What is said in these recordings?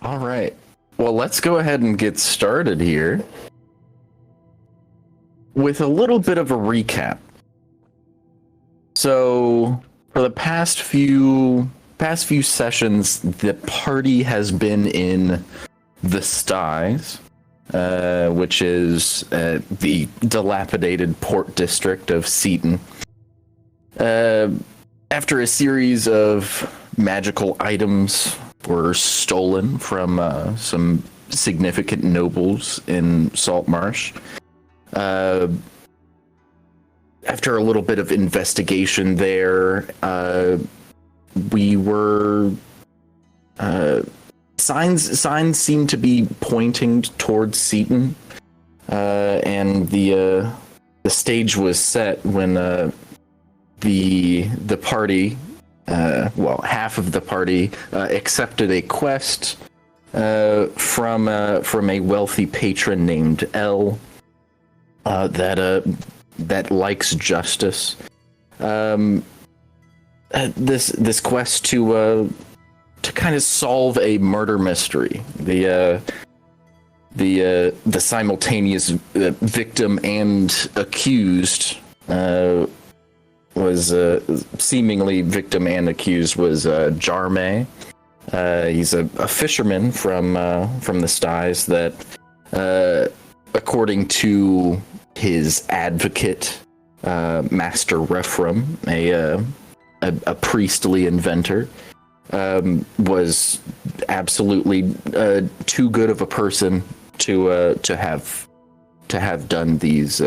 All right. Well, let's go ahead and get started here with a little bit of a recap. So, for the past few sessions, the party has been in the Styes, which is the dilapidated port district of Seaton. After a series of magical items were stolen from some significant nobles in Saltmarsh, after a little bit of investigation there, we were signs seemed to be pointing towards Seaton, and the stage was set when the party, half of the party, accepted a quest from a wealthy patron named L, that likes justice. This quest to kind of solve a murder mystery. The simultaneous victim and accused was seemingly victim and accused was Jarme. He's a fisherman from the Styes that, according to his advocate, Master Refram, a priestly inventor, was absolutely too good of a person to have done these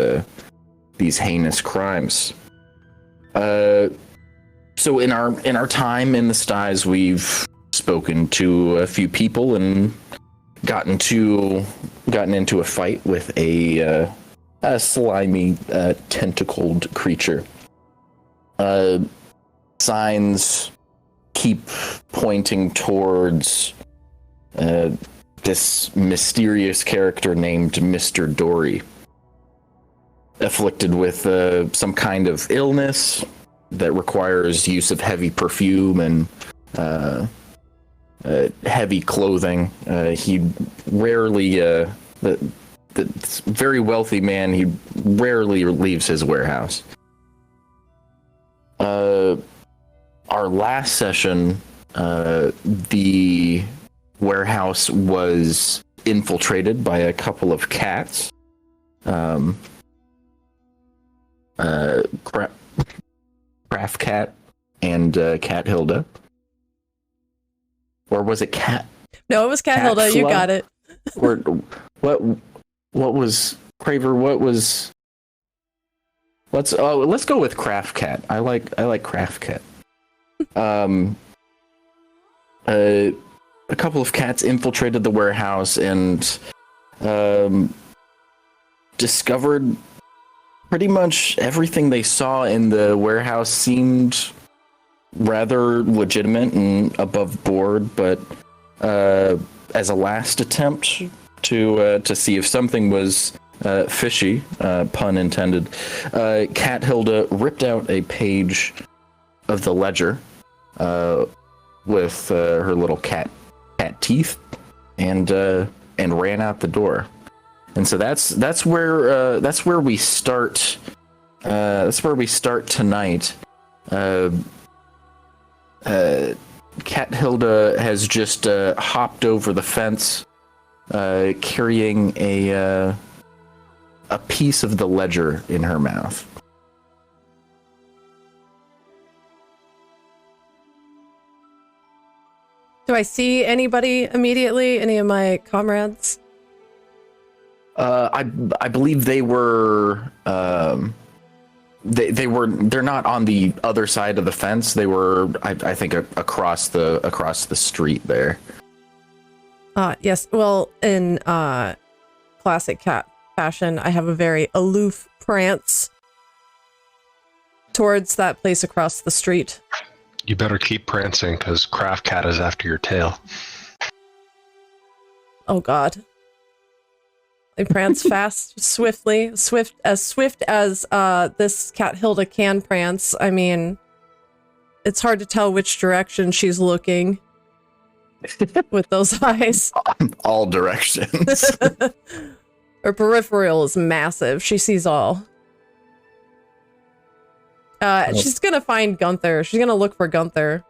heinous crimes. So in our time in the Styes, we've spoken to a few people and gotten into a fight with a slimy tentacled creature. Signs keep pointing towards this mysterious character named Mr. Dory, afflicted with some kind of illness that requires use of heavy perfume and heavy clothing. He rarely, the very wealthy man, he rarely leaves his warehouse. Our last session, the warehouse was infiltrated by a couple of cats. Craft Cat and Cat Hilda. Or was it Cat? No, it was Cat Hilda. You got it. Or what was Craver? What was? Let's go with Craft Cat. I like Craft Cat. A couple of cats infiltrated the warehouse and discovered pretty much everything they saw in the warehouse seemed rather legitimate and above board, but as a last attempt to see if something was fishy, pun intended, Cat Hilda ripped out a page of the ledger with her little cat teeth and ran out the door. And so that's where we start. That's where we start tonight. Cat Hilda has just hopped over the fence, carrying a piece of the ledger in her mouth. Do I see anybody immediately? Any of my comrades? I believe they were. They're not on the other side of the fence. They were, I think, across the street there. Yes. Well, in classic cat fashion, I have a very aloof prance towards that place across the street. You better keep prancing, because Craft Cat is after your tail. Oh God. I prance fast, swiftly, swift as this Cat Hilda can prance. I mean, it's hard to tell which direction she's looking. with those eyes. All directions. Her peripheral is massive. She sees all. She's gonna find Gunther. She's gonna look for Gunther.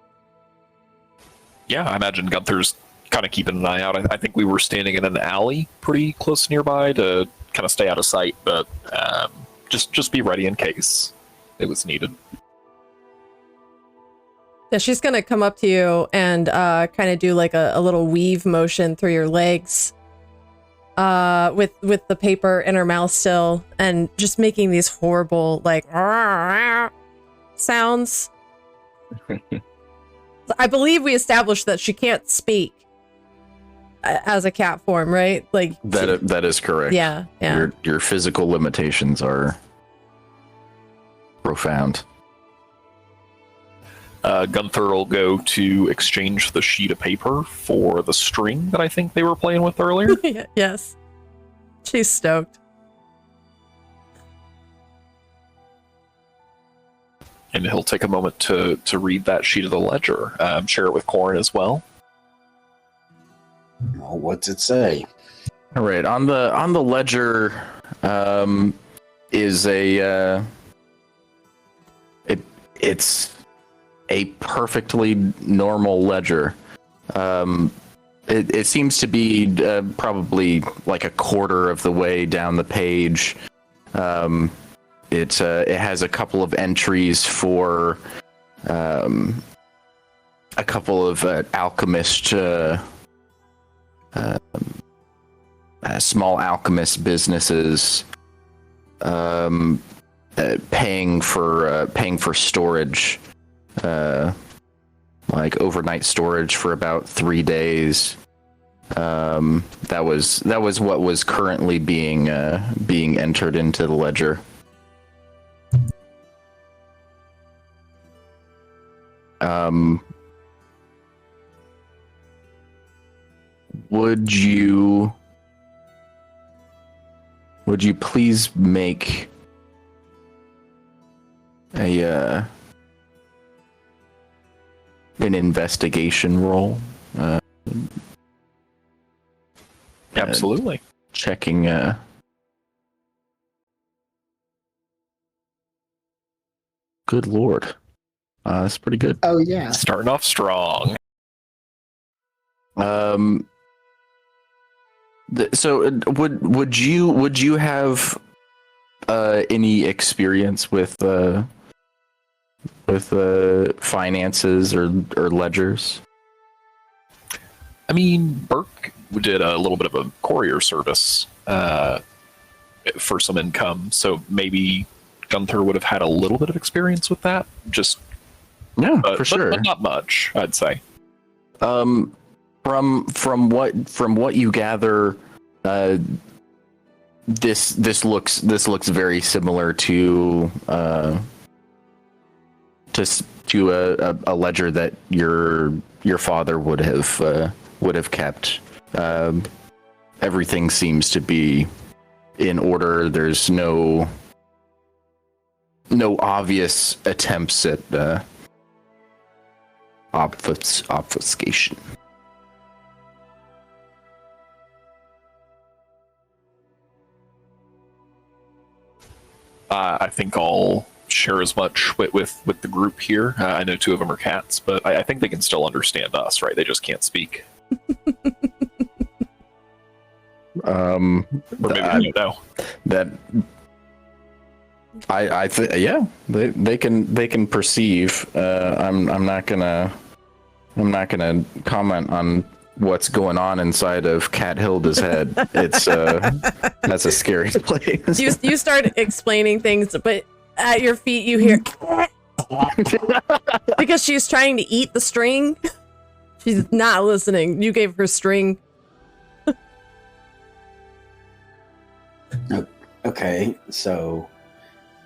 Yeah, I imagine Gunther's kind of keeping an eye out. I think we were standing in an alley pretty close nearby to kind of stay out of sight, but just be ready in case it was needed. Yeah, she's gonna come up to you and kind of do like a little weave motion through your legs, with the paper in her mouth still, and just making these horrible like sounds. I believe we established that she can't speak as a cat form, right? Like that is correct. Yeah. Your physical limitations are profound. Gunther will go to exchange the sheet of paper for the string that I think they were playing with earlier. Yes. She's stoked. And he'll take a moment to read that sheet of the ledger, share it with Corin as well. Well, what's it say? All right, on the ledger is it's a perfectly normal ledger. It seems to be probably like a quarter of the way down the page. It has a couple of entries for a couple of alchemist, small alchemist businesses paying for storage, like overnight storage for about 3 days. That was what was currently being entered into the ledger. Would you please make an investigation roll? Absolutely. Checking. Good lord, that's pretty good. Oh yeah. Starting off strong. So would you have any experience with finances or ledgers? I mean, Burke did a little bit of a courier service for some income, so maybe Gunther would have had a little bit of experience with that. Just for sure, but not much, I'd say. From what you gather, this looks very similar to a ledger that your father would have kept. Everything seems to be in order. There's no obvious attempts at obfuscation. I think I'll share as much with the group here. I know 2 of them are cats, but I think they can still understand us, right? They just can't speak. Or maybe they don't know. That I think, yeah, they can perceive. I'm not gonna comment on what's going on inside of Cat Hilda's head. It's that's a scary place. You start explaining things, but at your feet you hear because she's trying to eat the string. She's not listening. You gave her string. Okay, so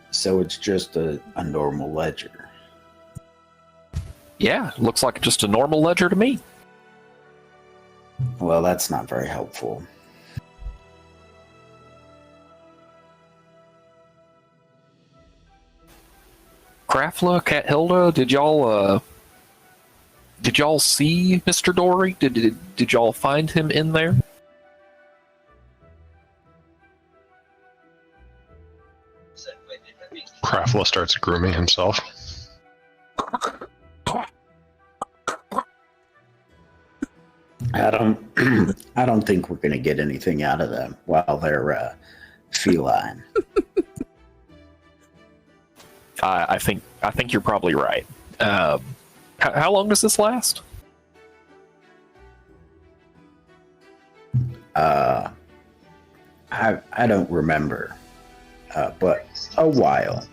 it's just a normal ledger. Yeah, looks like just a normal ledger to me. Well, that's not very helpful. Krafla, Cat Hilda, did y'all Did y'all see Mr. Dory? Did y'all find him in there? Craftla starts grooming himself. I don't think we're gonna get anything out of them while they're feline. I think you're probably right. How long does this last? I don't remember, but a while.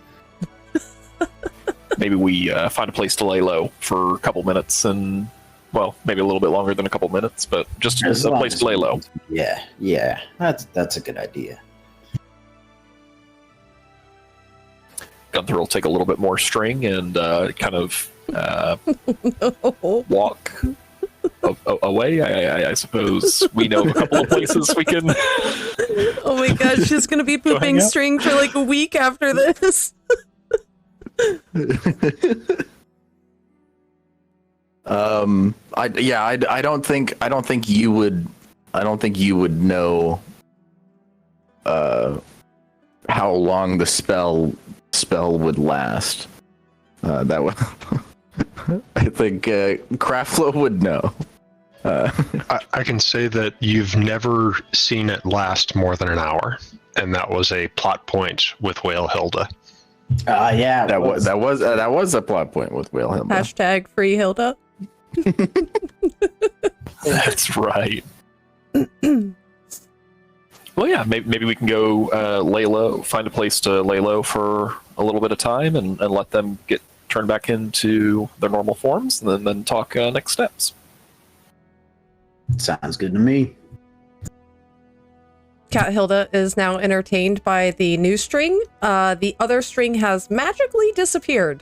Maybe we find a place to lay low for a couple minutes, and well, maybe a little bit longer than a couple minutes, but just As a long place as to lay low. Yeah, that's a good idea. Gunther will take a little bit more string and kind of walk away. I suppose we know of a couple of places we can. Oh my gosh, she's gonna be pooping string for like a week after this. I don't think you would know how long the spell would last. That would I think Craftflow would know. I can say that you've never seen it last more than an hour, and that was a plot point with Whale Hilda. Yeah, That was a plot point with Whale Hilda. Hashtag free Hilda. That's right. Well, yeah, maybe we can go lay low, find a place to lay low for a little bit of time, and let them get turned back into their normal forms, and then talk next steps. sounds good to me. Cat Hilda is now entertained by the new string. The other string has magically disappeared.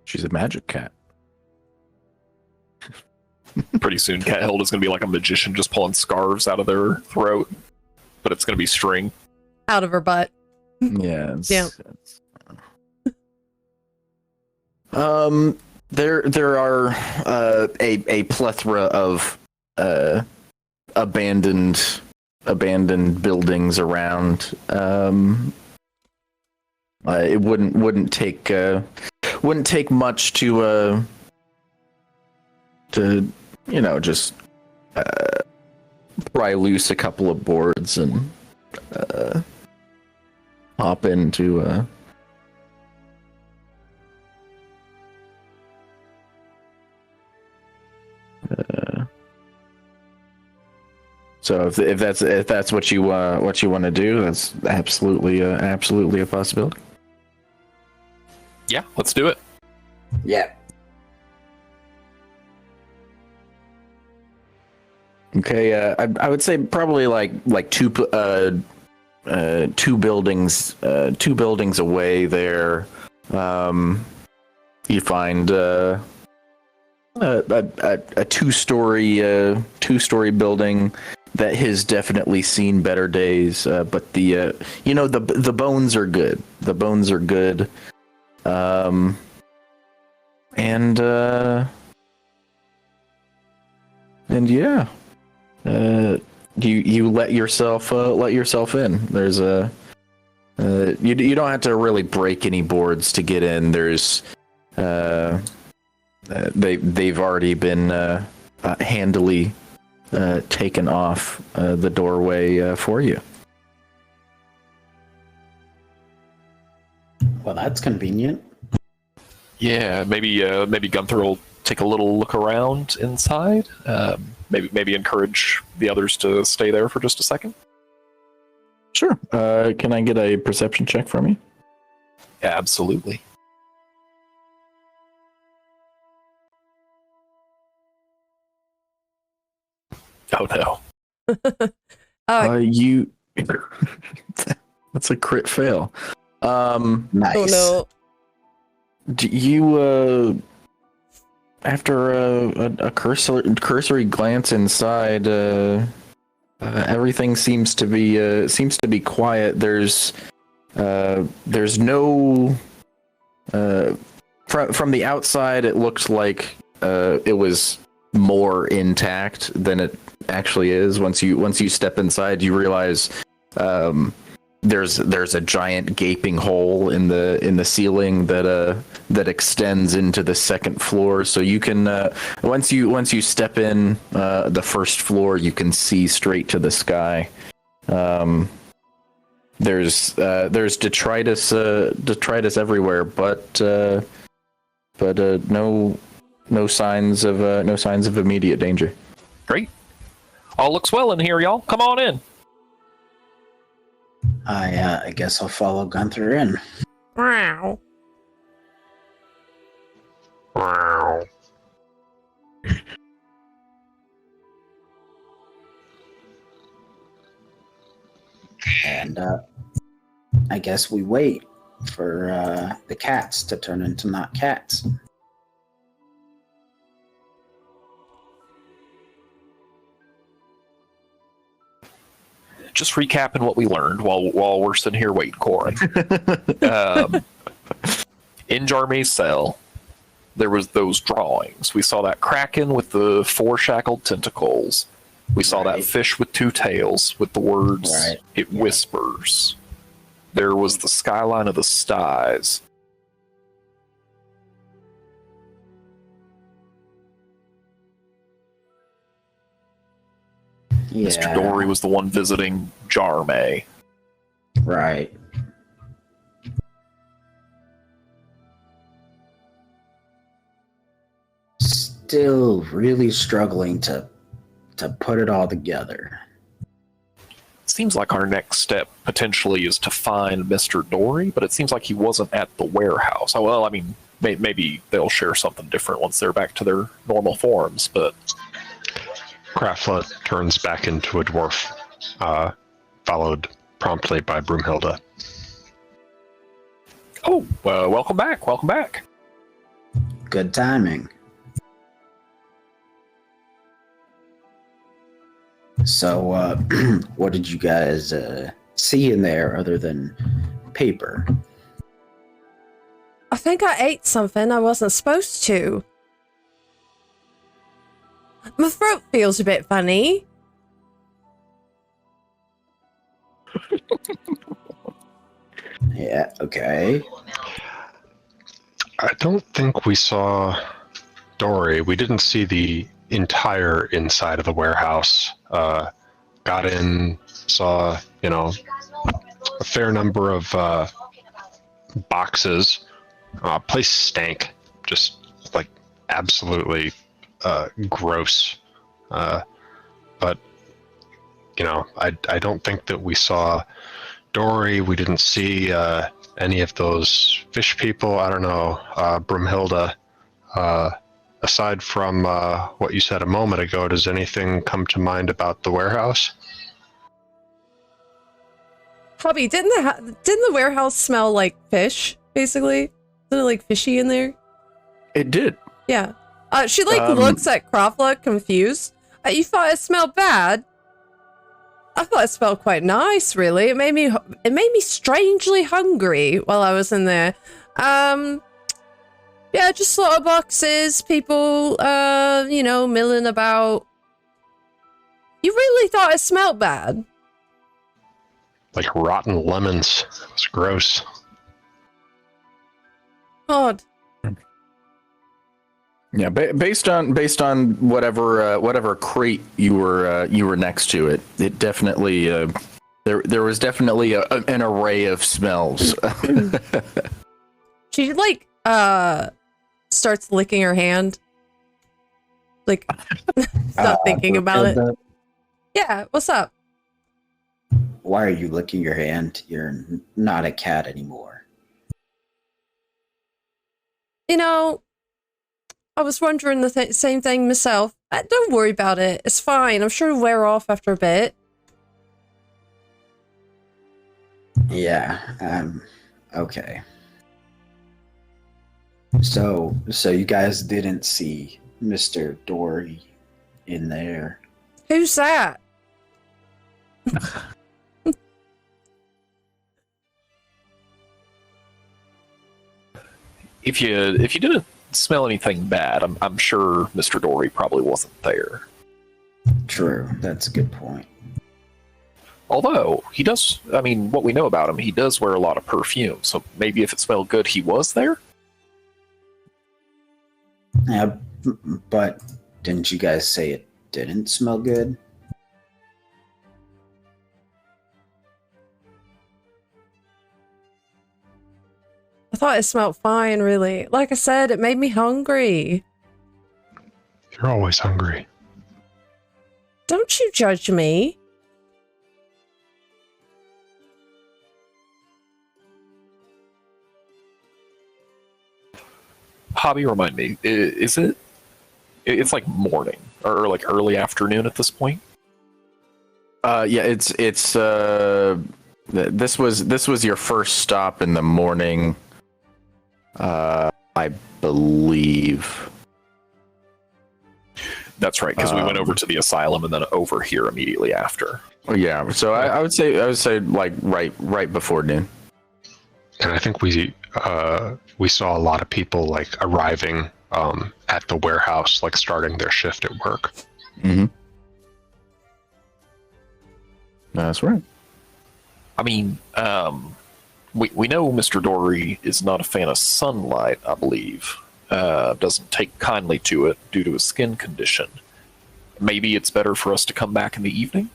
She's a magic cat. Pretty soon, Cat Hilda's going to be like a magician, just pulling scarves out of their throat, but it's going to be string. Out of her butt. Yeah. Yeah. There are a plethora of abandoned buildings around. It wouldn't take much to just pry loose a couple of boards and hop into so if that's what you want to do, that's absolutely a possibility. Yeah, let's do it. Yeah. Okay, I would say probably like two buildings away there. You find a two-story building that has definitely seen better days. But the bones are good. The bones are good. And yeah. You let yourself in. There's you don't have to really break any boards to get in. There's they've already been handily taken off the doorway for you. Well, that's convenient. Yeah, maybe Gunther will take a little look around inside. Maybe encourage the others to stay there for just a second. Sure. Can I get a perception check from you? Absolutely. Oh no. You. That's a crit fail. Nice. Oh no. Do you after a cursory glance inside, everything seems to be quiet. There's no from the outside, it looked like it was more intact than it actually is. Once you step inside, you realize there's a giant gaping hole in the ceiling that extends into the second floor. So you can once you step in the first floor, you can see straight to the sky. There's detritus everywhere, but no signs of immediate danger. Great. All looks well in here, y'all. Come on in. I guess I'll follow Gunther in. Wow. Wow. And I guess we wait for the cats to turn into not cats. Just recapping what we learned while we're sitting here waiting, Corin. In Jarme's cell, there was those drawings. We saw that kraken with the 4 shackled tentacles. We saw that fish with 2 tails with the words, "It whispers." There was the skyline of the skies. Yeah. Mr. Dory was the one visiting Jarme. Right. Still really struggling to put it all together. Seems like our next step potentially is to find Mr. Dory, but it seems like he wasn't at the warehouse. Oh, well, I mean, maybe they'll share something different once they're back to their normal forms, but... Krafla turns back into a dwarf, followed promptly by Broomhilda. Oh, welcome back, welcome back. Good timing. So, what did you guys see in there other than paper? I think I ate something I wasn't supposed to. My throat feels a bit funny. Yeah, okay. I don't think we saw Dory. We didn't see the entire inside of the warehouse. Got in, saw, a fair number of boxes. Place stank. Just like absolutely gross. But I don't think that we saw Dory. We didn't see any of those fish people. I don't know, Broomhilda. Aside from what you said a moment ago, does anything come to mind about the warehouse? Hobby, didn't the warehouse smell like fish, basically? Isn't it like fishy in there? It did. Yeah. She looks at Krafla confused. You thought it smelled bad? I thought it smelled quite nice, really. It made me strangely hungry while I was in there. Yeah, just a lot of boxes, people, milling about. You really thought it smelled bad? Like rotten lemons. It's gross. Odd. Yeah, based on whatever crate you were next to, it definitely there was definitely an array of smells. She starts licking her hand, like not thinking about it. Yeah, what's up? Why are you licking your hand? You're not a cat anymore. I was wondering the same thing myself. Don't worry about it. It's fine. I'm sure it'll wear off after a bit. Yeah. Okay. So you guys didn't see Mr. Dory in there? Who's that? if you didn't smell anything bad, I'm sure Mr. Dory probably wasn't there. True, that's a good point. Although he does, I mean, what we know about him, he does wear a lot of perfume. So maybe if it smelled good, he was there. Yeah, but didn't you guys say it didn't smell good? I thought it smelled fine, really. Like I said, it made me hungry. You're always hungry. Don't you judge me. Hobby, remind me, is it? It's like morning or like early afternoon at this point. Yeah, it's this was your first stop in the morning, I believe. That's right, because we went over to the asylum and then over here immediately after. Yeah, so I would say like right before noon. And I think we saw a lot of people like arriving at the warehouse, like starting their shift at work. Mm-hmm. That's right. I mean, we know Mr. Dory is not a fan of sunlight, I believe. Doesn't take kindly to it due to his skin condition. Maybe it's better for us to come back in the evening?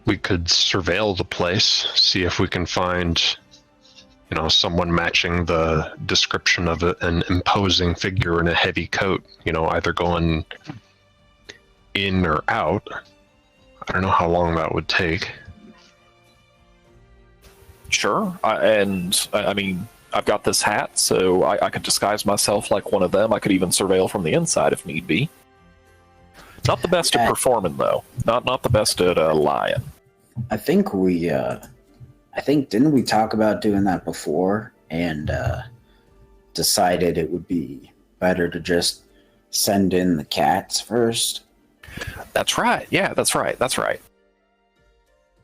We could surveil the place, see if we can find, someone matching the description of an imposing figure in a heavy coat, either going in or out. I don't know how long that would take. Sure. I mean, I've got this hat, so I could disguise myself like one of them. I could even surveil from the inside if need be. Not the best at performing, though. Not the best at lying. I think didn't we talk about doing that before and decided it would be better to just send in the cats first? That's right. Yeah, that's right.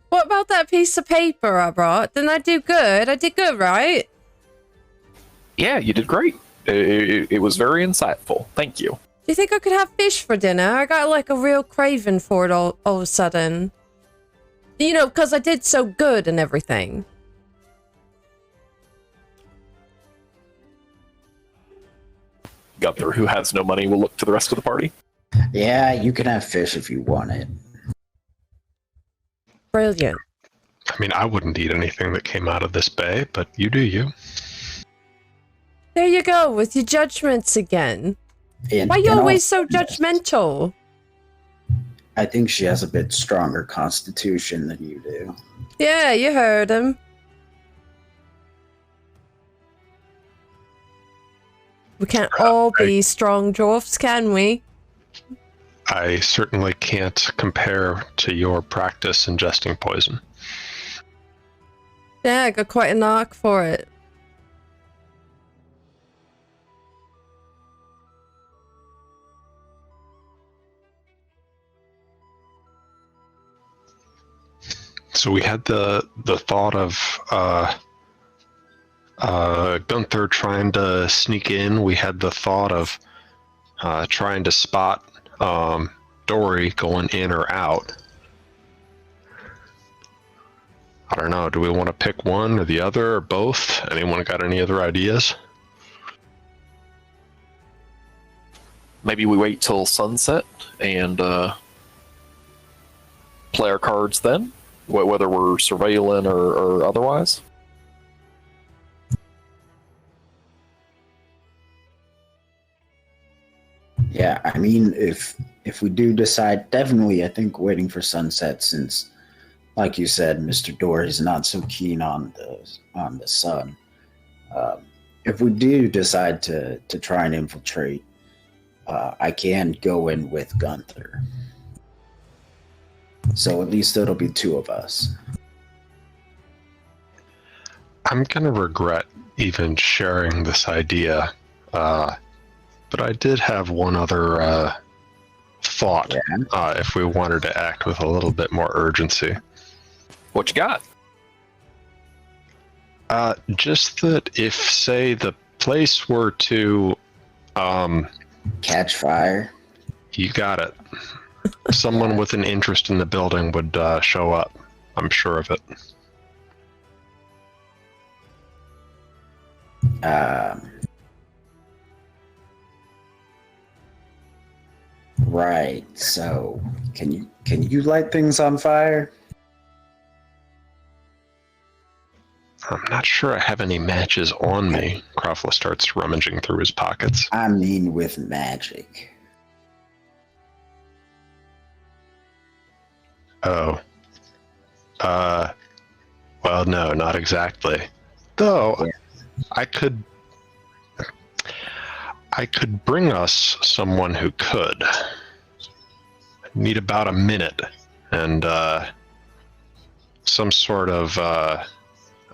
What about that piece of paper I brought? Didn't I do good? I did good, right? Yeah, you did great. It was very insightful. Thank you. Do you think I could have fish for dinner? I got like a real craving for it all of a sudden. Because I did so good and everything. Gunther, who has no money, will look to the rest of the party. Yeah, you can have fish if you want it. Brilliant. I mean, I wouldn't eat anything that came out of this bay, but you do you. There you go, with your judgments again. Why are you always so judgmental? I think she has a bit stronger constitution than you do. Yeah, you heard him. We can't all be strong dwarfs, can we? I certainly can't compare to your practice ingesting poison. Yeah, I got quite a knock for it. So we had the thought of Gunther trying to sneak in. We had the thought of trying to spot Dory going in or out. I don't know. Do we want to pick one or the other or both? Anyone got any other ideas? Maybe we wait till sunset and play our cards then, whether we're surveilling or otherwise. Yeah, I mean, if we do decide, definitely, I think waiting for sunset, since, like you said, Mr. Dory's not so keen on the sun. If we do decide to try and infiltrate, I can go in with Gunther. So at least it'll be two of us. I'm gonna regret even sharing this idea, but I did have one other thought. Yeah. If we wanted to act with a little bit more urgency. What you got? Just that if, say, the place were to, Catch fire. you got it. Someone with an interest in the building would show up. I'm sure of it. Right. So, can you light things on fire? I'm not sure I have any matches on me. Croffla starts rummaging through his pockets. I mean, with magic. Oh. Well, no, not exactly. Though, Yeah. I could bring us someone who could. Need about a minute, and some sort of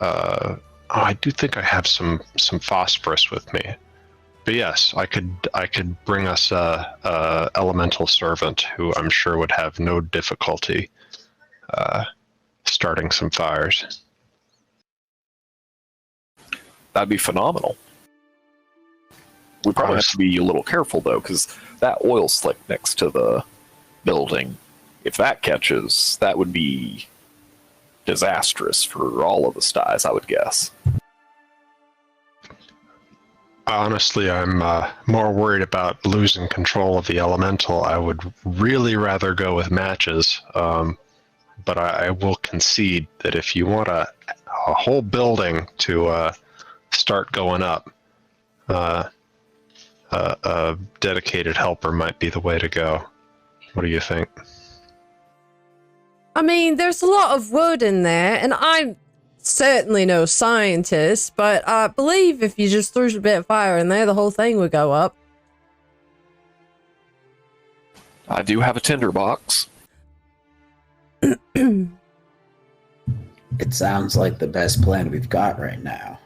I do think I have some phosphorus with me. But yes, I could bring us a elemental servant who I'm sure would have no difficulty starting some fires. That'd be phenomenal. We probably have to be a little careful though, because that oil slick next to the building, if that catches, that would be disastrous for all of the styes, I would guess. Honestly, I'm more worried about losing control of the elemental. I would really rather go with matches, but I will concede that if you want a whole building to start going up, a dedicated helper might be the way to go. What do you think? I mean, there's a lot of wood in there, and I'm certainly no scientist, but I believe if you just threw a bit of fire in there, the whole thing would go up. I do have a tinderbox. It sounds like the best plan we've got right now.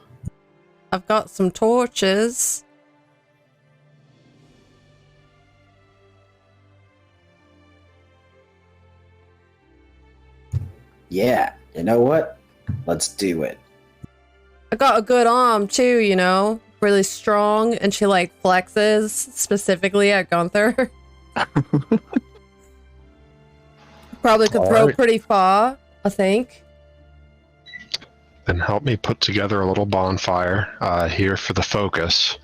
I've got some torches. Yeah, you know what? Let's do it. I got a good arm too, you know, really strong, and she like flexes specifically at Gunther. Probably could throw pretty far, I think. Then help me put together a little bonfire here for the focus.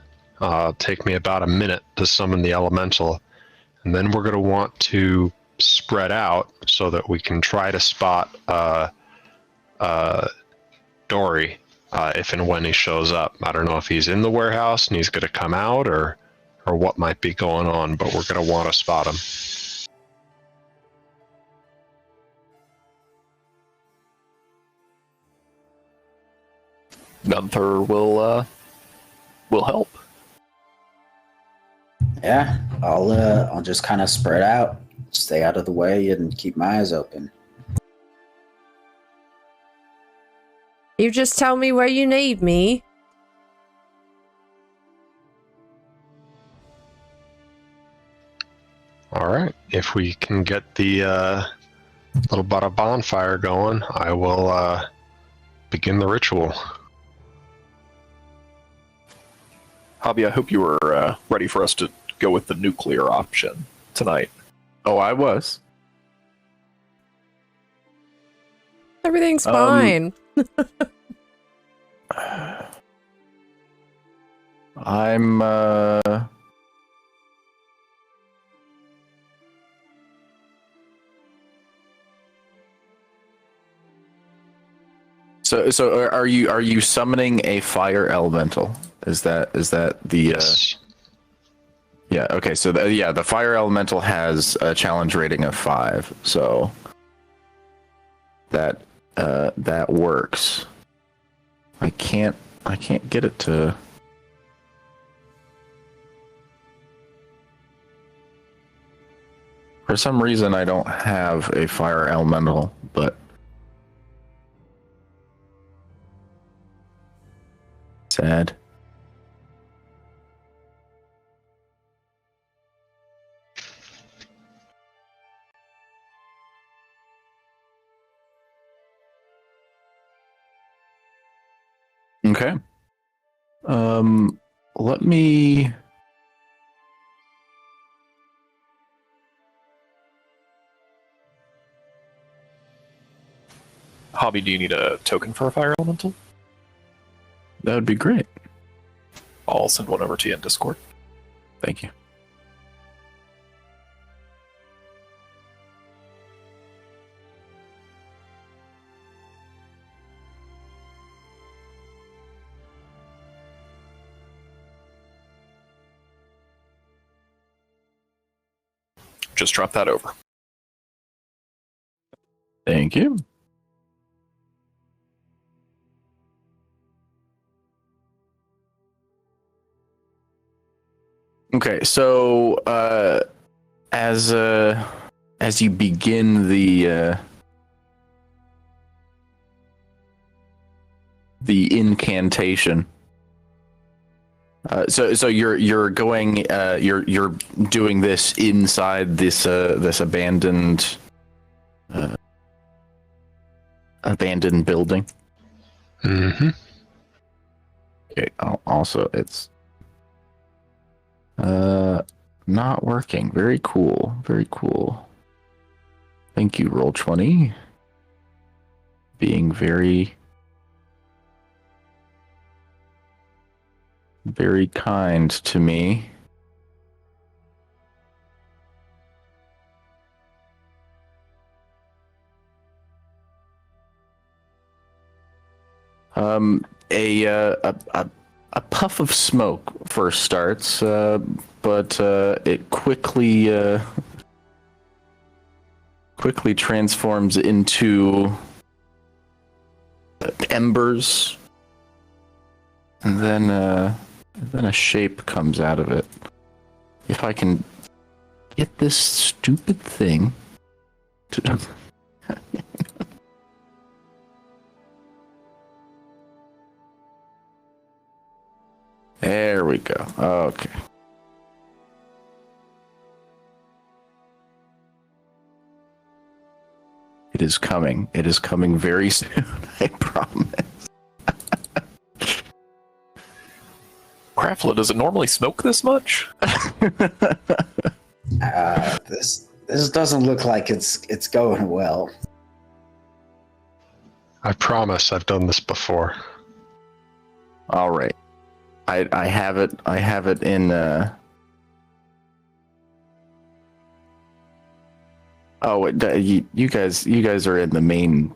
Take me about a minute to summon the elemental, and then we're going to want to spread out so that we can try to spot Dory if and when he shows up. I don't know if he's in the warehouse and he's going to come out or what might be going on, but we're going to want to spot him. Gunther will help. Yeah, I'll just kind of spread out, stay out of the way, and keep my eyes open. You just tell me where you need me. All right. If we can get the little bit of bonfire going, I will begin the ritual. Hobby, I hope you were ready for us to go with the nuclear option tonight. Oh, I was. Everything's fine. I'm So are you summoning a fire elemental? Is that the Yes. Yeah, okay. So the fire elemental has a challenge rating of 5. So that works. I can't get it to. For some reason, I don't have a fire elemental, but sad. Okay. Let me. Hobby, do you need a token for a fire elemental? That would be great. I'll send one over to you in Discord. Thank you. Just drop that over. Thank you. Okay, so as you begin the incantation, so you're going you're doing this inside this abandoned building. Mm-hmm. Okay. Also, it's not working. Very cool. Very cool. Thank you, Roll20. Being very, very kind to me. A puff of smoke first starts, but it quickly transforms into embers, and then a shape comes out of it. If I can get this stupid thing to There we go. Okay. It is coming. It is coming very soon, I promise. Craftla, does it normally smoke this much? This doesn't look like it's going well. I promise I've done this before. All right. I have it in Oh, you guys are in the main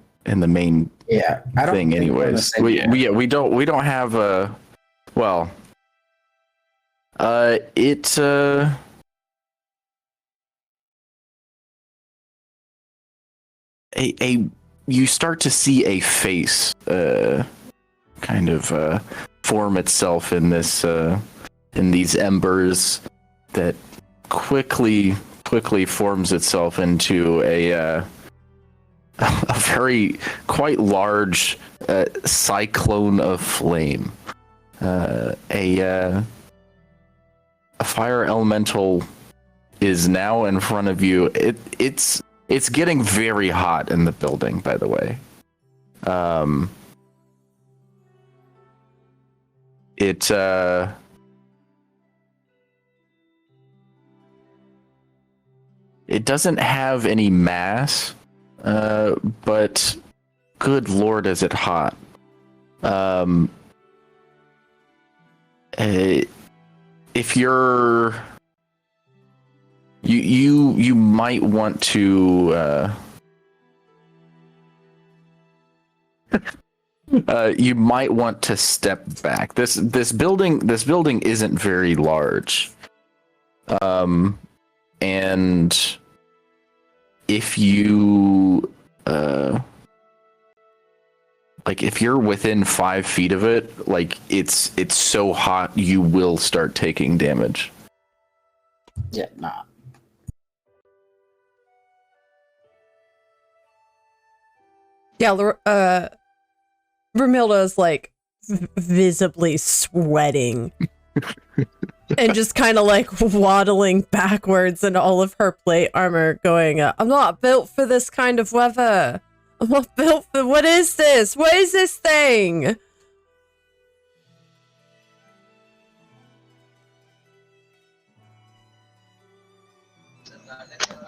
Yeah, I don't thing think we're in the anyways. same area. We don't have a well it you start to see a face kind of form itself in this in these embers that quickly forms itself into a very quite large cyclone of flame. A fire elemental is now in front of you. It's getting very hot in the building, by the way. It doesn't have any mass, but good lord, is it hot. If you're you might want to you might want to step back. This building isn't very large. And if you like if you're within 5 feet of it, like it's so hot you will start taking damage. Yeah, nah. Yeah, Romilda is like visibly sweating and just kind of like waddling backwards in all of her plate armor, going, I'm not built for this kind of weather. I'm not built for. What is this? What is this thing?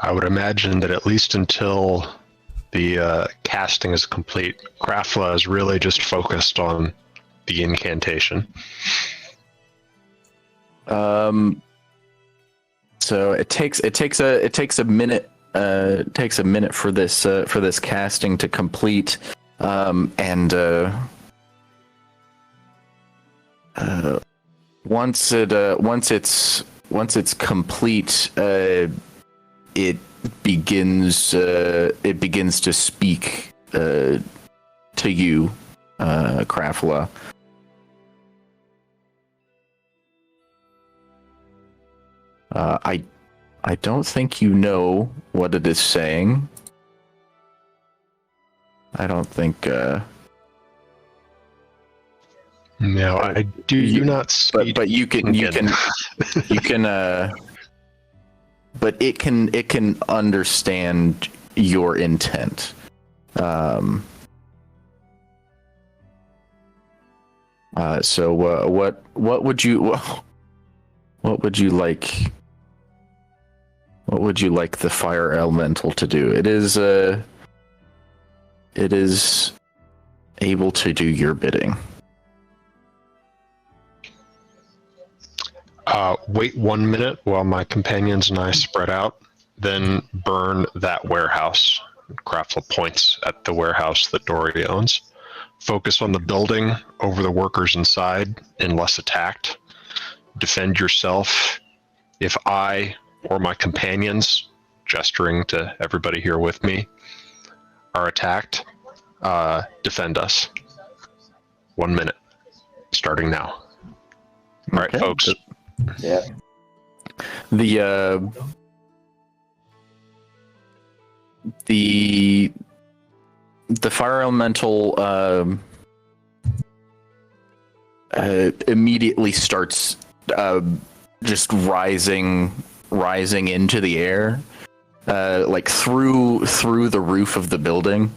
I would imagine that at least until the casting is complete, Krafla is really just focused on the incantation. So it takes a minute for this casting to complete, and once it's complete, it begins to speak to you, Krafla. I don't think you know what it is saying. I don't think. No, I do not speak. But you can. But it can understand your intent. So what would you like? What would you like the fire elemental to do? It is able to do your bidding. Wait 1 minute while my companions and I spread out, then burn that warehouse. Krafla points at the warehouse that Dory owns. Focus on the building over the workers inside unless attacked. Defend yourself. If I or my companions, gesturing to everybody here with me, are attacked, defend us. 1 minute, starting now. All right, folks. Yeah. The fire elemental immediately starts just rising into the air, like through the roof of the building.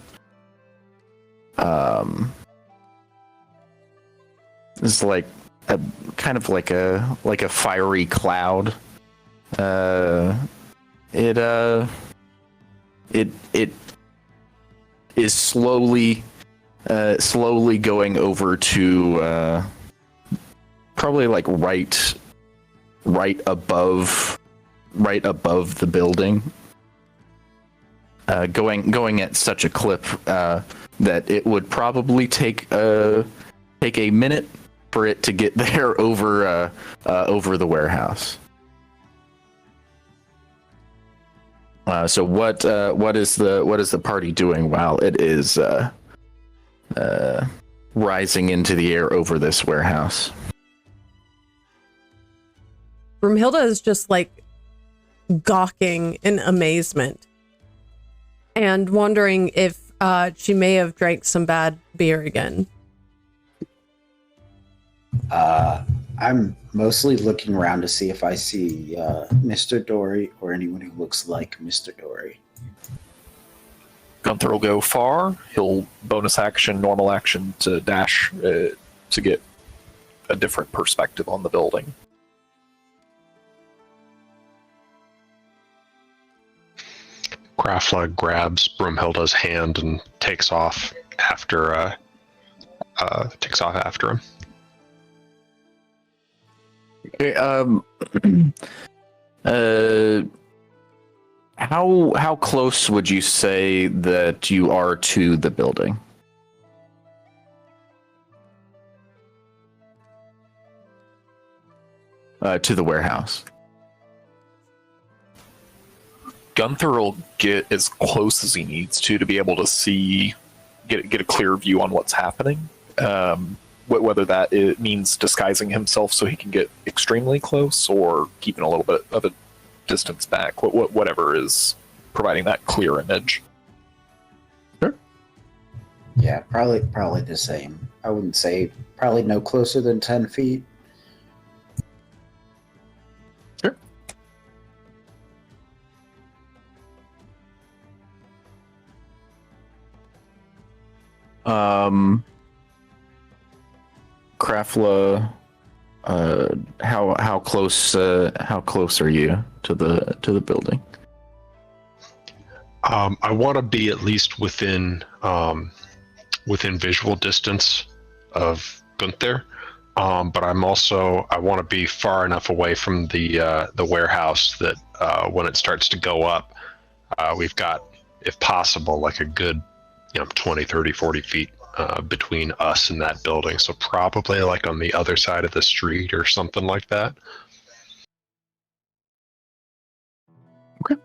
It's like a kind of like a fiery cloud. It is slowly going over to probably like right above the building, going at such a clip that it would probably take a minute for it to get there over the warehouse. So what is the party doing while it is rising into the air over this warehouse? Broomhilda is just like gawking in amazement and wondering if she may have drank some bad beer again. I'm mostly looking around to see if I see Mr. Dory or anyone who looks like Mr. Dory. Gunther will go far. He'll bonus action, normal action to dash to get a different perspective on the building. Krafla grabs Broomhilda's hand and takes off after him. Okay, how close would you say that you are to the building? To the warehouse. Gunther will get as close as he needs to be able to see, get a clear view on what's happening. Whether that it means disguising himself so he can get extremely close, or keeping a little bit of a distance back. Whatever is providing that clear image. Sure. Yeah, probably the same. I wouldn't say probably no closer than 10 feet. Sure. Krafla, how close are you to the building? I want to be at least within visual distance of Gunther, but I want to be far enough away from the warehouse that when it starts to go up, we've got, if possible, like a good 20, 30, 40 feet between us and that building. So probably like on the other side of the street or something like that. Okay.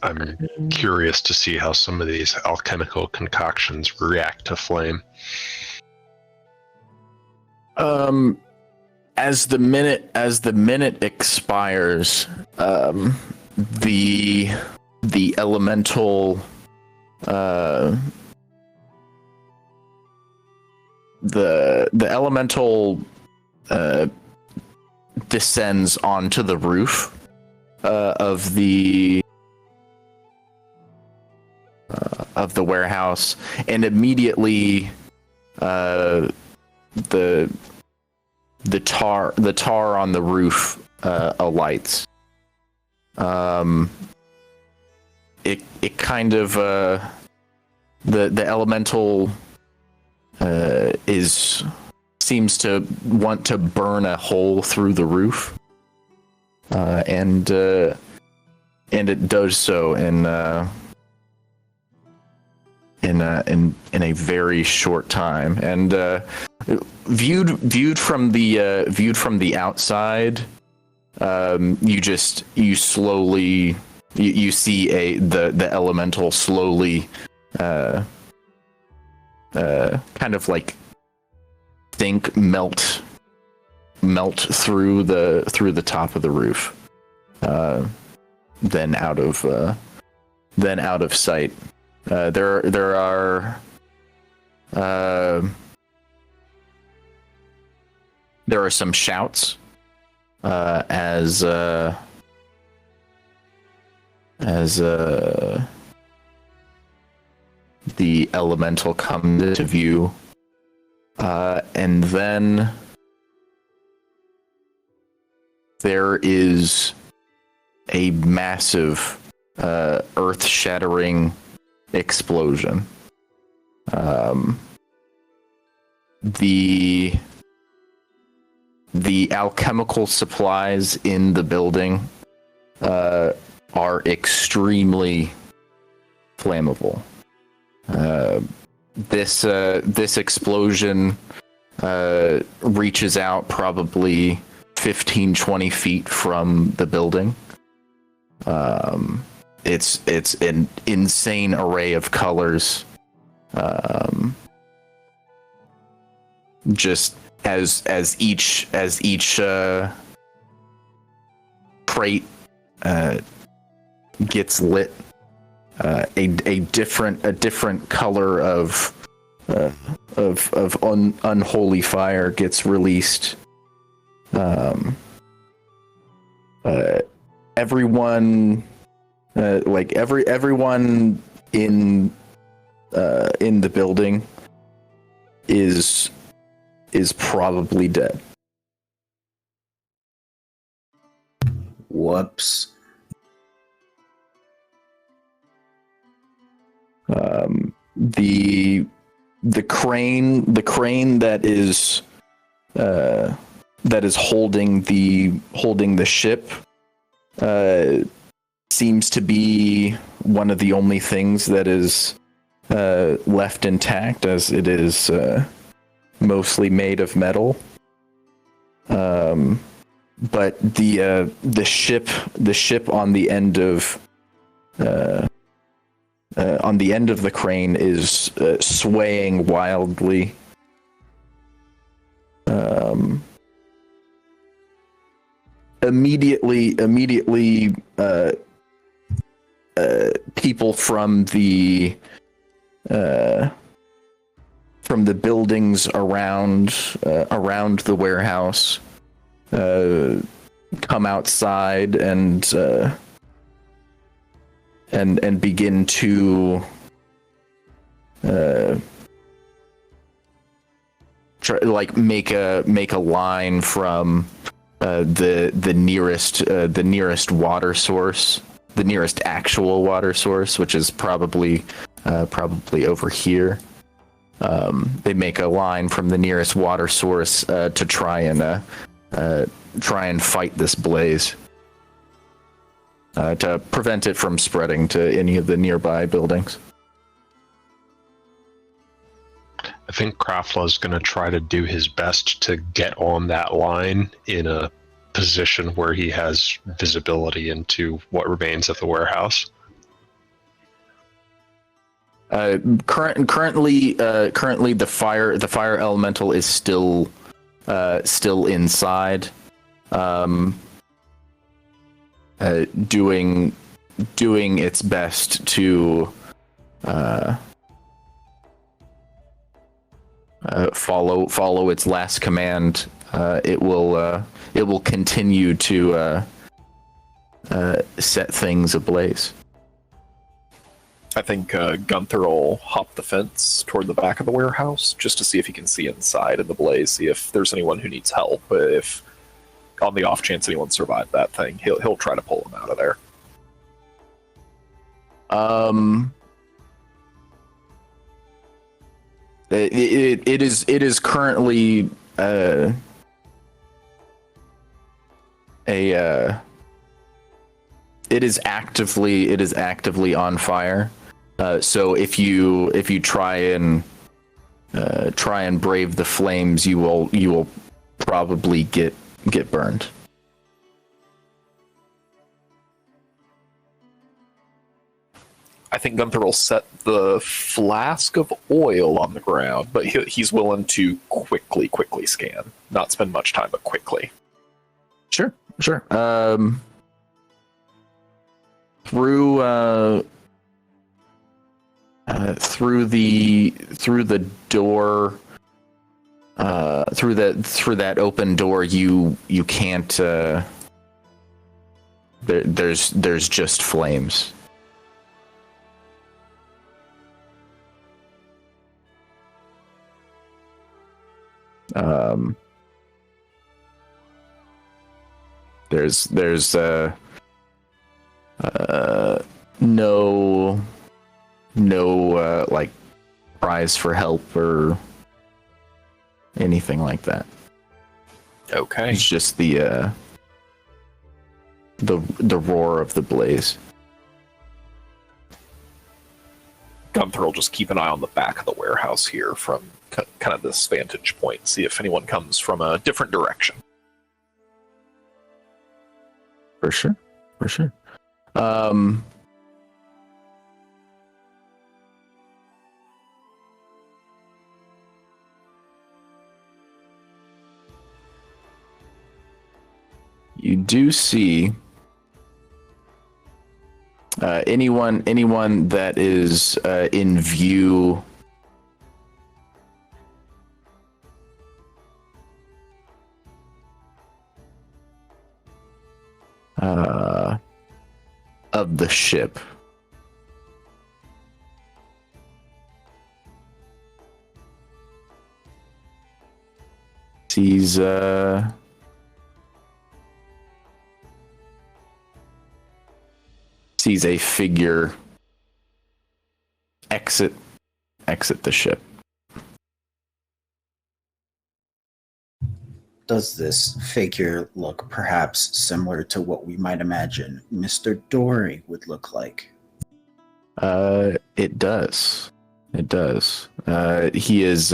I'm curious to see how some of these alchemical concoctions react to flame. As the minute expires, the elemental the elemental descends onto the roof of the warehouse, and immediately the tar on the roof alights. It kind of the elemental seems to want to burn a hole through the roof, and it does so in a very short time. And viewed from the outside, you slowly you see the elemental slowly kind of like melt through the top of the roof, then out of sight. There are some shouts as the elemental comes into view, and then there is a massive earth-shattering explosion. The alchemical supplies in the building are extremely flammable. This explosion reaches out probably 15-20 feet from the building. It's an insane array of colors. Just as each crate gets lit, a different color of unholy fire gets released. Everyone in the building is probably dead. Whoops. The crane that is holding the ship seems to be one of the only things that is left intact, as it is mostly made of metal. But the ship on the end of the crane is swaying wildly. Immediately, people from the buildings around the warehouse come outside and begin to make a line from the nearest water source, the nearest actual water source, which is probably over here. They make a line from the nearest water source to try and fight this blaze, to prevent it from spreading to any of the nearby buildings. I think Krafla's going to try to do his best to get on that line in a position where he has visibility into what remains of the warehouse. Currently, the fire elemental is still inside, doing its best to follow its last command. It will continue to set things ablaze. I think Gunther will hop the fence toward the back of the warehouse just to see if he can see inside in the blaze, see if there's anyone who needs help. If on the off chance anyone survived that thing, he'll try to pull them out of there. It is currently it is actively on fire. So if you try and brave the flames, you will probably get burned. I think Gunther will set the flask of oil on the ground, but he's willing to quickly scan. Not spend much time, but quickly. Sure. Through the door, through that open door, you can't. There's just flames. There's no like cries for help or anything like that. Okay. It's just the roar of the blaze. Gunther will just keep an eye on the back of the warehouse here from kind of this vantage point, see if anyone comes from a different direction. For sure. You do see anyone that is in view of the ship. Sees a figure exit the ship. Does this figure look perhaps similar to what we might imagine Mr. Dory would look like? It does. He is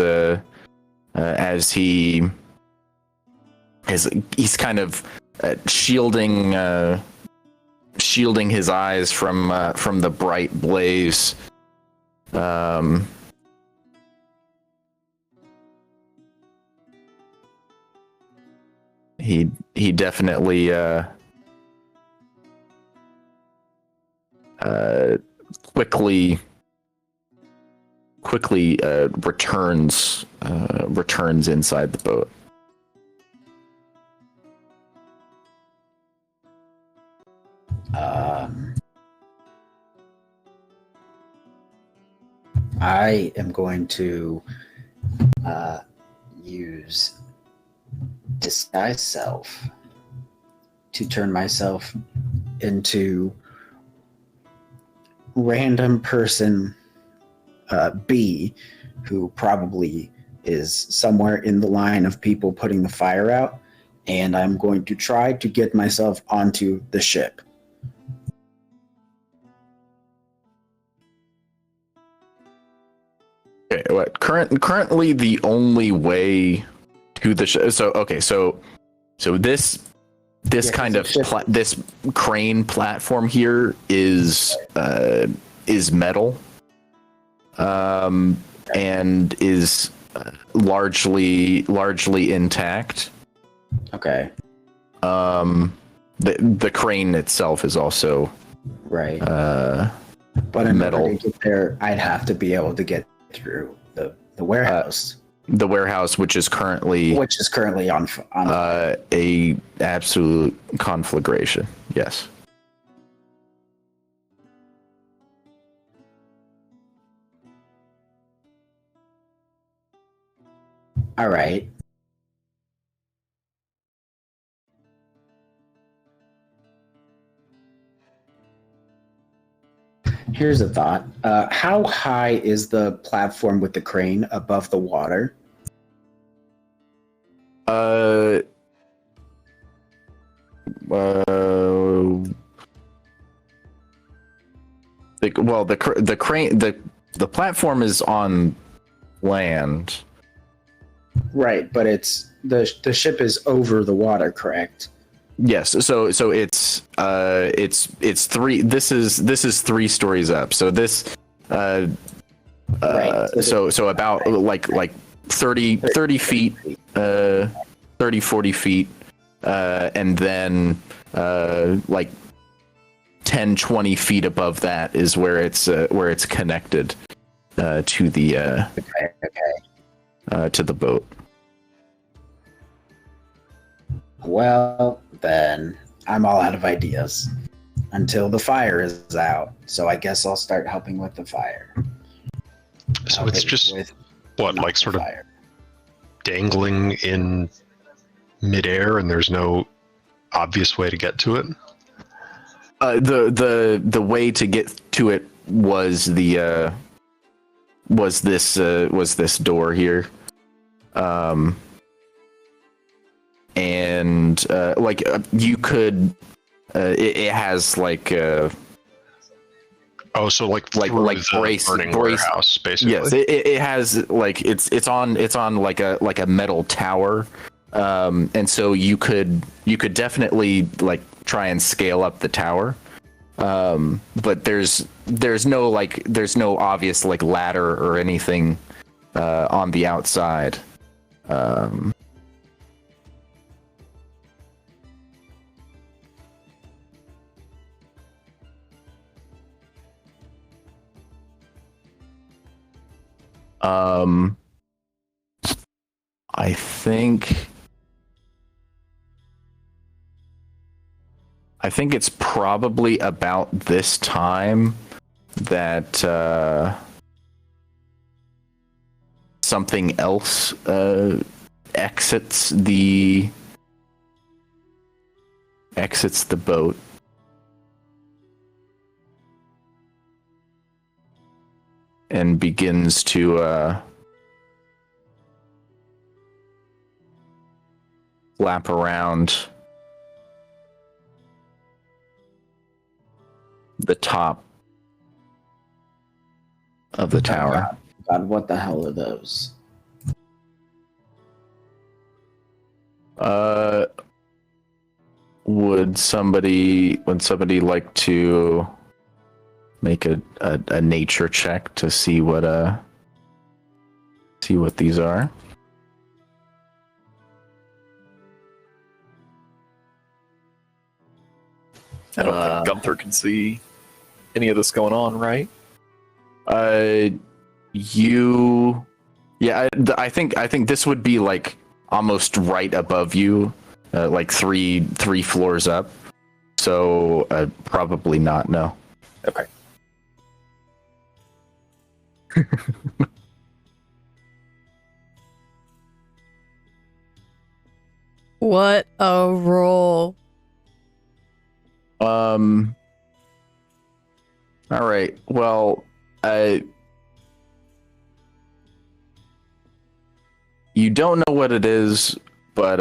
as he's kind of shielding his eyes from the bright blaze. He definitely quickly returns inside the boat. I am going to use disguise self to turn myself into random person B, who probably is somewhere in the line of people putting the fire out, and I'm going to try to get myself onto the ship. Okay, what currently the only way to the ship. So this kind of this crane platform here is metal, and is largely intact. Okay. The crane itself is also right. But in metal. order to get there, I'd have to be able to get through the warehouse. The warehouse, which is currently on a absolute conflagration. Yes. All right. Here's a thought. How high is the platform with the crane above the water? The crane, the platform is on land. Right, but it's the ship is over the water, correct? Yes, so it's three. This is 3 stories up. So this right. So about like 30 feet, 40 feet, and then like 10, 20 feet above that is where it's connected to the to the boat. Well, then I'm all out of ideas until the fire is out. So I guess I'll start helping with the fire. So it's just what, like sort of dangling in midair, and there's no obvious way to get to it. The way to get to it was this door here, and you could. It has like so like brace warehouse, basically. Yes, it has like it's on like a metal tower, and so you could definitely like try and scale up the tower, but there's no obvious like ladder or anything on the outside. I think it's probably about this time that something else exits the boat. And begins to lap around the top of the tower. God, what the hell are those? Would somebody like to make a nature check to see what these are? I don't think Gunther can see any of this going on, right? I think this would be like almost right above you, like three floors up. So probably not. No. Okay. What a roll. All right. Well, you don't know what it is, but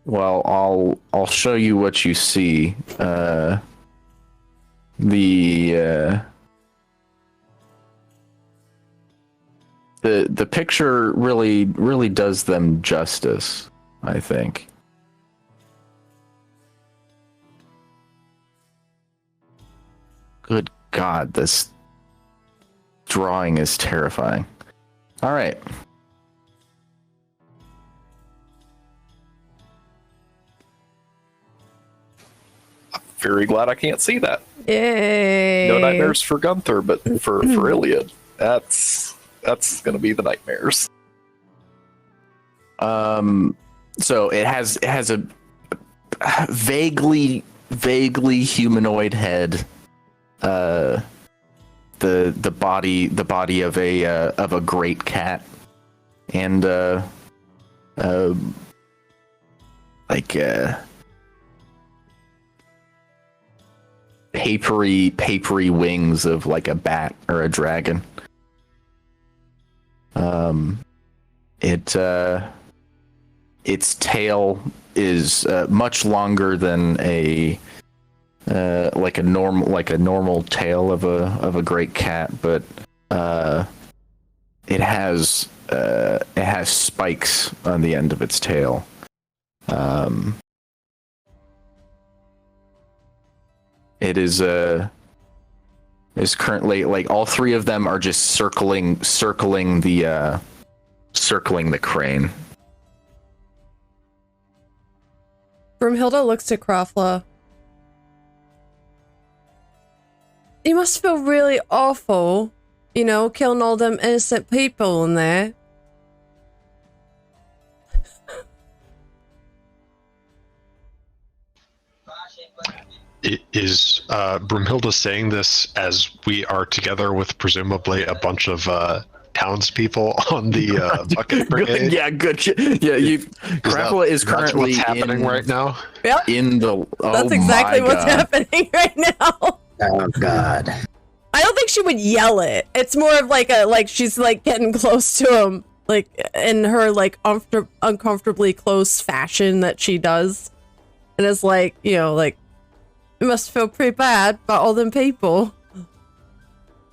well, I'll show you what you see. The picture really does them justice, I think. Good God, this drawing is terrifying. All right. Very glad I can't see that. Yay! No nightmares for Gunther, but for Iliad, that's gonna be the nightmares. So it has a vaguely humanoid head. The body of a great cat, and papery wings of like a bat or a dragon. Its tail is much longer than a normal tail of a great cat, but it has spikes on the end of its tail. It is currently, like, all three of them are just circling the crane. Broomhilda looks to Krafla. You must feel really awful, killing all them innocent people in there. Is Broomhilda saying this as we are together with presumably a bunch of townspeople on the bucket brigade? Yeah, good. Yeah, Krafla is currently what's happening right now. Yep. That's exactly what's happening right now. Oh God. I don't think she would yell it. It's more of like she's like getting close to him, like in her like uncomfortably close fashion that she does, and it's like, like, it must feel pretty bad about all them people.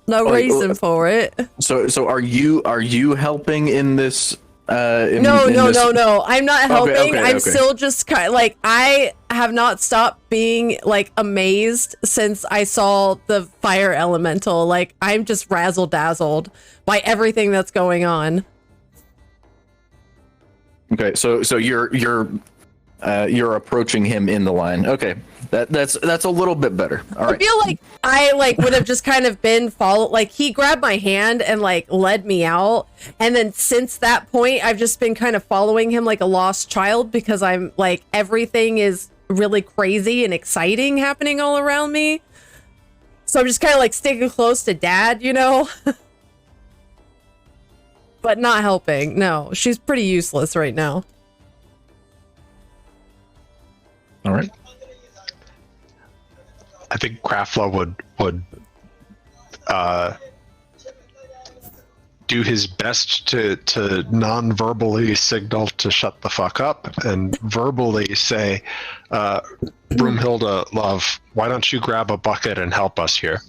No reason for it. So are you helping in this? No. I'm not helping. I'm still just kind of like, I have not stopped being like amazed since I saw the fire elemental. Like, I'm just razzle dazzled by everything that's going on. Okay, so you're approaching him in the line. Okay, that's a little bit better. All right. I feel like I would have just kind of been he grabbed my hand and like led me out, and then since that point I've just been kind of following him like a lost child, because I'm like, everything is really crazy and exciting happening all around me. So I'm just kind of like sticking close to Dad, but not helping. No, she's pretty useless right now. All right. I think Krafla would do his best to non-verbally signal to shut the fuck up, and verbally say, Broomhilda, love, why don't you grab a bucket and help us here?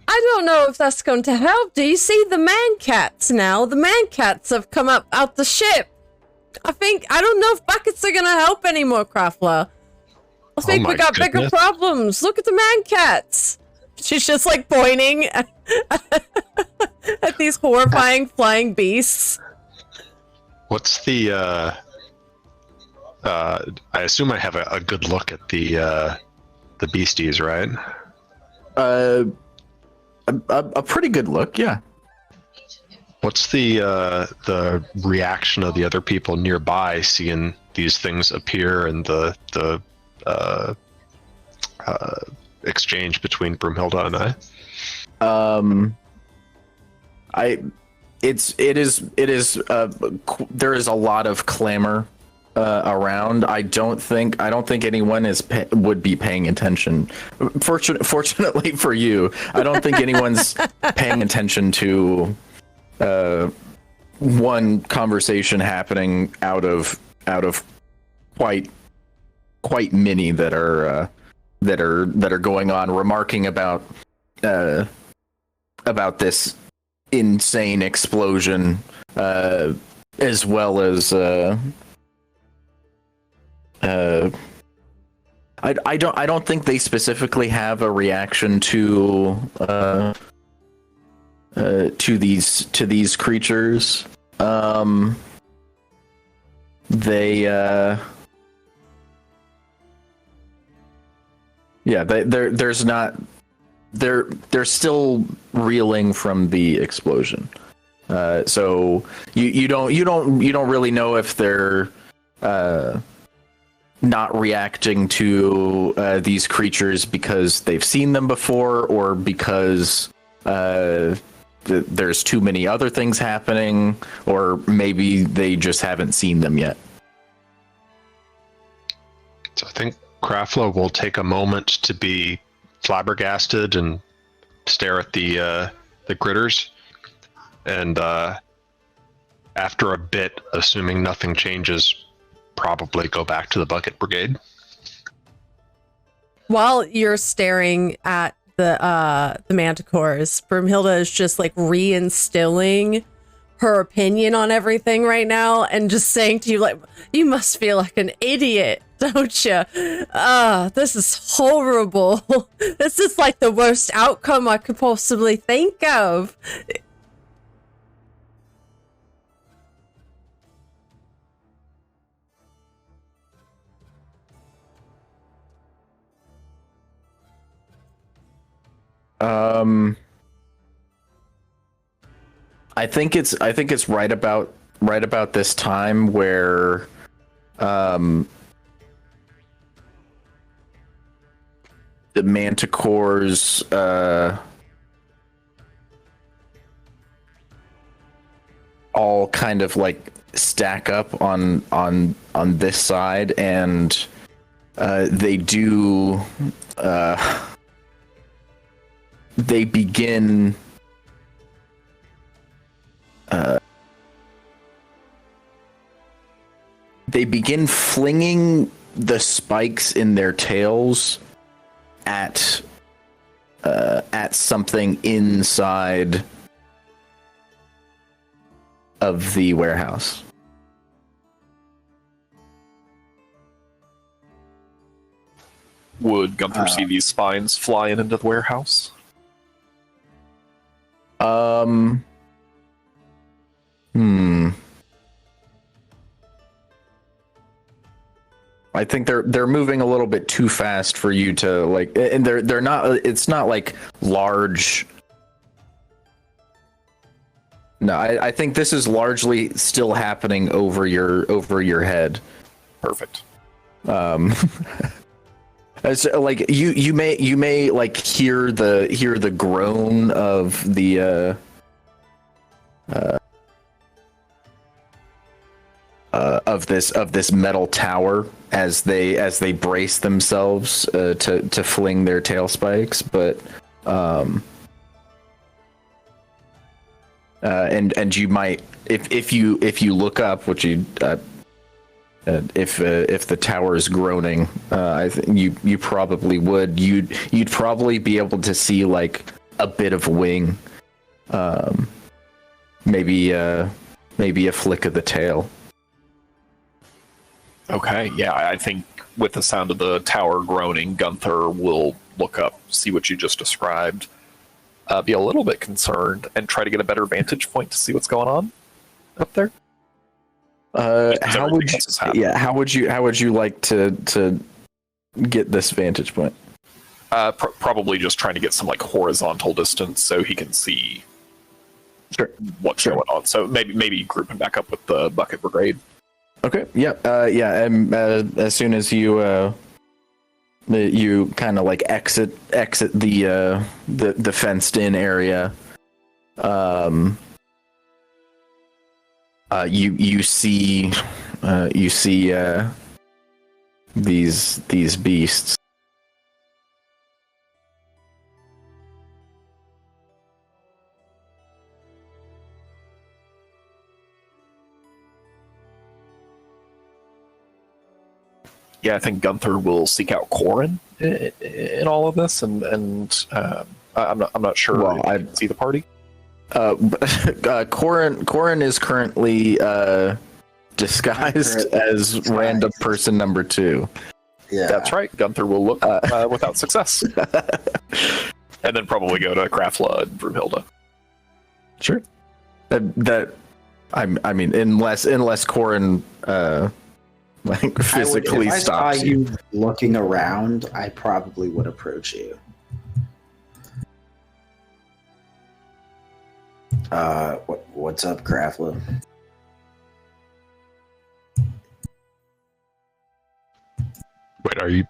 I don't know if that's going to help. Do you see the man cats now? The man cats have come up out the ship. I don't know if buckets are going to help anymore, Krafla. I think we got bigger problems. Look at the man cats. She's just like pointing at these horrifying flying beasts. What's the I assume I have a good look at the beasties, right? A pretty good look, yeah. What's the reaction of the other people nearby seeing these things appear, and the exchange between Broomhilda and I? It is there is a lot of clamor around. I don't think anyone would be paying attention. Fortunately for you, I don't think anyone's paying attention to one conversation happening out of quite many that are going on, remarking about this insane explosion, as well as I don't think they specifically have a reaction to these creatures. They're still reeling from the explosion. So you don't really know if they're not reacting to these creatures because they've seen them before, or because there's too many other things happening, or maybe they just haven't seen them yet. So I think Kraflo will take a moment to be flabbergasted and stare at the critters, and after a bit, assuming nothing changes, probably go back to the bucket brigade. While you're staring at the manticores, Broomhilda is just like reinstilling her opinion on everything right now, and just saying to you, like, you must feel like an idiot, don't you? This is horrible. This is like the worst outcome I could possibly think of. I think it's right about this time where the manticores all kind of like stack up on this side, and they do they begin flinging the spikes in their tails at something inside of the warehouse. Would Gunther see these spines flying into the warehouse? I think they're moving a little bit too fast for you to like, and they're not. It's not like large. No, I think this is largely still happening over your head. Perfect. As like you may like hear the groan of the of this metal tower as they brace themselves to fling their tail spikes, but and you might if you look up, which you if the tower is groaning, I think you probably would. You'd probably be able to see like a bit of wing, maybe a flick of the tail. Okay, yeah, I think with the sound of the tower groaning, Gunther will look up, see what you just described, be a little bit concerned, and try to get a better vantage point to see what's going on up there. How would you like to get this vantage point? Probably just trying to get some like horizontal distance so he can see what's going on. So maybe group him back up with the bucket brigade. Okay. Yeah. As soon as you kind of like exit the fenced in area, you see you see these beasts. Yeah, I think Gunther will seek out Corin in all of this, and I'm not sure. Well, if I see the party. Corin is currently disguised as random person number 2. Yeah, That's right. Gunther will look without success, and then probably go to Krafla and Brumhilda. Sure. I mean, unless Corin like physically if I saw stops you. you looking around, I probably would approach you. What's up, Krafla? Wait, are you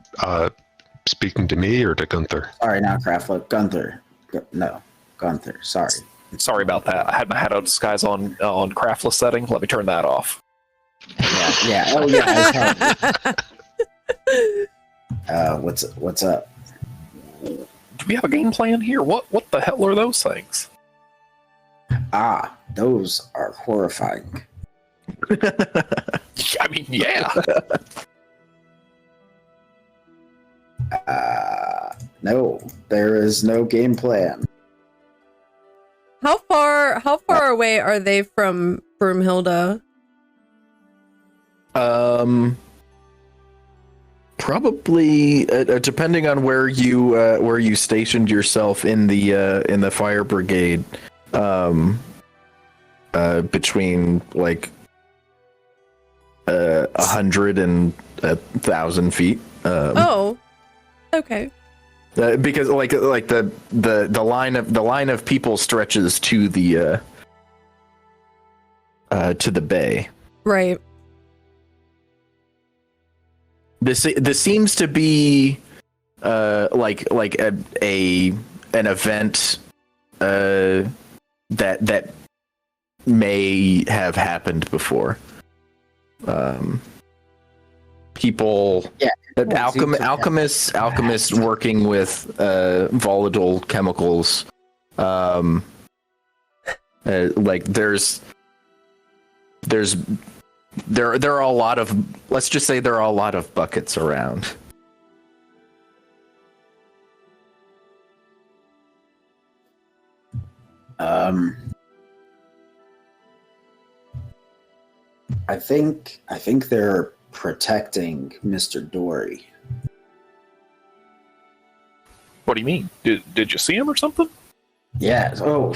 speaking to me or to Gunther? Sorry, not Krafla. Gunther. No, Gunther. Sorry. Sorry about that. I had my Shadow Disguise on Krafla setting. Let me turn that off. Yeah. Oh, yeah. What's up? Do we have a game plan here? What the hell are those things? Ah, those are horrifying. I mean, yeah. No, there is no game plan. How far away are they from Broomhilda? Probably depending on where you stationed yourself in the fire brigade, between like 100 and 1,000 feet. Oh, okay. Because like the line of people stretches to the bay. Right. This seems to be like an event that may have happened before. People, Yeah, alchemists working with volatile chemicals. Like there are a lot of, let's just say there are a lot of buckets around. I think they're protecting Mr. Dory. What do you mean? Did you see him or something? Yeah. Oh,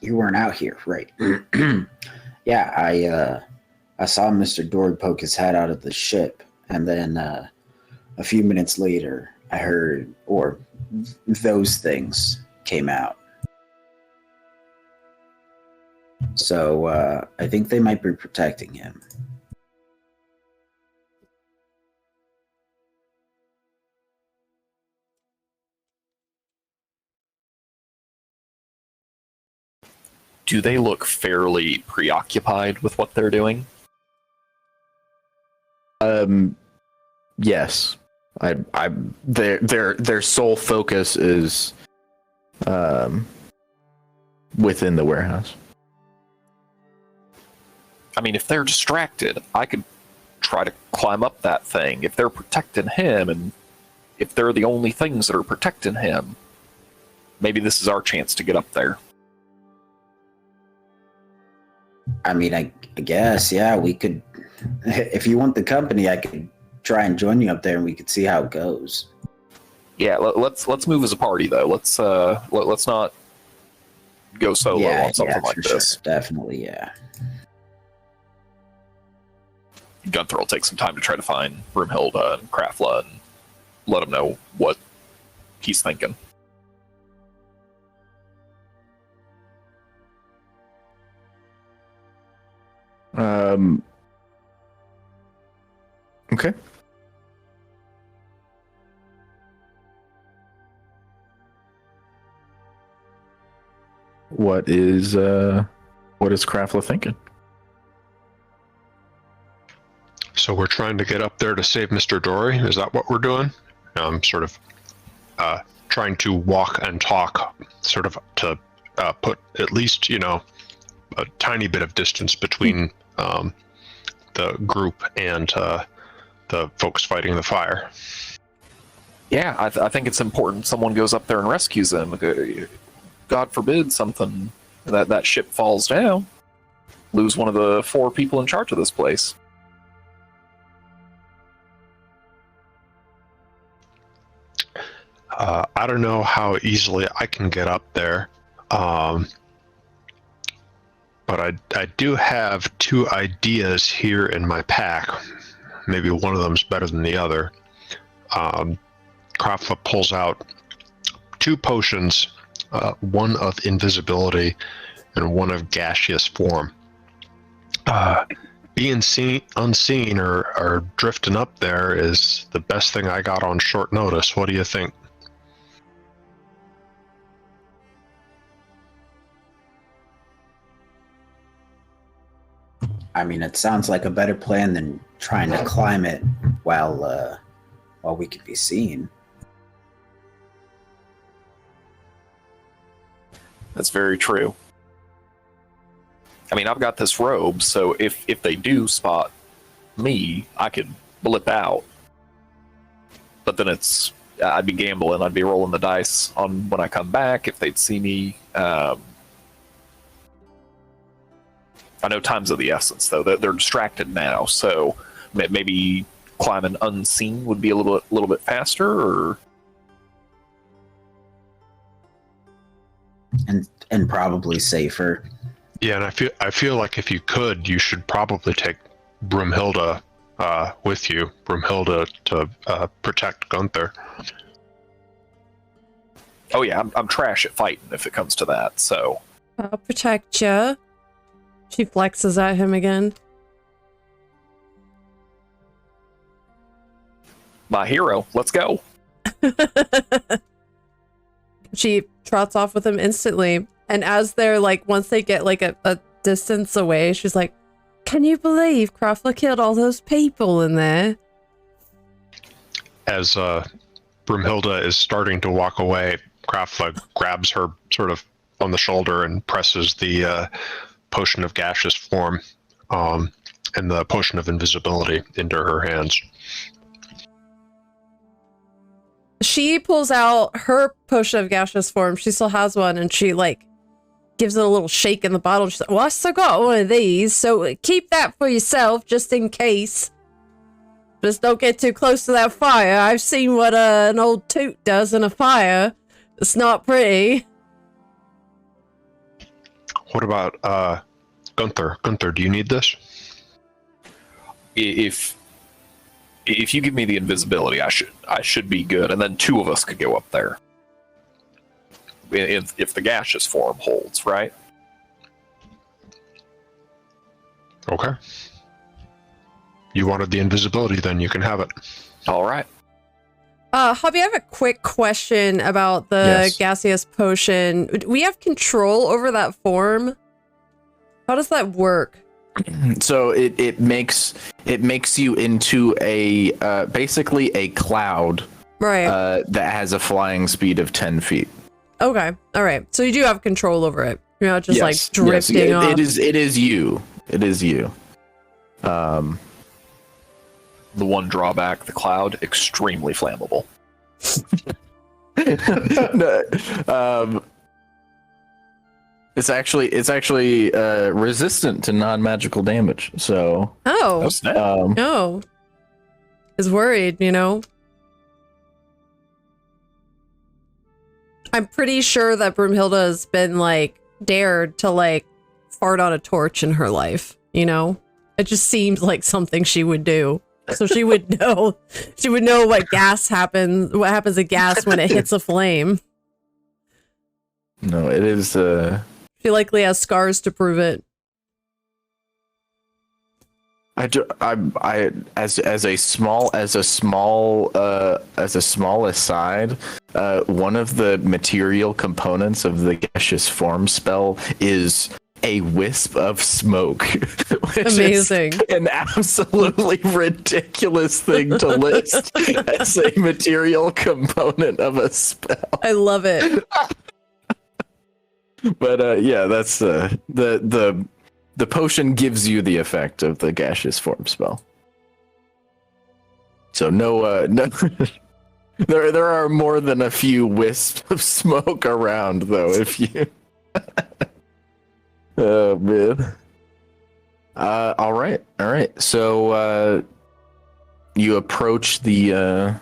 you weren't out here, right? Yeah, I saw Mr. Dory poke his head out of the ship, and then a few minutes later, I heard, or those things came out. So I think they might be protecting him. Do they look fairly preoccupied with what they're doing? Yes. Their sole focus is within the warehouse. I mean, if they're distracted, I could try to climb up that thing. If they're protecting him, and if they're the only things that are protecting him, maybe this is our chance to get up there. I mean, I guess, yeah, we could. If you want the company, I could try and join you up there, and we could see how it goes. Yeah, let's move as a party though. Let's not go solo on something like this. Sure. Definitely, yeah. Gunther will take some time to try to find Broomhilda and Krafla and let him know what he's thinking. Okay. What is Krafla thinking? So we're trying to get up there to save Mr. Dory? Is that what we're doing? I'm sort of trying to walk and talk, sort of to put at least, a tiny bit of distance between the group and the folks fighting the fire. Yeah, I think it's important someone goes up there and rescues them. God forbid something, that ship falls down. Lose one of the 4 people in charge of this place. I don't know how easily I can get up there, but I do have 2 ideas here in my pack. Maybe one of them's better than the other. Krafla pulls out 2 potions, one of invisibility and one of gaseous form. Being unseen or drifting up there is the best thing I got on short notice. What do you think? I mean, it sounds like a better plan than trying to climb it while we could be seen. That's very true. I mean, I've got this robe, so if they do spot me, I could blip out. But then I'd be gambling. I'd be rolling the dice on when I come back if they'd see me. I know time's of the essence, though. They're distracted now, so maybe climbing unseen would be a little bit faster, or and probably safer. Yeah, and I feel like if you could, you should probably take Broomhilda with you. Broomhilda to protect Gunther. Oh yeah, I'm trash at fighting if it comes to that. So I'll protect you. She flexes at him again. My hero, let's go. She trots off with him instantly. And as they're once they get a distance away, she's like, "Can you believe Krafla killed all those people in there?" As Broomhilda is starting to walk away, Krafla grabs her sort of on the shoulder and presses the potion of gaseous form and the potion of invisibility into her hands. She pulls out her potion of gaseous form. She still has one, and she gives it a little shake in the bottle. She's like, "Well, I still got one of these, so keep that for yourself, just in case. Just don't get too close to that fire. I've seen what an old toot does in a fire. It's not pretty." What about Gunther? Gunther, do you need this? If you give me the invisibility, I should be good, and then 2 of us could go up there. If the gaseous form holds, right? Okay. You wanted the invisibility, then you can have it. All right. Hobby, I have a quick question about the gaseous potion. Do we have control over that form? How does that work? So it makes you into a basically a cloud, Right. that has a flying speed of 10 feet. Okay. All right. So you do have control over it. You're not just Yes, drifting off. It is you. It is you. The one drawback, the cloud, extremely flammable. No, it's actually resistant to non-magical damage. So Oh. Snap. No. Is worried, I'm pretty sure that Broomhilda has been dared to fart on a torch in her life, It just seems like something she would do. So she would know what happens to gas when it hits a flame. no, it is She likely has scars to prove it. as a small aside, one of the material components of the gaseous form spell is a wisp of smoke. Which Amazing. is an absolutely ridiculous thing to list as a material component of a spell. I love it. But yeah, that's the potion gives you the effect of the gaseous form spell. So no there are more than a few wisps of smoke around though if you Oh man. All right. So you approach the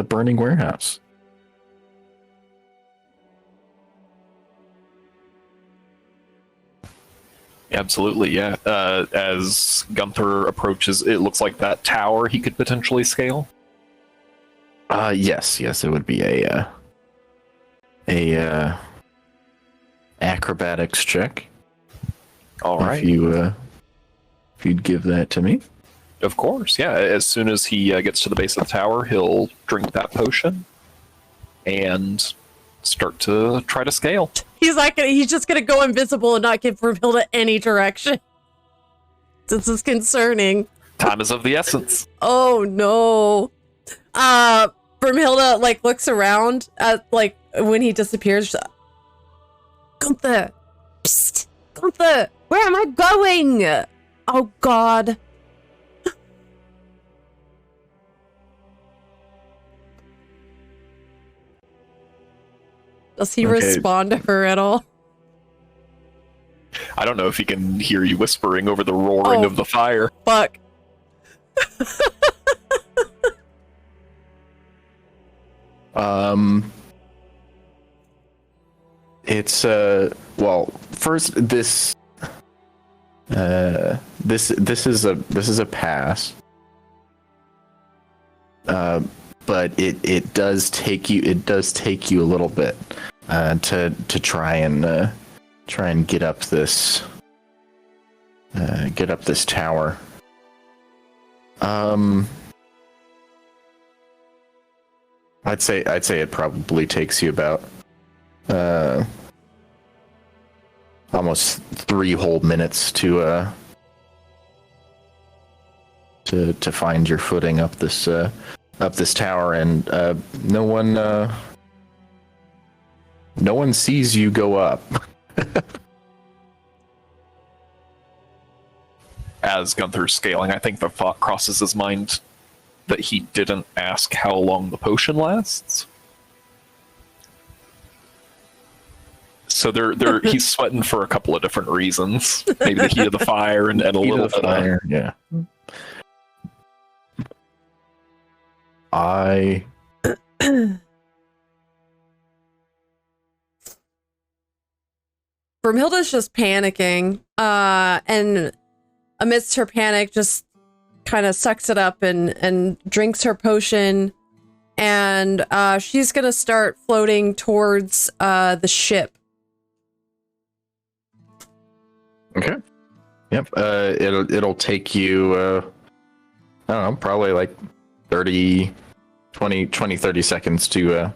burning warehouse. Absolutely, yeah. As Gunther approaches, it looks like that tower he could potentially scale. Yes, it would be a acrobatics check. All right. If you'd give that to me. Of course, yeah. As soon as he gets to the base of the tower, he'll drink that potion and start to try to scale. He's just gonna go invisible and not give Brumhilda any direction. This is concerning. Time is of the essence. Oh no. Brumhilda like looks around at like when he disappears. Gunther! Psst! Gunther! Where am I going? Oh god. Does he respond to her at all? I don't know if he can hear you whispering over the roaring of the fire. Fuck. It's well, first this is a pass. But it does take you a little bit to try and get up this tower. I'd say it probably takes you about almost 3 whole minutes to find your footing up this tower, and no one sees you go up. As Gunther's scaling, I think the thought crosses his mind that he didn't ask how long the potion lasts. So he's sweating for a couple of different reasons. Maybe the heat of the fire and a little bit fire, yeah. Brumhilda's just panicking, and amidst her panic, just kind of sucks it up and drinks her potion, and she's gonna start floating towards the ship. Okay. Yep. It'll take you I don't know, probably like 30 seconds to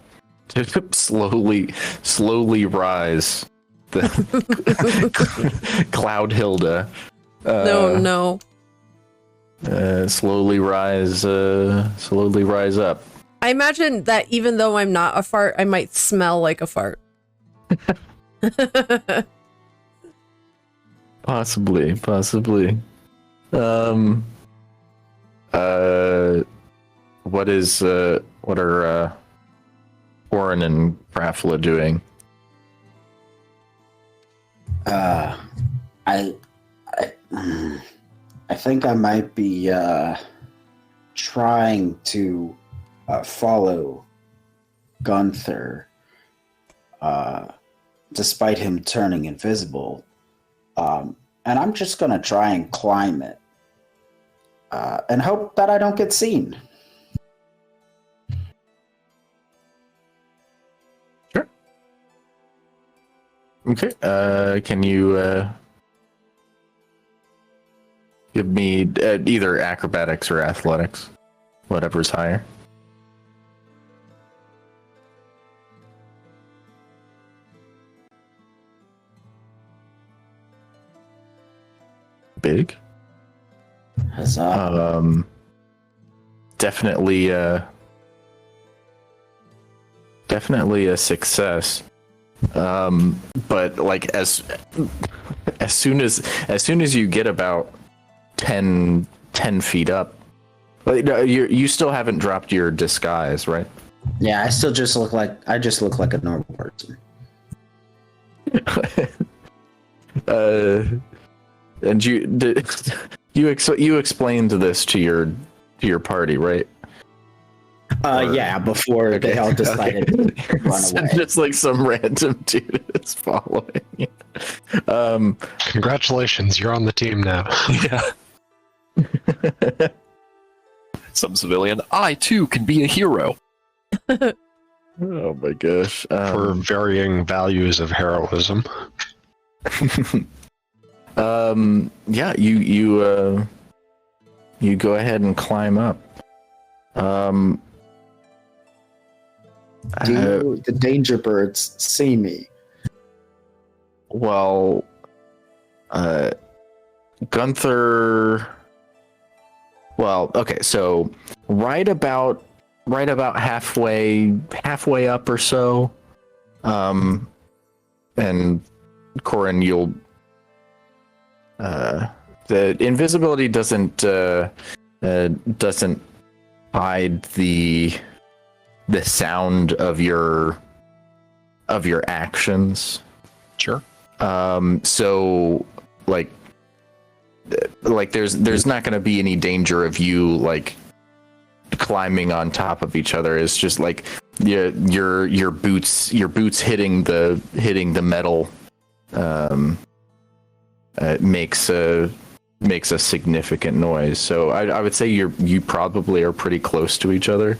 slowly rise the Cloud Hilda. No. Slowly rise up. I imagine that even though I'm not a fart, I might smell like a fart. Possibly. What are Orin and Prafla doing? I think I might be trying to follow Gunther, despite him turning invisible. And I'm just gonna try and climb it, and hope that I don't get seen. Sure. Okay. Can you give me either acrobatics or athletics, whatever's higher? big. Huzzah. Definitely a success. But like as soon as you get about 10 feet up, like, you still haven't dropped your disguise, right? Yeah, I just look like a normal person. And you explained this to your party, right? Yeah, before they all decided to run away. Just like some random dude is following. Congratulations, you're on the team now. Yeah. Some civilian. I too can be a hero. Oh my gosh. For varying values of heroism. Yeah, you go ahead and climb up. Do the danger birds see me? Well, Gunther. Well, okay, so right about halfway up or so, and Corin, you'll the invisibility doesn't hide the sound of your actions. Sure. So like there's not going to be any danger of you like climbing on top of each other. It's just like your boots hitting the metal makes a significant noise. So I would say you probably are pretty close to each other.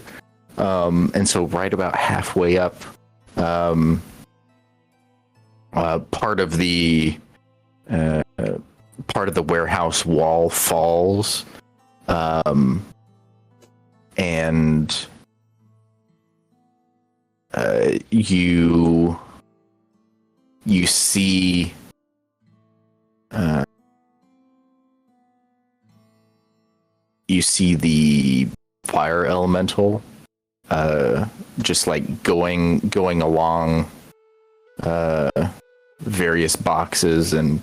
And so right about halfway up, part of the warehouse wall falls, and you see the fire elemental just like going along various boxes and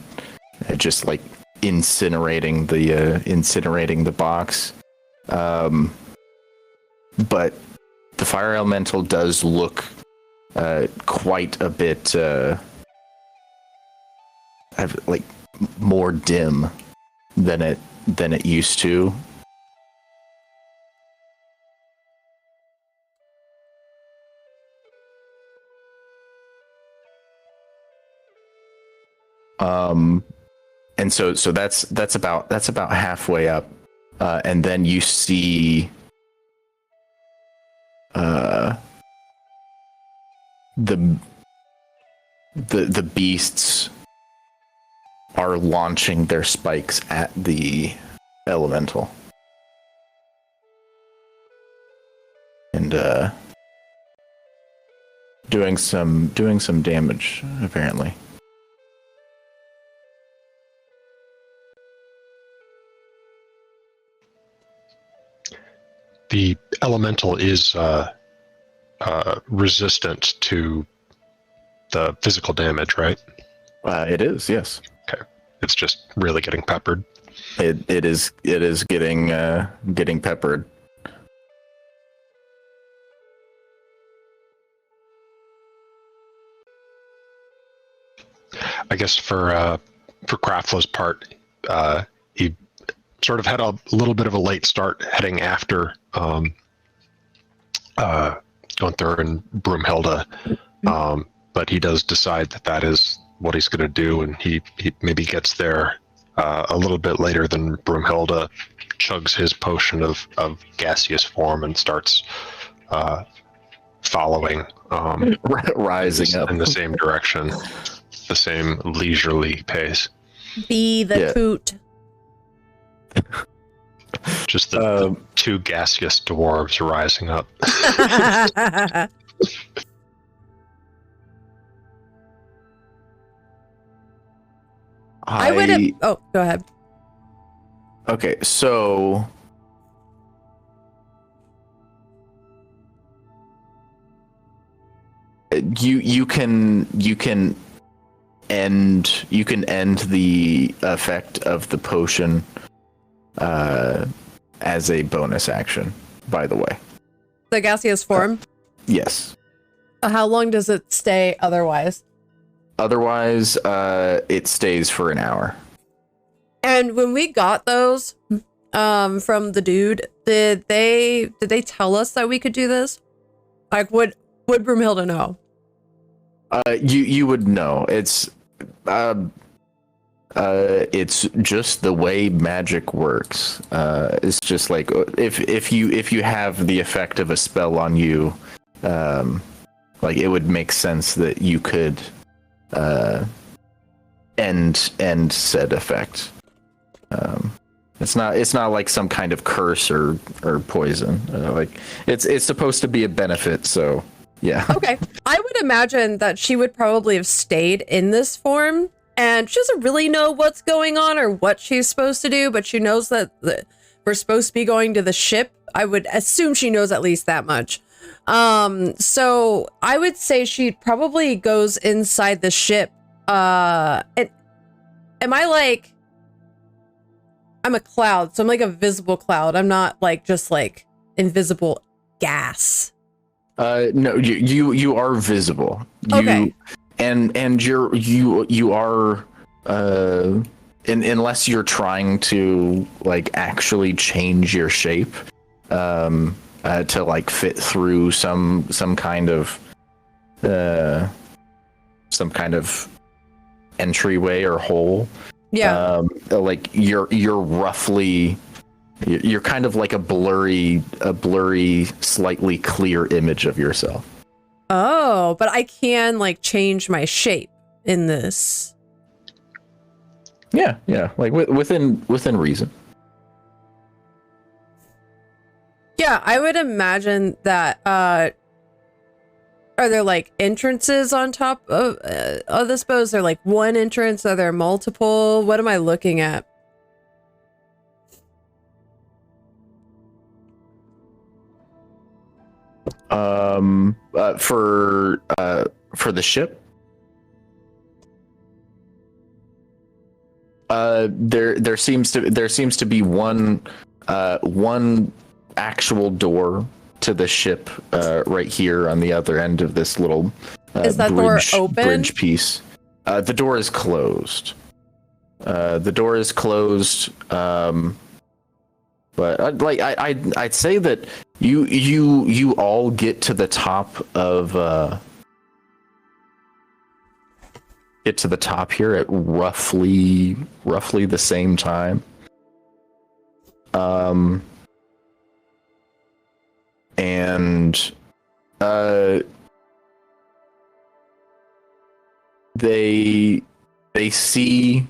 just like incinerating the box. But the fire elemental does look quite a bit like more dim than it used to. And so that's about halfway up, and then you see the beasts are launching their spikes at the elemental, and doing some damage apparently. The elemental is resistant to the physical damage, right? It is, yes. Okay. It's just really getting peppered. It is getting peppered. I guess for Craftlow's part, he sort of had a little bit of a late start heading after Gunther and Broomhilda, but he does decide that is what he's going to do, and he maybe gets there a little bit later than Broomhilda, chugs his potion of gaseous form and starts following, rising up in the same direction, the same leisurely pace. Be the coot. Just the two gaseous dwarves rising up. I would have. Oh, go ahead. Okay, so you can end the effect of the potion as a bonus action, by the way. The gaseous form? Yes. How long does it stay otherwise? Otherwise, it stays for an hour. And when we got those from the dude, did they tell us that we could do this? Like, would Broomhilda know? You would know. It's just the way magic works. It's just like if you have the effect of a spell on you, like it would make sense that you could end said effect. It's not like some kind of curse or poison. Like it's supposed to be a benefit. So yeah. Okay, I would imagine that she would probably have stayed in this form, and she doesn't really know what's going on or what she's supposed to do, but she knows that we're supposed to be going to the ship. I would assume she knows at least that much. So I would say she probably goes inside the ship. Am I like... I'm a cloud, so I'm like a visible cloud. I'm not like just like invisible gas. No, you are visible. Okay. And you are unless you're trying to like actually change your shape to like fit through some kind of entryway or hole. Yeah. Like you're roughly, you're kind of like a blurry, slightly clear image of yourself. Oh, but I can like change my shape in this. Yeah, like within reason. Yeah, I would imagine that. Are there like entrances on top of this boat? Is there like one entrance? Are there multiple? What am I looking at? For the ship, there seems to be one actual door to the ship right here on the other end of this little Is that door open? Bridge piece. The door is closed. But I'd say that you all get to the top of here at roughly the same time. And they see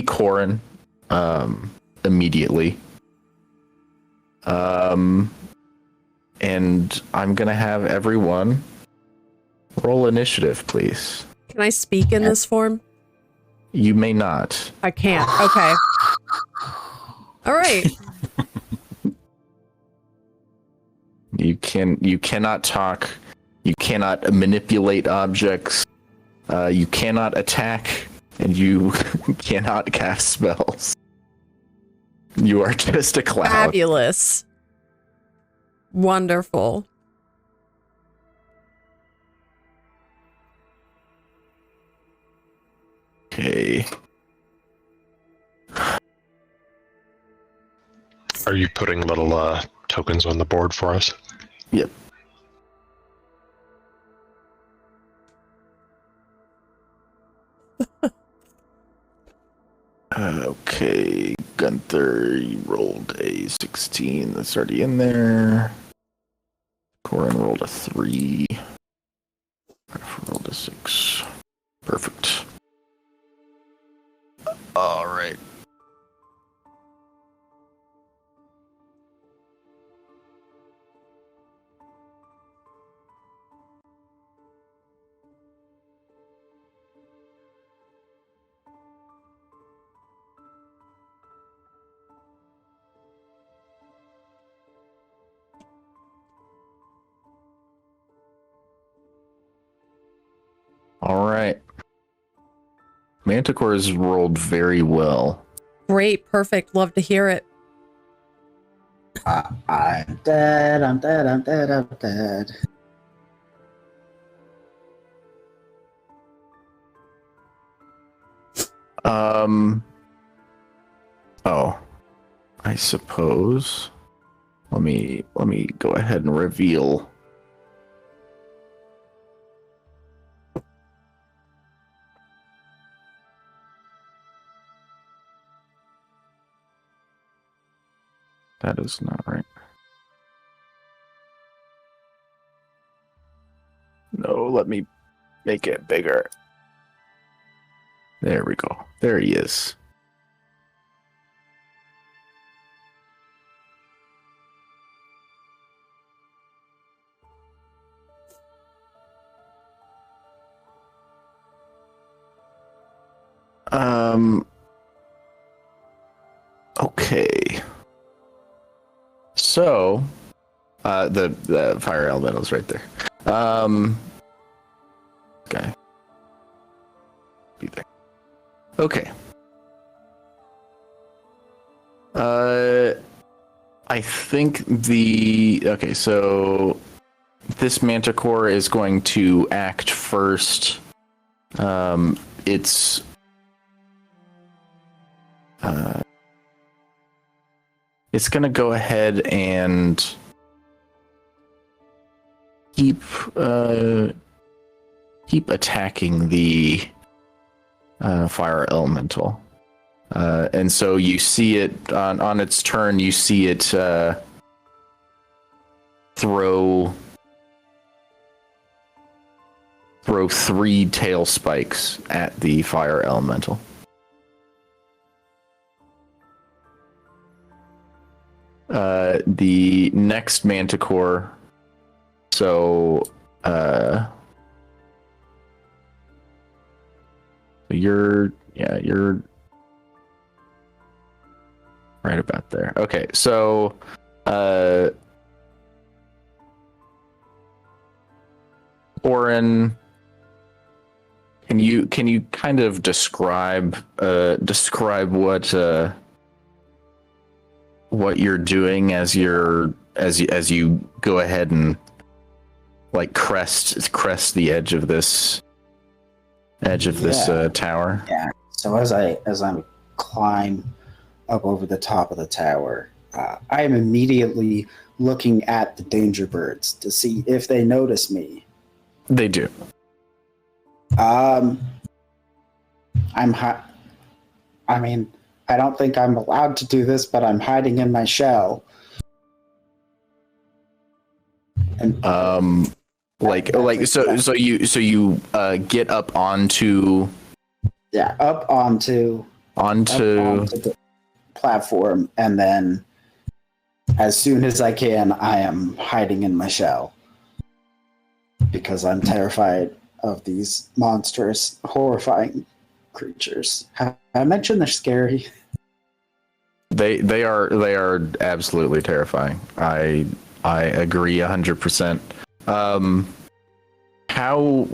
Corin immediately. And I'm gonna have everyone roll initiative, please. Can I speak in this form? You may not. I can't. Okay. All right. You cannot talk. You cannot manipulate objects. You cannot attack, and you cannot cast spells. You are just a cloud. Fabulous. Wonderful. Okay. Are you putting little tokens on the board for us? Yep. Okay, Gunther, you rolled a 16. That's already in there. Corin rolled a 3. I've rolled a 6. Perfect. All right. Manticore's rolled very well. Great, perfect. Love to hear it. I'm dead, I'm dead, I'm dead, I'm dead. Oh, I suppose. Let me go ahead and reveal. That is not right. No, let me make it bigger. There we go. There he is. Okay. So, the fire elemental is right there. Okay. Be there. Okay. I think okay, so this Manticore is going to act first. It's gonna go ahead and keep attacking the fire elemental. And so you see it on its turn, you see it throw 3 tail spikes at the fire elemental. The next Manticore, so you're right about there. Okay, so Oren, can you kind of describe what you're doing as you go ahead and like crest the edge of this tower? Yeah. So as I climb up over the top of the tower, I am immediately looking at the danger birds to see if they notice me. They do. I mean, I don't think I'm allowed to do this, but I'm hiding in my shell. And so you get up onto up onto the platform, and then as soon as I can, I am hiding in my shell because I'm terrified of these monstrous, horrifying creatures. I mentioned they're scary. They are absolutely terrifying. I agree 100%. How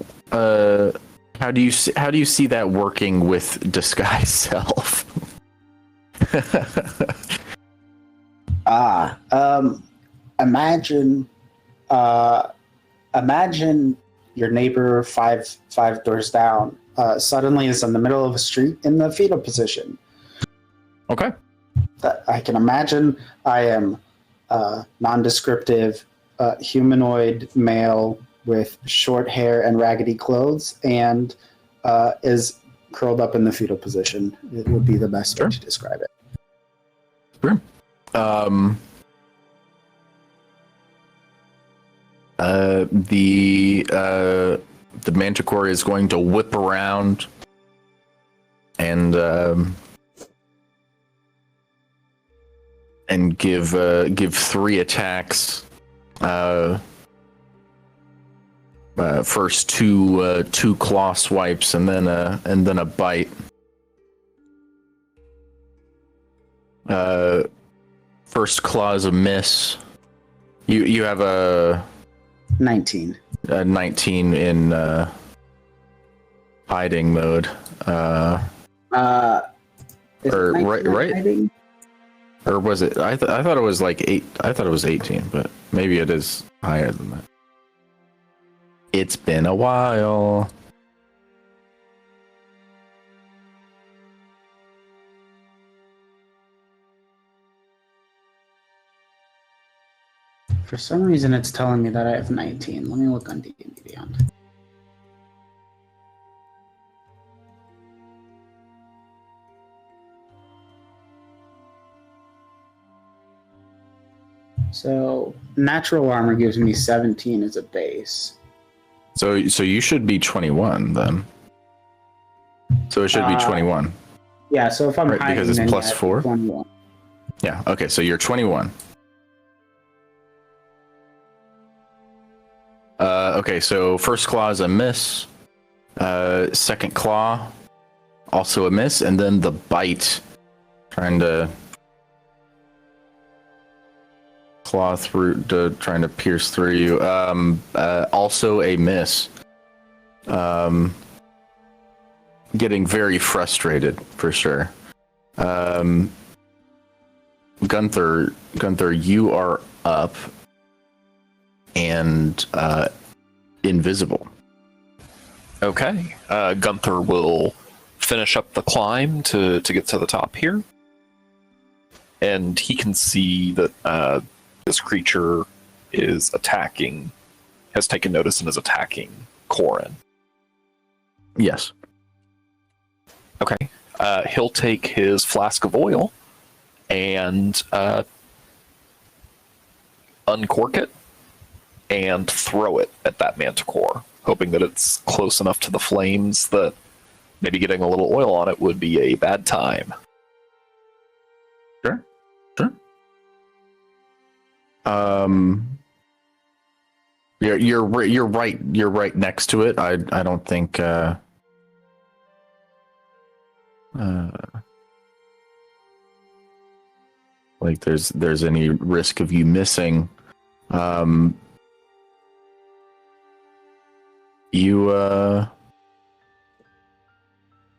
do you see that working with disguise self? Imagine your neighbor five doors down suddenly is in the middle of a street in the fetal position. Okay. I can imagine I am nondescriptive humanoid male with short hair and raggedy clothes, and is curled up in the fetal position. It would be the best way to describe it. Sure. The Manticore is going to whip around and give 3 attacks. First two claw swipes and then a bite. First claw is a miss. You have a 19. 19 in hiding mode. Is Or it right- 19 right? hiding? Or was it? I thought it was like 8. I thought it was 18, but maybe it is higher than that. It's been a while. For some reason, it's telling me that I have 19. Let me look on D&D Beyond. So natural armor gives me 17 as a base. So you should be 21 then. So it should be 21. Yeah, so if I'm Right, hiding, because it's then plus yeah, 4? 21. Yeah. Okay. So you're 21. Okay. So first claw is a miss. Second claw, also a miss, and then the bite, trying to claw through, trying to pierce through you. Also a miss. Getting very frustrated for sure. Gunther, you are up and invisible. Okay. Gunther will finish up the climb to get to the top here. And he can see that this creature is attacking, has taken notice and is attacking Corin. Yes. Okay. He'll take his flask of oil and uncork it and throw it at that manticore, hoping that it's close enough to the flames that maybe getting a little oil on it would be a bad time. Sure. You're right next to it. I don't think like there's any risk of you missing.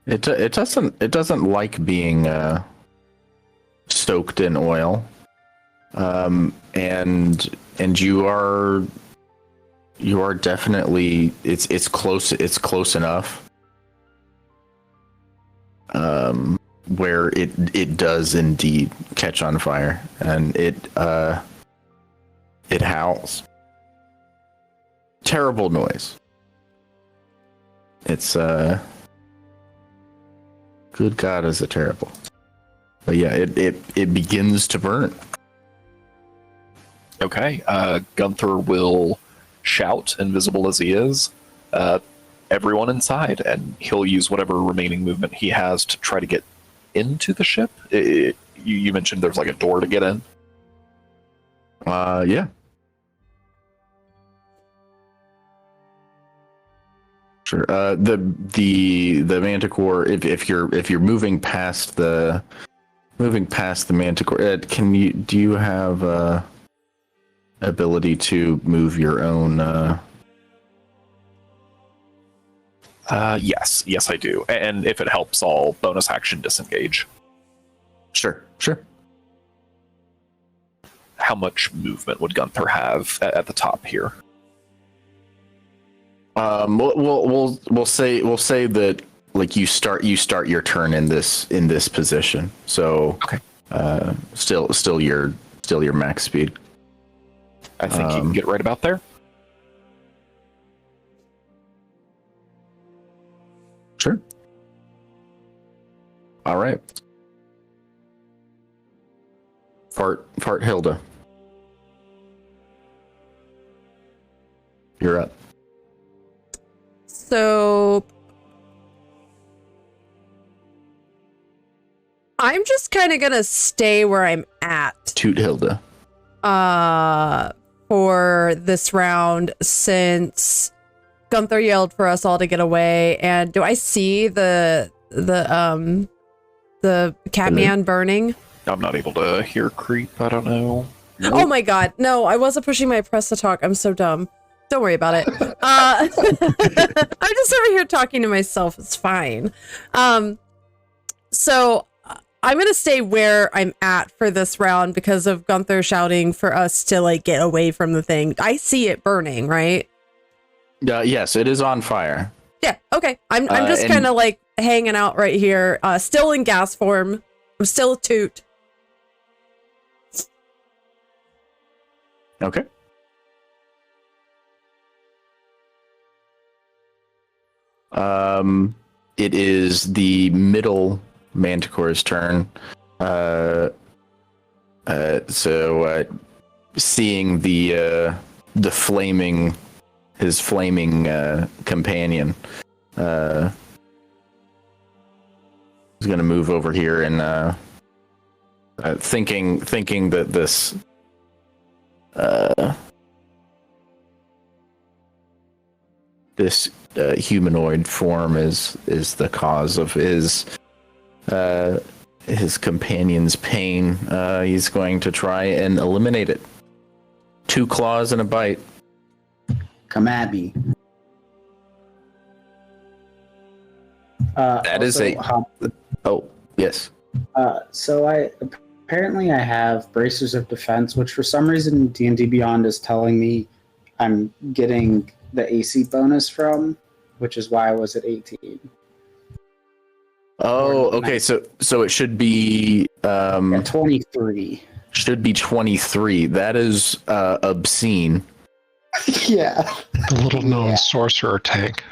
It doesn't like being soaked in oil. And you are definitely it's close enough where it does indeed catch on fire, and it howls. Terrible noise. It's good God, is it terrible. But yeah, it begins to burn. Okay. Gunther will shout, invisible as he is, everyone inside, and he'll use whatever remaining movement he has to try to get into the ship. You mentioned there's like a door to get in. Yeah. Sure. The Manticore. If you're moving past the Manticore, do you have ability to move your own? Yes, I do. And if it helps, I'll bonus action disengage. Sure. How much movement would Gunther have at the top here? We'll say that like you start your turn in this position. So okay. Still your max speed. I think you can get right about there. Sure. All right. Fart Hilda. You're up. So I'm just kind of gonna stay where I'm at. Toot Hilda. For this round, since Gunther yelled for us all to get away, and do I see the Catman burning? I'm not able to hear creep. I don't know. Oh my god, no, I wasn't pushing my press to talk. I'm so dumb. Don't worry about it. I'm just over here talking to myself. It's fine. So I'm gonna stay where I'm at for this round because of Gunther shouting for us to like get away from the thing. I see it burning, right? Yes, it is on fire. Yeah. Okay. I'm just kind of like hanging out right here, still in gas form. I'm still a toot. Okay. It is the middle Manticore's turn. So seeing the flaming, his flaming companion, he's gonna move over here and thinking that this this humanoid form is the cause of his companion's pain. He's going to try and eliminate it. 2 claws and a bite. Come at me. That is a. Oh yes. So I have bracers of defense, which for some reason D&D Beyond is telling me I'm getting the AC bonus from, which is why I was at 18. Oh, okay. So it should be 23. Should be 23. That is obscene. Yeah. The little known sorcerer tank.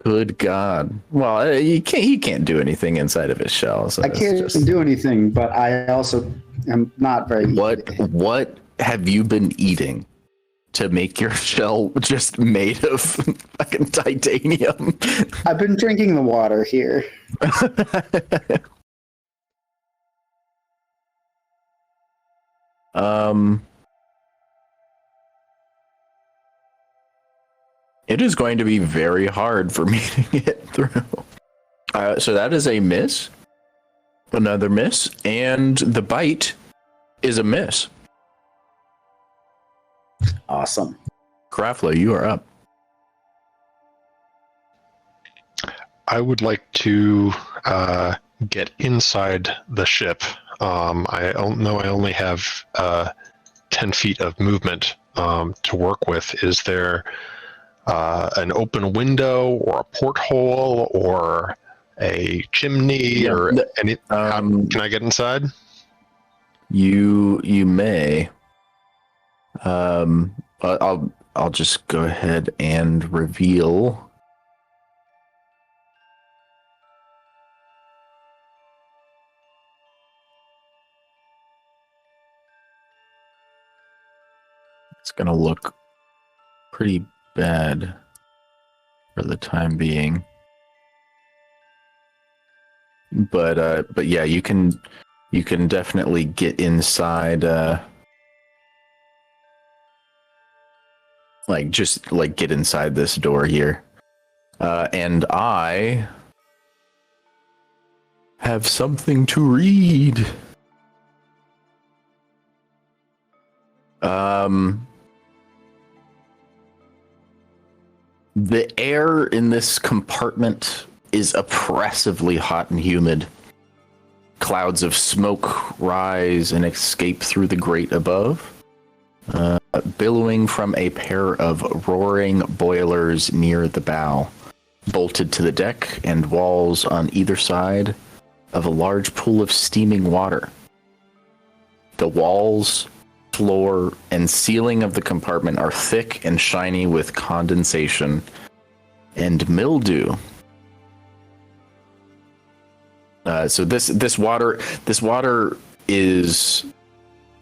Good God. Well, he can't do anything inside of his shell. So I can't do anything, but I also am not very. What have you been eating to make your shell just made of fucking titanium? I've been drinking the water here. It is going to be very hard for me to get through. So that is a miss. Another miss. And the bite is a miss. Awesome. Kraflo, you are up. I would like to get inside the ship. I know I only have 10 feet of movement to work with. Is there an open window or a porthole or a chimney or any? Can I get inside? You may. I'll just go ahead and reveal. It's gonna look pretty bad for the time being, but yeah, you can definitely get inside. Get inside this door here, and I have something to read. The air in this compartment is oppressively hot and humid. Clouds of smoke rise and escape through the grate above, billowing from a pair of roaring boilers near the bow, bolted to the deck and walls on either side of a large pool of steaming water. The walls, floor, and ceiling of the compartment are thick and shiny with condensation and mildew. So this water is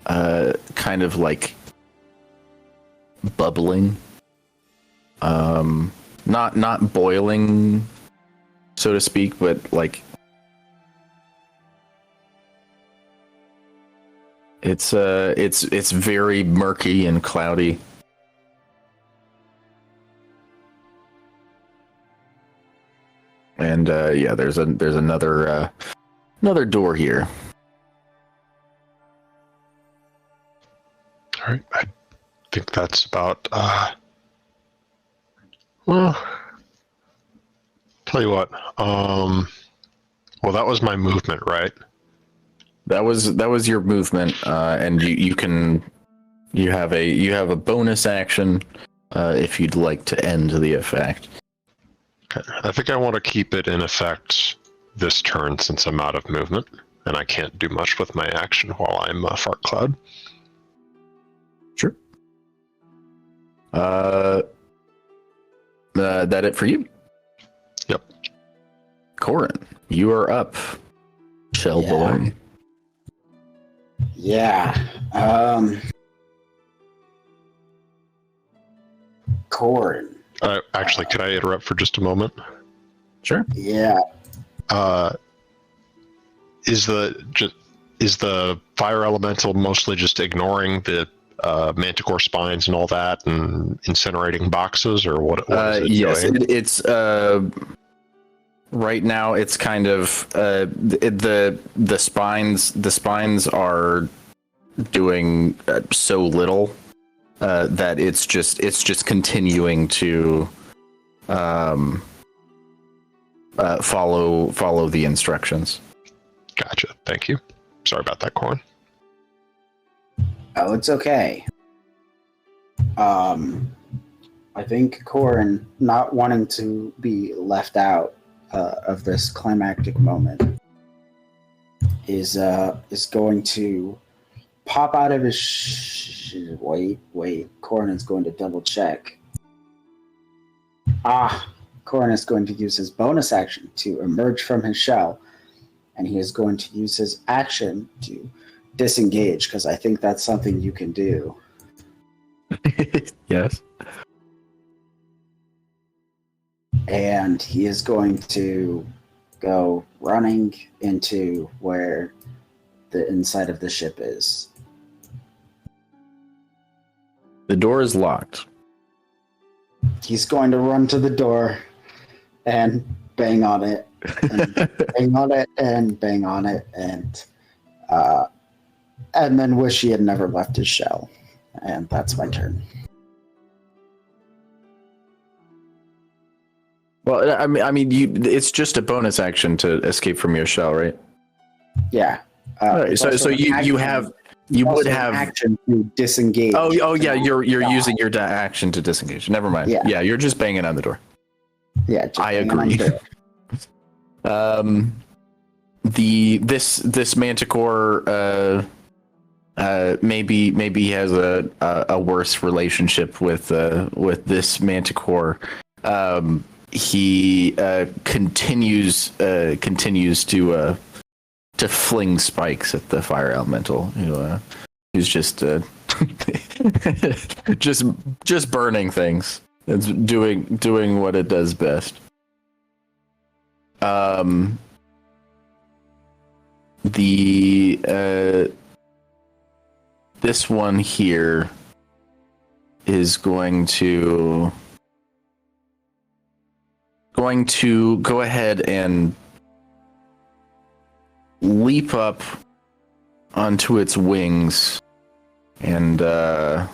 kind of like bubbling, not boiling, so to speak, but like it's very murky and cloudy. And yeah, there's another door here. All right, I think that's about Well, tell you what. Well, that was my movement, right? That was your movement, and you have a bonus action if you'd like to end the effect. Okay. I think I want to keep it in effect this turn since I'm out of movement, and I can't do much with my action while I'm a fart cloud. Sure. That it for you? Yep. Corin, you are up. Shell boy. Yeah. Corin. Actually, could I interrupt for just a moment? Sure. Yeah. Is the fire elemental mostly just ignoring the manticore spines and all that, and incinerating boxes, or what is it yes, doing? it's right now. It's kind of the spines are doing so little that it's just continuing to follow the instructions. Gotcha. Thank you. Sorry about that, Corin. Oh, it's okay. I think Corin, not wanting to be left out of this climactic moment, is going to pop out of his wait. Corin is going to double check. Corin is going to use his bonus action to emerge from his shell, and he is going to use his action to disengage, because I think that's something you can do. Yes. And he is going to go running into where the inside of the ship is. The door is locked. He's going to run to the door and bang on it, and bang on it, and bang on it, and then wish he had never left his shell. And that's my turn. Well, I mean, it's just a bonus action to escape from your shell, right? Yeah. Right, so you would have action to disengage. Oh yeah, you're using your action to disengage. Never mind. Yeah, you're just banging on the door. Yeah, I agree. This manticore maybe has a worse relationship with this manticore. He continues to fling spikes at the fire elemental who's just just burning things. It's doing what it does best. This one here is going to go ahead and leap up onto its wings and oh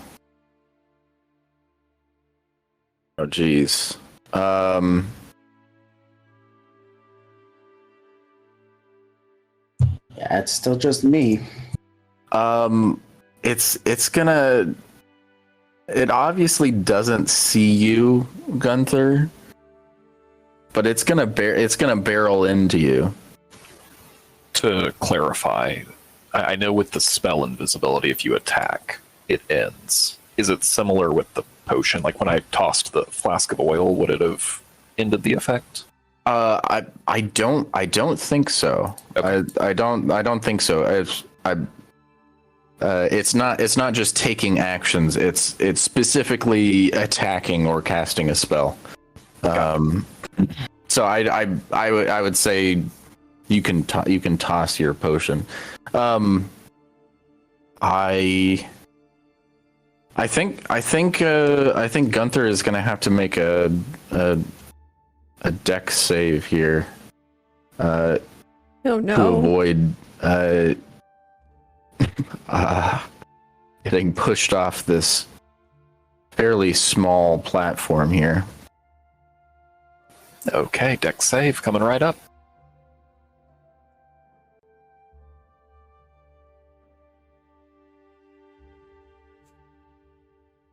geez. Yeah, it's still just me. It obviously doesn't see you, Gunther, but it's gonna barrel into you. To clarify, I know with the spell invisibility, if you attack, it ends. Is it similar with the potion? Like when I tossed the flask of oil, would it have ended the effect? I don't think so. Okay. I don't think so. It's not just taking actions. It's specifically attacking or casting a spell. So I would say you can toss your potion. I think Gunther is going to have to make a dex save here. Oh no! To avoid getting pushed off this fairly small platform here. Okay, deck save coming right up.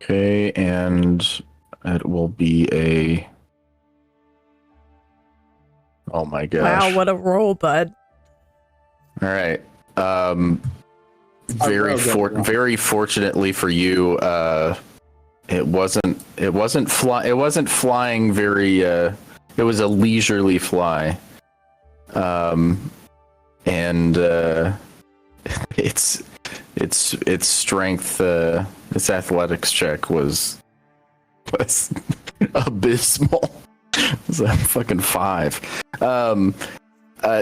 Okay, and it will be a. Oh my gosh! Wow, what a roll, bud. All right. Very fortunately for you, it wasn't flying very. It was a leisurely fly. And its strength, its athletics check was abysmal. It was a fucking 5.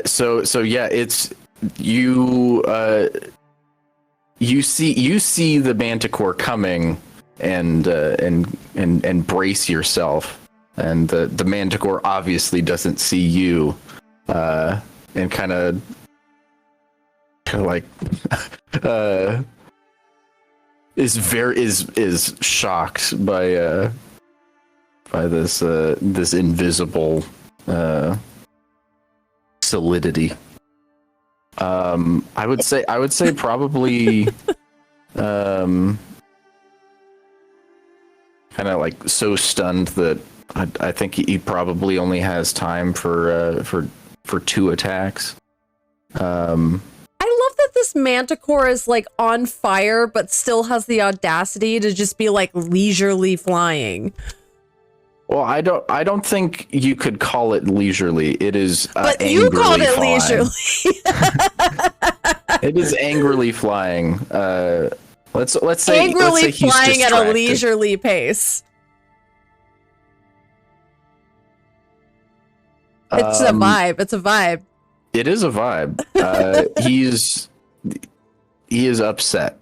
So yeah, it's you see the Manticore coming and brace yourself, and the Manticore obviously doesn't see you, and kind of like is shocked by this invisible solidity. I would say probably kind of like so stunned that I think he probably only has time for 2 attacks. I love that this Manticore is like on fire, but still has the audacity to just be like leisurely flying. Well, I don't think you could call it leisurely. It is but you called it flying. leisurely. It is angrily flying. Let's say angrily he's flying at a distracted. leisurely pace. It's a vibe. It's a vibe. It is a vibe. He is upset.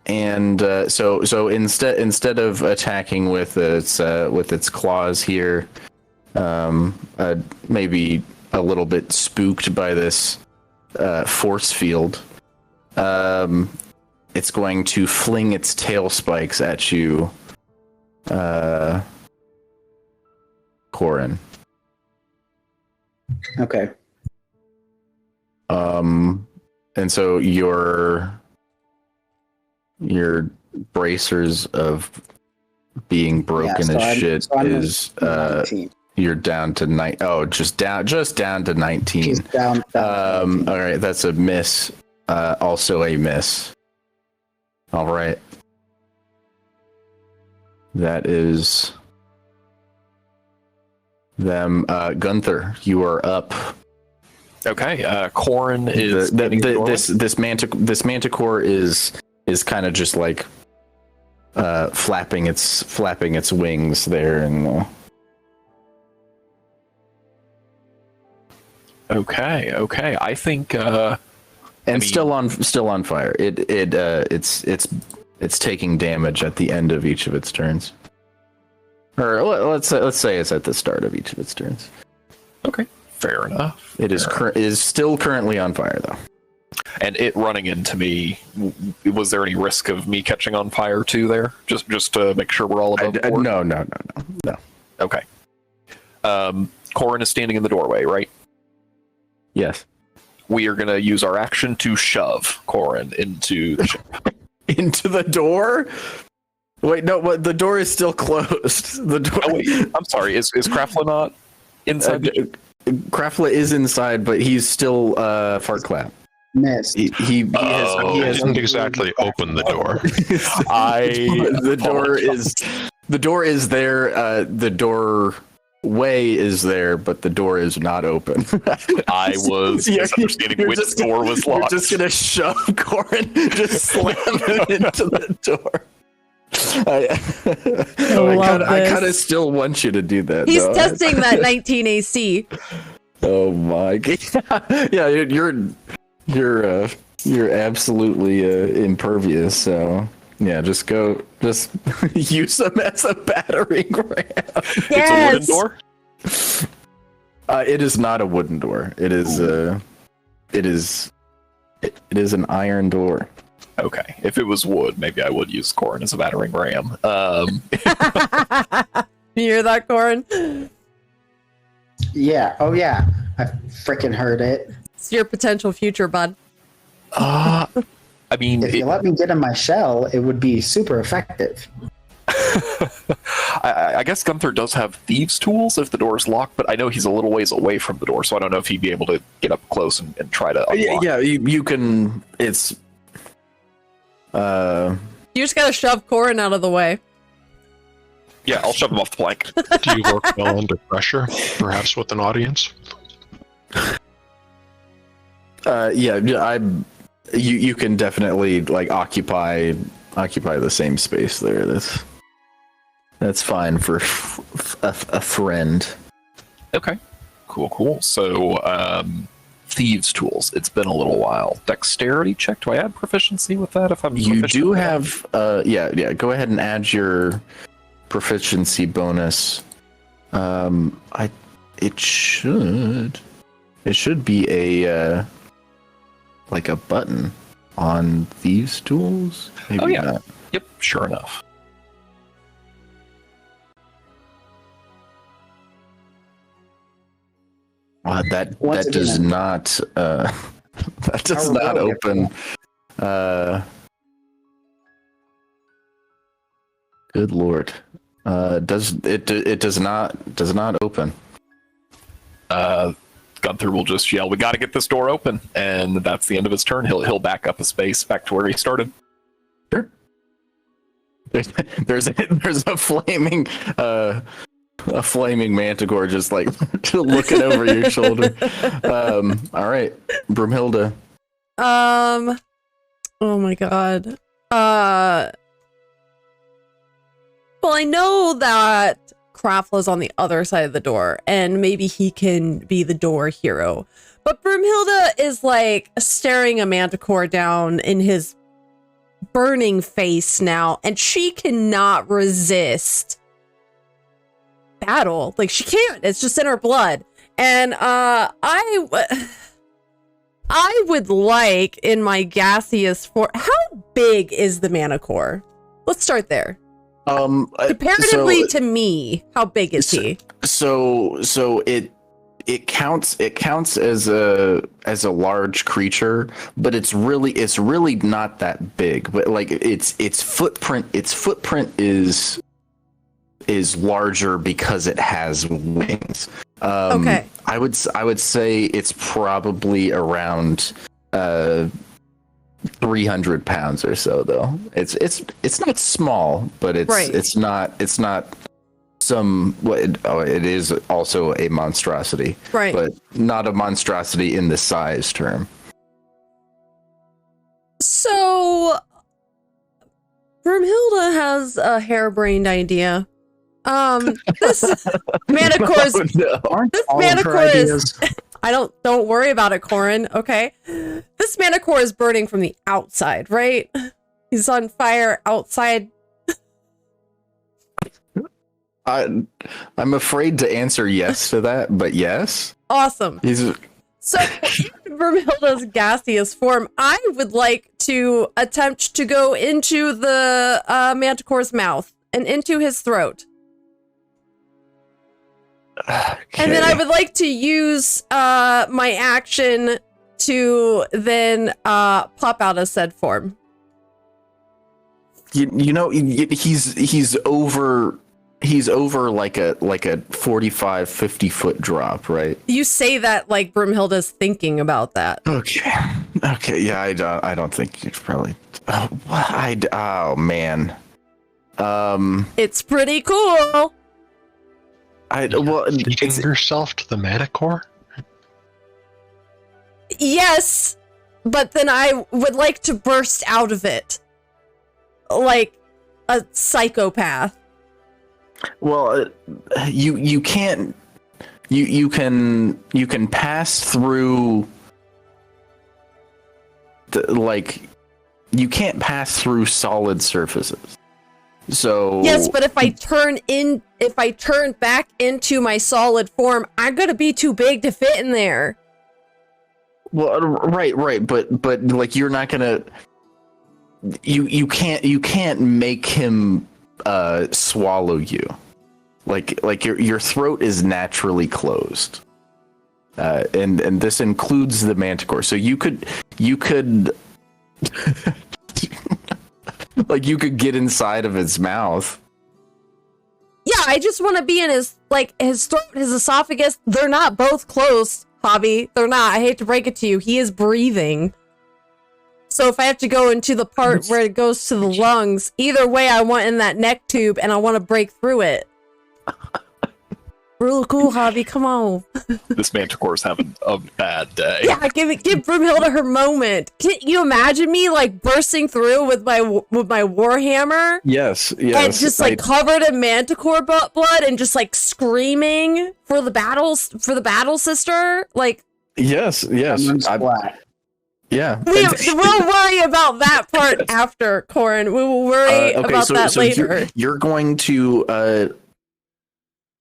And so instead of attacking with its claws here, maybe a little bit spooked by this force field, it's going to fling its tail spikes at you, Corin. Okay. And so your bracers of being broken as shit is 19. You're down to 9. Oh, just down to 19. Just down 19. All right, that's a miss. Also a miss. All right. That is them. Gunther, you are up. Okay, Corin is this Manticore is kind of just like flapping its wings there, and okay. I think still on fire. It's taking damage at the end of each of its turns, or let's say it's at the start of each of its turns. Okay, fair enough. It is still currently on fire though. And it running into me, was there any risk of me catching on fire too there? Just to make sure we're all above board? No. Okay. Corin is standing in the doorway, right? Yes. We are going to use our action to shove Corin into the ship. Into the door? Wait, no, what? The door is still closed. The door. Oh, wait, I'm sorry. Is Krafla not inside? Krafla is inside, but he's still fart clap. Missed. He didn't exactly open the door. The door is there. The doorway is there, but the door is not open. I was misunderstanding which door was locked. You're just gonna shove Corin, just slam him into the door. I kind of still want you to do that. He's testing that 19 AC. Oh my god! Yeah, you're absolutely impervious. So yeah, just use them as a battering ram. Yes. It's a wooden door. It is not a wooden door. It is an iron door. Okay, if it was wood, maybe I would use Corin as a battering ram. You hear that, Corin? Yeah. Oh, yeah. I freaking heard it. It's your potential future, bud. I mean, If you let me get in my shell, it would be super effective. I guess Gunther does have thieves' tools if the door is locked, but I know he's a little ways away from the door, so I don't know if he'd be able to get up close and try to unlock. Yeah, you can. It's. You just gotta shove Corin out of the way. Yeah, I'll shove him off the plank. Do you work well under pressure, perhaps with an audience? You can definitely like occupy the same space there. That's fine for a friend. Okay, cool. So, thieves' tools. It's been a little while. Dexterity check. Do I add proficiency with that? If I'm You proficient do with have yeah. Go ahead and add your proficiency bonus. It should be a like a button on thieves' tools. Maybe Oh, yeah. not. Yep, sure enough. That Once does again, not that does not really open. Good lord. It does not open. Gunther will just yell, "We got to get this door open," and that's the end of his turn. He'll back up a space back to where he started. Sure. There's a flaming manticore just like looking over your shoulder. All right, Broomhilda. Oh my god. Well, I know that Kraftla's on the other side of the door, and maybe he can be the door hero. But Broomhilda is like staring a manticore down in his burning face now, and she cannot resist battle. Like, she can't. It's just in her blood. And I would like, in my gaseous form, how big is the Manticore? Let's start there. Comparatively to me, how big is he? So it counts as a large creature, but it's really not that big. But like its footprint is larger because it has wings. Okay. I would say it's probably around 300 pounds or so, though. It's not small, but it's not some. It is also a monstrosity, Right? but not a monstrosity in the size term. So, Broomhilda has a harebrained idea. This Manticore's this Manticore is. Don't worry about it, Corin. Okay, this Manticore is burning from the outside, right? He's on fire outside. I'm afraid to answer yes to that, but yes. Awesome. So, in Broomhilda's gaseous form, I would like to attempt to go into the Manticore's mouth and into his throat. Okay. And then I would like to use my action to then pop out of said form. You know, he's over like a 45-50 foot drop, right? You say that like Broomhilda's thinking about that. Okay, yeah, I don't think it's probably. Oh man. It's pretty cool. Leading yourself to the Manticore? Yes, but then I would like to burst out of it like a psychopath. Well, you can't. You can pass through. You can't pass through solid surfaces. So yes, but if I turn back into my solid form, I'm gonna be too big to fit in there. Well, right, but like you're not gonna. you can't make him swallow you. Like your throat is naturally closed. And this includes the Manticore. So you could like you could get inside of its mouth. Yeah, I just want to be in his throat, his esophagus. They're not both closed, Hobby. They're not. I hate to break it to you. He is breathing. So if I have to go into the part where it goes to the lungs, either way, I want in that neck tube, and I want to break through it. Real cool, Hobby. Come on. This Manticore's having a bad day. Yeah, give Broomhilda her moment. Can you imagine me like bursting through with my warhammer? Yes. And just like covered in Manticore blood and just like screaming for the battle sister. Like yes. Splat. Yeah. We'll worry about that part after, Corin. We will worry about that later. You're going to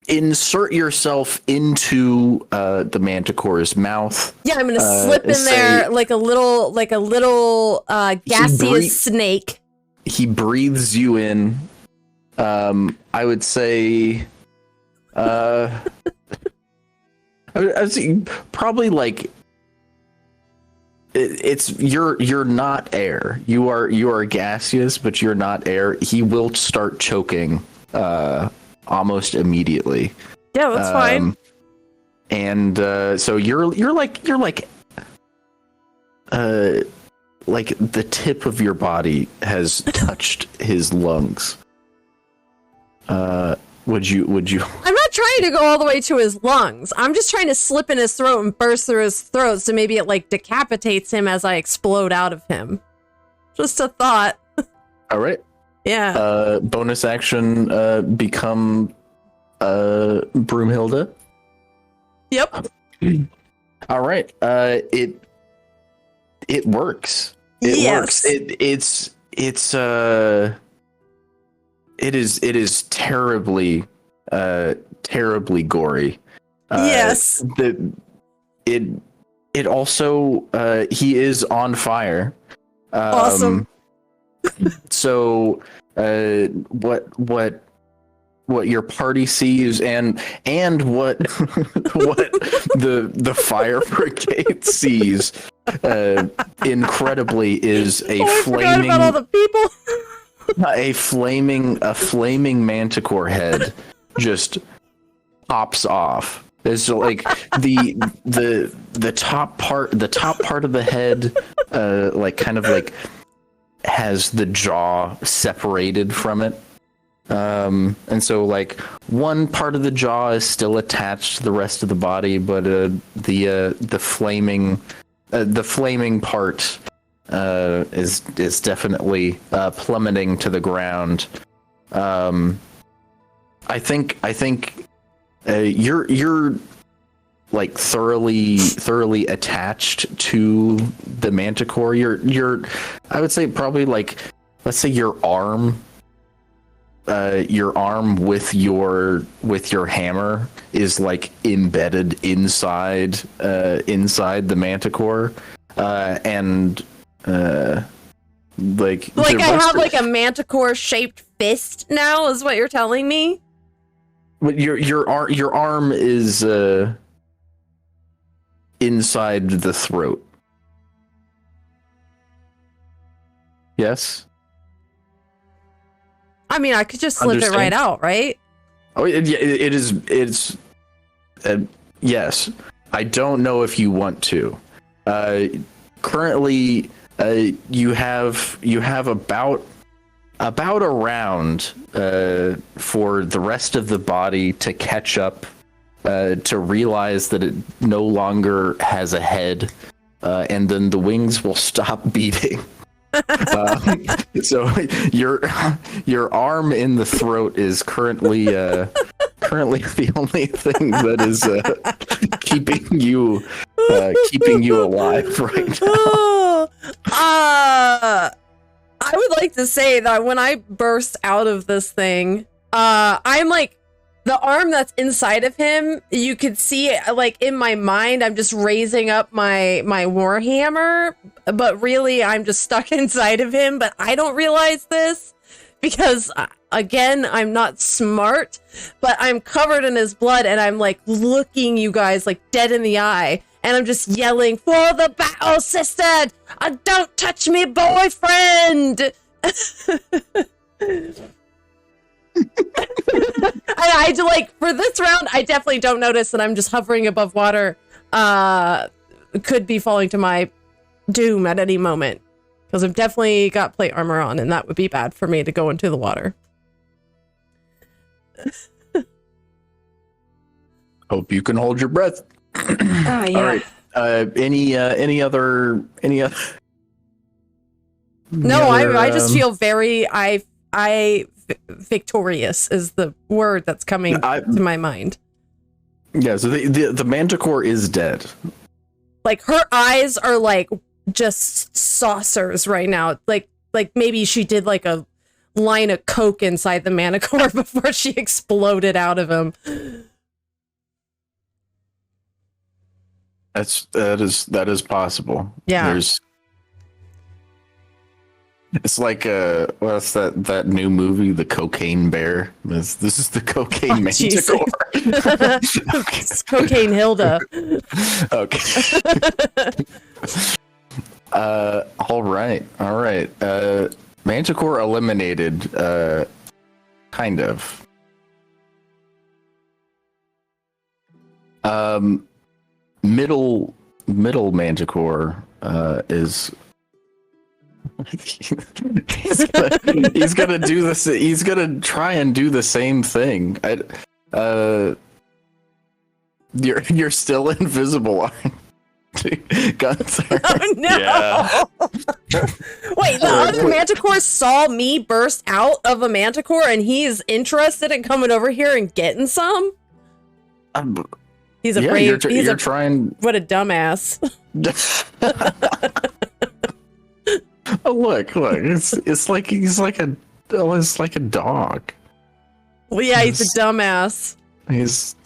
insert yourself into the Manticore's mouth. Yeah, I'm gonna slip in there like a little gaseous snake. He breathes you in. I would say I would say probably like you're not air. You are gaseous, but you're not air. He will start choking almost immediately. Yeah, that's fine. And so you're like the tip of your body has touched his lungs. Would you? I'm not trying to go all the way to his lungs. I'm just trying to slip in his throat and burst through his throat, so maybe it like decapitates him as I explode out of him. Just a thought. All right. Yeah. Bonus action. Become Broomhilda. Yep. All right. It works. It works. It is terribly gory. Yes. It also he is on fire. Awesome. So what your party sees and what the fire brigade sees incredibly is a forgot about all the people. a flaming manticore head just pops off. It's like the top part of the head like kind of like has the jaw separated from it. And so like one part of the jaw is still attached to the rest of the body, but the flaming part is definitely plummeting to the ground. I think you're like thoroughly attached to the Manticore. You're I would say probably like, let's say your arm with your hammer is like embedded inside the Manticore, and like I have like a Manticore shaped fist now, is what you're telling me? But your arm is inside the throat. Yes. I mean, I could just slip it right out, right? Oh, it is. It's yes. I don't know if you want to. Currently, you have about a round for the rest of the body to catch up, to realize that it no longer has a head, and then the wings will stop beating. So your arm in the throat is currently the only thing that is keeping you alive right now. I would like to say that when I burst out of this thing, I'm like the arm that's inside of him, you could see, like, in my mind, I'm just raising up my warhammer, but really I'm just stuck inside of him, but I don't realize this because, again, I'm not smart, but I'm covered in his blood and I'm, like, looking you guys, like, dead in the eye, and I'm just yelling, "For the battle, sister! Don't touch me, boyfriend!" I do, like, for this round, I definitely don't notice that I'm just hovering above water. Could be falling to my doom at any moment. Because I've definitely got plate armor on, and that would be bad for me to go into the water. Hope you can hold your breath. Yeah. All right. Any other? No, I just feel very victorious is the word that's coming to my mind. Yeah, so the Manticore is dead. Like, her eyes are like just saucers right now. Like maybe she did like a line of coke inside the Manticore before she exploded out of him. That is possible. Yeah. It's like what's that new movie, The Cocaine Bear? This is the Cocaine Manticore. It's Cocaine Hilda. Okay. All right. Manticore eliminated. Kind of. Middle Manticore is. he's gonna do this. He's gonna try and do the same thing. You're still invisible, aren't you, Gunther? Oh no! Yeah. Wait, the other Manticore saw me burst out of a Manticore, and he's interested in coming over here and getting some. He's a brave. You're trying. What a dumbass! Oh look! It's like he's like a dog. Well, yeah, he's a dumbass. He's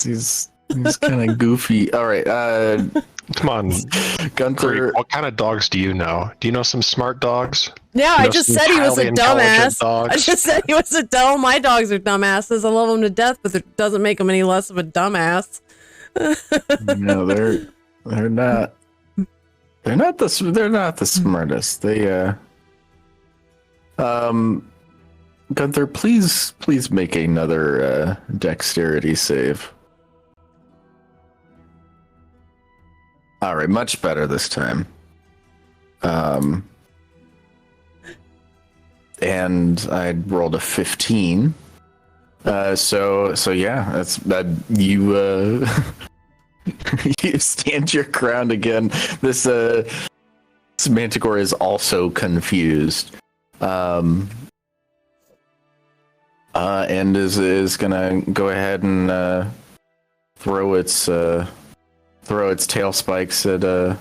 kind of goofy. All right, Come on, Gunther. Greek, what kind of dogs do you know? Do you know some smart dogs? Yeah, You I know just some said he was a highly intelligent dumbass. dogs? I just said he was a dumb. My dogs are dumbasses. I love them to death, but it doesn't make them any less of a dumbass. No, they're not. They're not the smartest. They Gunther, please make another dexterity save. All right, much better this time. And I rolled a 15. So yeah, that's that you you stand your ground again. This Manticore is also confused. And is gonna go ahead and throw its tail spikes at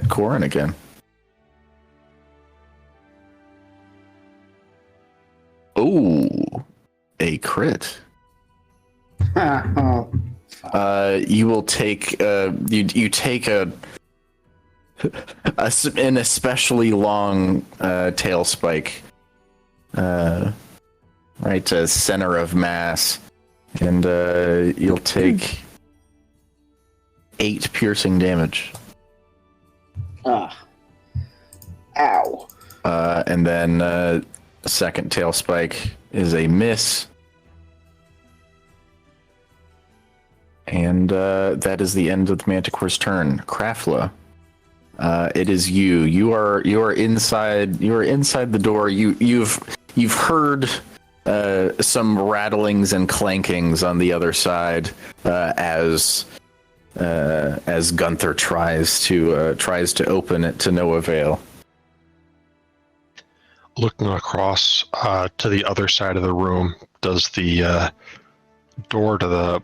Corin again. Oh, a crit. You will take you take an especially long tail spike right to center of mass, and you'll take 8 piercing damage. Ow. And then a second tail spike is a miss. And that is the end of the Manticore's turn. Krafla, it is you. You are inside. You are inside the door. You've heard some rattlings and clankings on the other side as Gunther tries to open it to no avail. Looking across to the other side of the room, does the door to the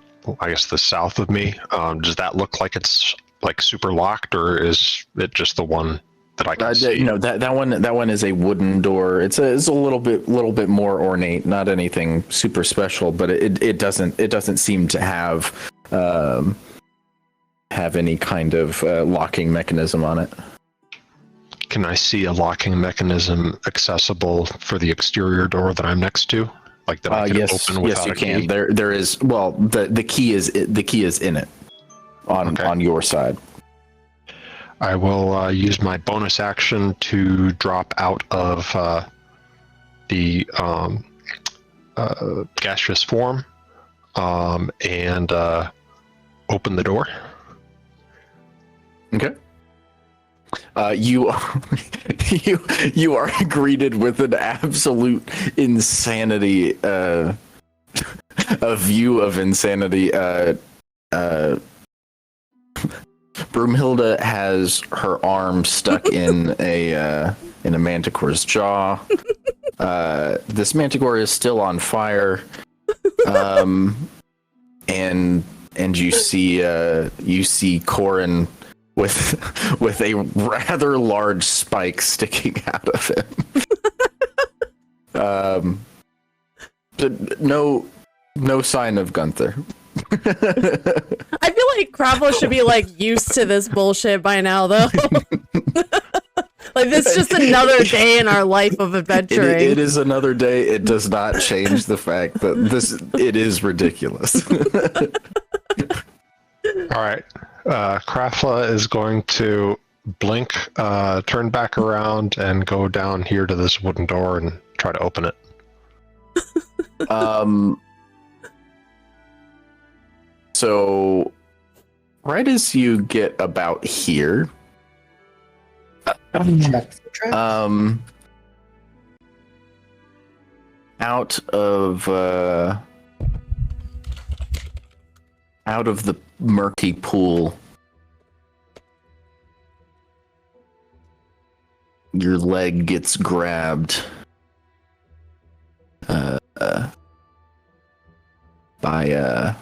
south of me, does that look like it's like super locked, or is it just the one that I can see? No, that one is a wooden door. It's a little bit more ornate. Not anything super special, but it doesn't seem to have any kind of locking mechanism on it. Can I see a locking mechanism accessible for the exterior door that I'm next to? Like that I can open without you a key? can. There is. Well, the key is in it on your side. I will use my bonus action to drop out of the gaseous form and open the door. Okay. You are greeted with an absolute insanity, a view of insanity. Broomhilda has her arm stuck in a manticore's jaw. This manticore is still on fire. And you see Corin with a rather large spike sticking out of him. But no sign of Gunther. I feel like Crapple should be like used to this bullshit by now, though. Like this is just another day in our life of adventuring. It is another day. It does not change the fact that it is ridiculous. All right. Krafla is going to blink, turn back around, and go down here to this wooden door and try to open it. So, right as you get about here, out of the murky pool, your leg gets grabbed by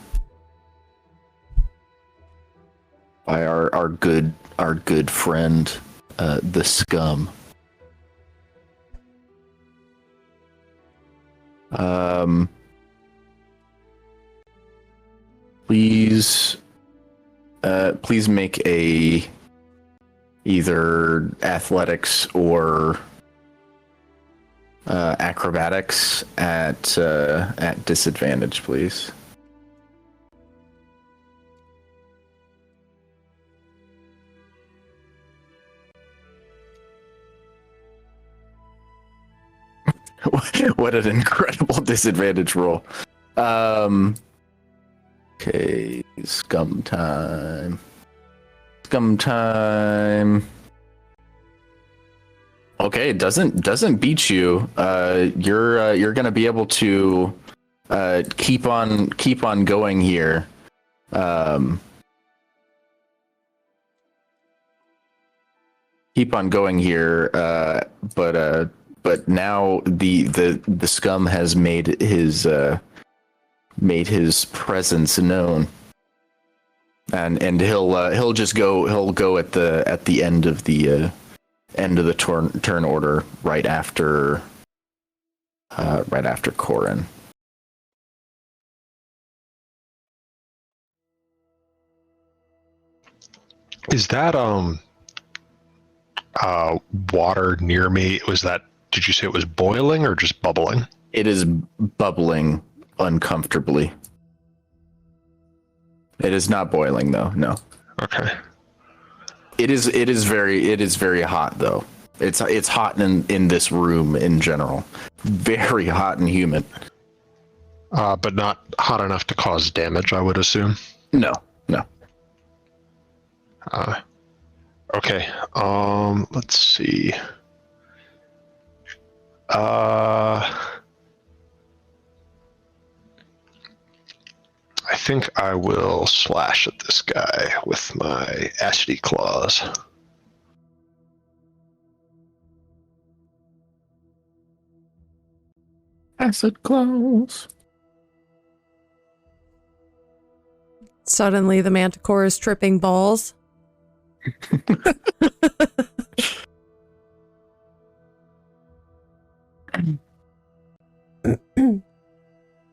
our good friend, the scum. Please make a either athletics or acrobatics at disadvantage, please. What an incredible disadvantage roll. Okay, scum time. Okay, it doesn't beat you. You're gonna be able to keep on going here. Keep on going here, but now the scum has made his presence known, and he'll just go at the end of the turn order right after Corin. Is that water near me? Did you say it was boiling or just bubbling? It is bubbling uncomfortably. It is not boiling though. No. Okay. It is very hot though. It's hot in this room in general. Very hot and humid. But not hot enough to cause damage, I would assume. No. Okay. Let's see. I think I will slash at this guy with my acidy claws. Acid claws. Suddenly, the Manticore is tripping balls.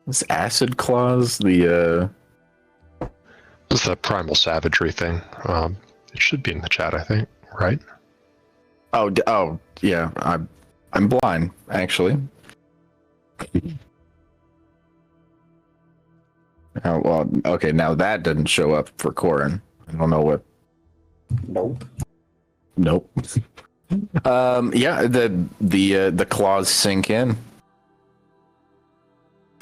This acid claws, the It's the primal savagery thing. It should be in the chat, I think, right? oh yeah, I'm blind actually. Oh, well, okay, now that didn't show up for Corin. I don't know what. Nope. Nope. Yeah, the claws sink in.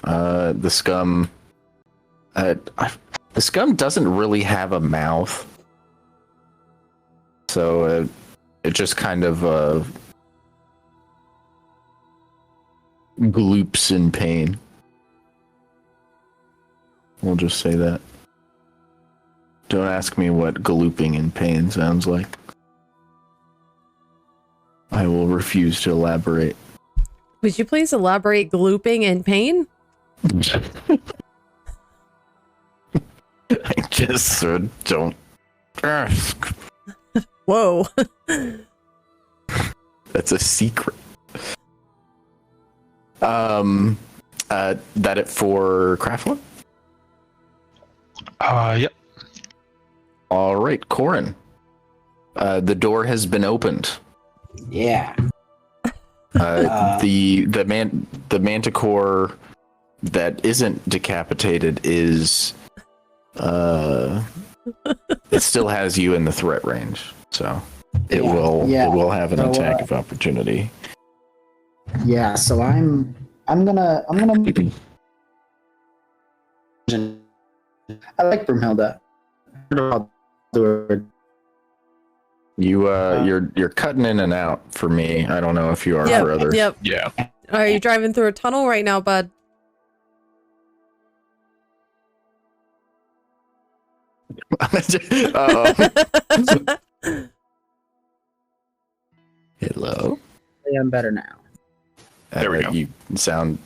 The scum. The scum doesn't really have a mouth, so it just kind of gloops in pain. We'll just say that. Don't ask me what glooping in pain sounds like. I will refuse to elaborate. Would you please elaborate glooping in pain? I just don't ask. Whoa. That's a secret. That it for Craftler? Yep. All right, Corin. The door has been opened. Yeah. The Manticore that isn't decapitated is it still has you in the threat range, so it will have an attack of opportunity. Yeah, so I'm gonna I like Broomhilda. You're cutting in and out for me. I don't know if you are for others. Yep. Yeah. Are you driving through a tunnel right now, bud? Hello. I'm better now. There we go. You sound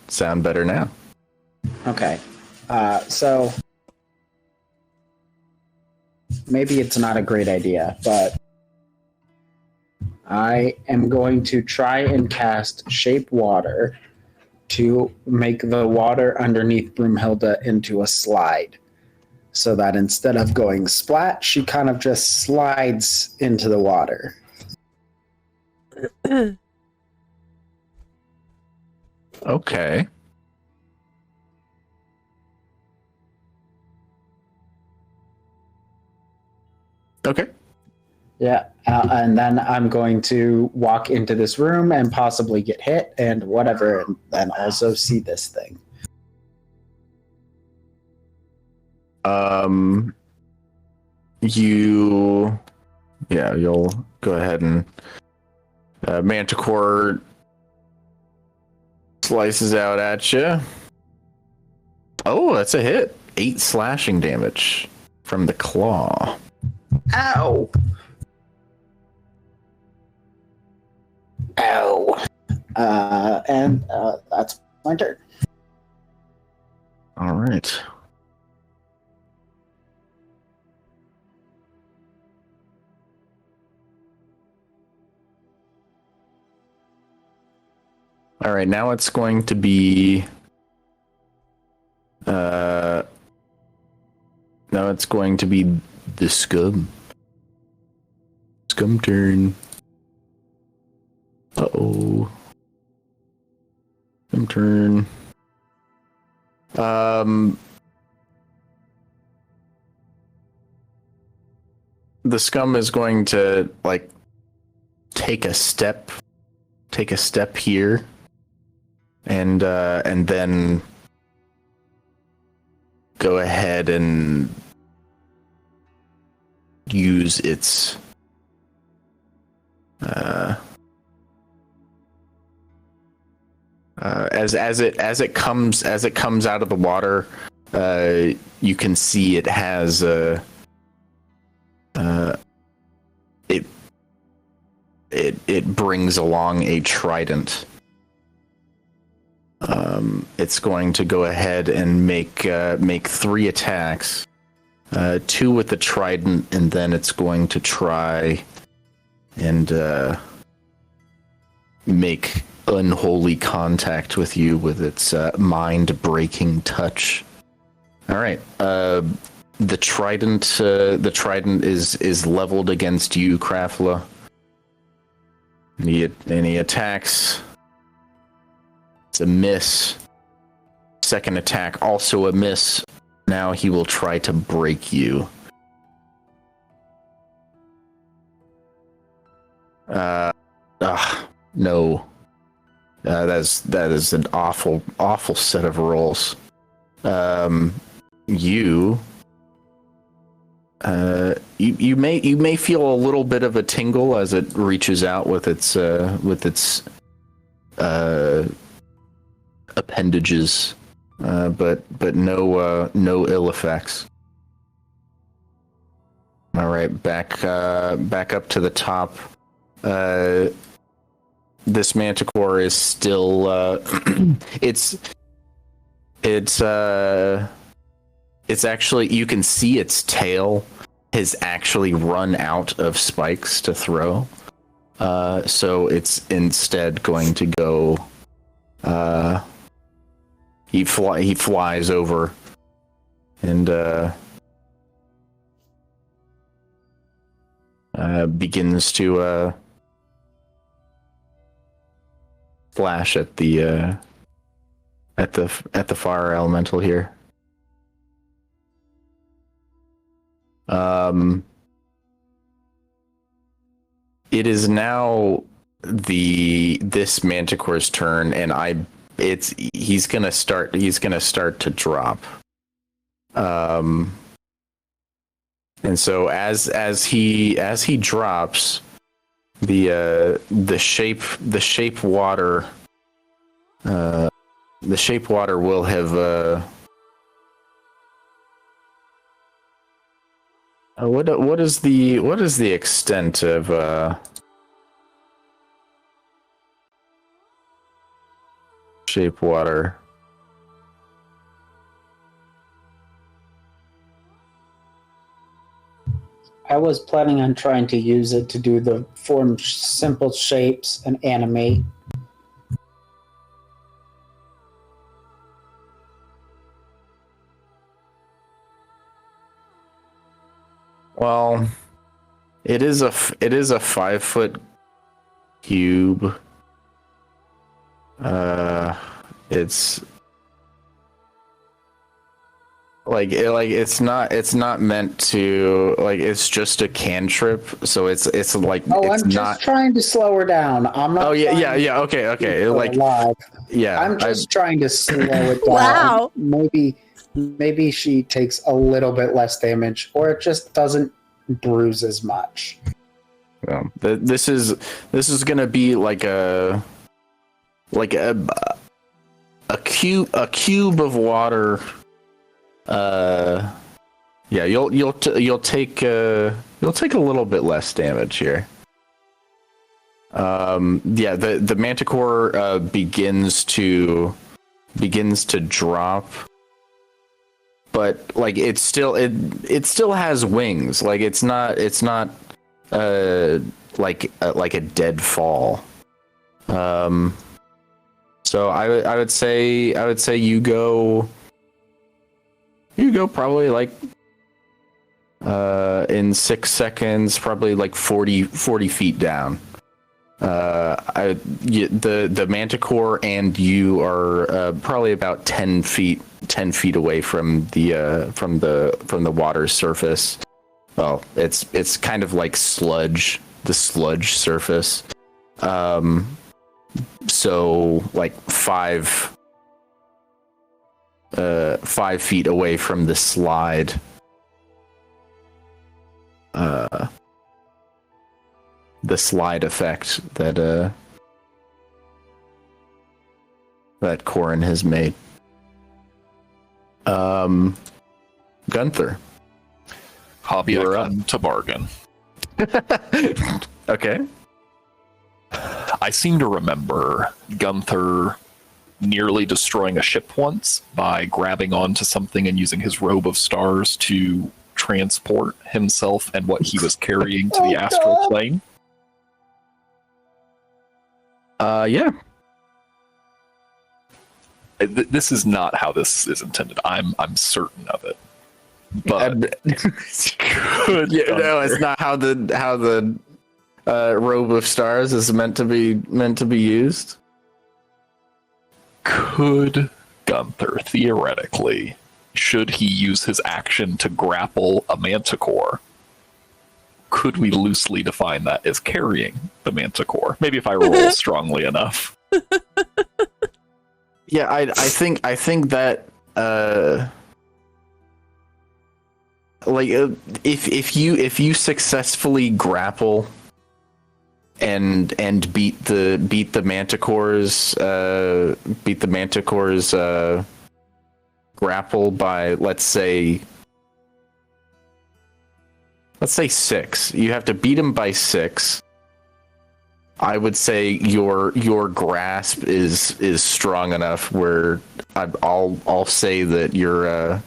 better now. Okay. So maybe it's not a great idea, but I am going to try and cast Shape Water to make the water underneath Broomhilda into a slide. So that instead of going splat, she kind of just slides into the water. Okay. Okay. Yeah, and then I'm going to walk into this room and possibly get hit and whatever, and then also see this thing. You'll go ahead and Manticore slices out at you. Oh, that's a hit. 8 slashing damage from the claw. Ow! Ow! And that's my turn. All right. All right, now it's going to be the scum. Scum turn. Uh-oh. Scum turn. The scum is going to take a step here and then go ahead and use its as it comes out of the water, you can see it has it brings along a trident. It's going to go ahead and make 3 attacks, 2 with the trident, and then it's going to try and make unholy contact with you with its mind-breaking touch. All right. The trident is leveled against you, Krafla. And he attacks. It's a miss. Second attack, also a miss. Now he will try to break you. No. That is an awful set of rolls. You may feel a little bit of a tingle as it reaches out with its appendages, but no ill effects. All right, back up to the top. This Manticore is still it's actually, you can see its tail has actually run out of spikes to throw. So it's instead going to go he flies over and begins to flash at the fire elemental here. It is now this Manticore's turn, and he's gonna start to drop. And so as he drops, the shape water will have what is the extent of shape water? I was planning on trying to use it to do the form simple shapes and animate. Well, it is a 5 foot cube. It's it's not meant to, it's just a cantrip, so it's like, it's I'm just trying to slow her down. I'm not. Oh yeah. Okay. Alive. Yeah. I'm just trying to slow it down. Wow. Maybe she takes a little bit less damage, or it just doesn't bruise as much. This is gonna be like a cube of water. Yeah, you'll take a little bit less damage here. Yeah, the Manticore begins to drop, but it still has wings. It's not like a dead fall. So I would say you go probably in 6 seconds, probably 40 feet down. The Manticore and you are probably about 10 feet away from the water's surface. Well, it's kind of like sludge, the sludge surface. So 5 feet away from the slide. The slide effect that Corin has made. Gunther. Hobby icon to bargain. Okay. I seem to remember Gunther nearly destroying a ship once by grabbing onto something and using his robe of stars to transport himself and what he was carrying to the astral plane. Yeah. This is not how this is intended. I'm certain of it. But could Yeah, no, Gunther- it's not how the robe of stars is meant to be used. Could Gunther theoretically, should he use his action to grapple a Manticore, could we loosely define that as carrying the Manticore? Maybe if I roll strongly enough. Yeah, I think that if you successfully grapple and beat the Manticore's grapple by let's say 6. You have to beat him by 6. I would say your grasp is strong enough where I'll say that you're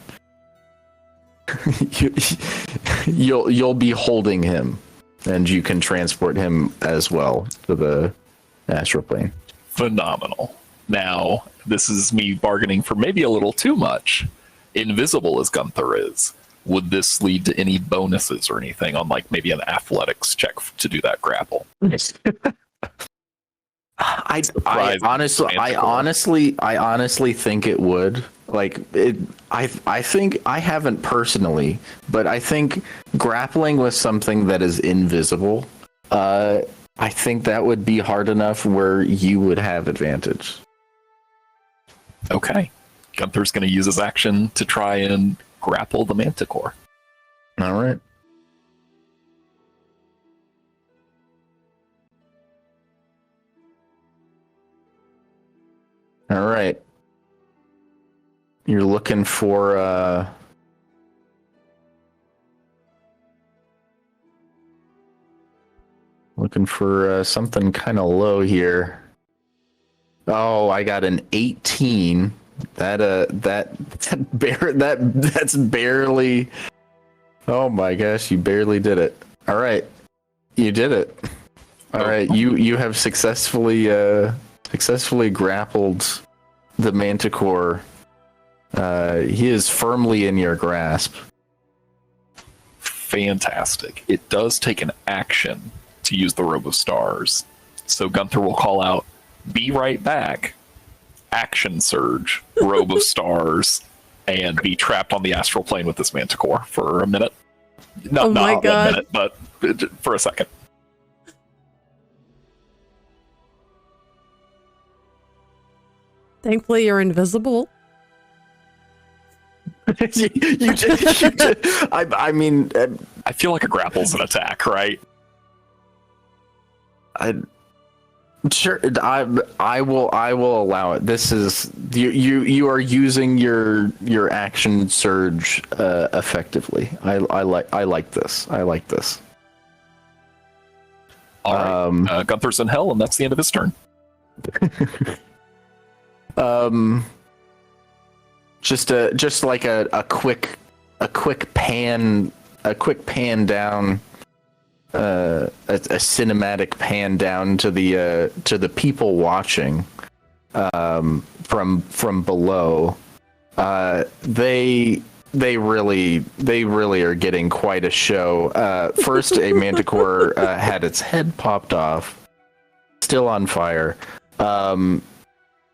you'll be holding him, and you can transport him as well to the astral plane. Phenomenal. Now, this is me bargaining for maybe a little too much. Invisible as Gunther is, would this lead to any bonuses or anything on like maybe an athletics check to do that grapple? I Manticore. honestly think it would. Like it, I think I haven't personally, but I think grappling with something that is invisible, I think that would be hard enough where you would have advantage. Okay. Gunther's going to use his action to try and grapple the Manticore. All right. All right. You're looking for something kind of low here. Oh, I got an 18. That's barely. Oh my gosh, you barely did it. All right. You did it. All right. You have successfully grappled the Manticore. He is firmly in your grasp. Fantastic. It does take an action to use the Robe of Stars. So Gunther will call out, "Be right back," action surge, Robe of Stars, and be trapped on the astral plane with this Manticore for a minute. Oh my Not God. a minute, but for a second. Thankfully, you're invisible. I mean, I feel like a grapple's an attack, right? sure. I will allow it. This is you are using your action surge effectively. I like this. I like this. All right. Gunther's in hell, and that's the end of his turn. Just like a quick pan down, a cinematic pan down to the people watching from below. They really are getting quite a show. First, a Manticore had its head popped off, still on fire.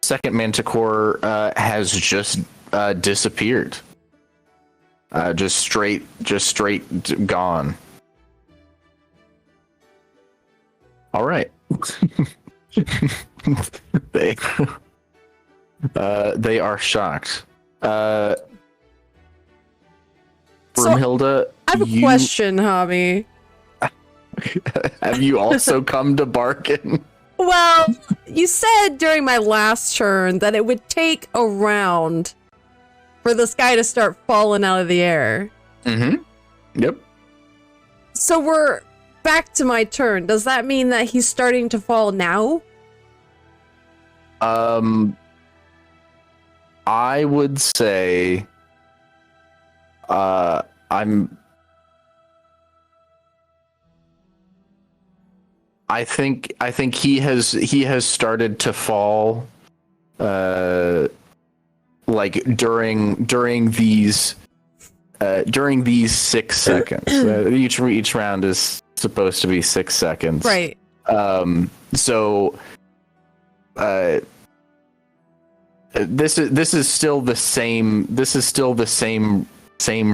Second Manticore has just disappeared. Just straight gone. All right. they are shocked. Broomhilda, I have a question, Hobby. have you also come to bargain? Well, you said during my last turn that it would take a round for this guy to start falling out of the air. Mm-hmm. Yep. So we're back to my turn. Does that mean that he's starting to fall now? I would say I think he has started to fall like during these 6 seconds. Each round is supposed to be 6 seconds. Right. So this is still the same. This is still the same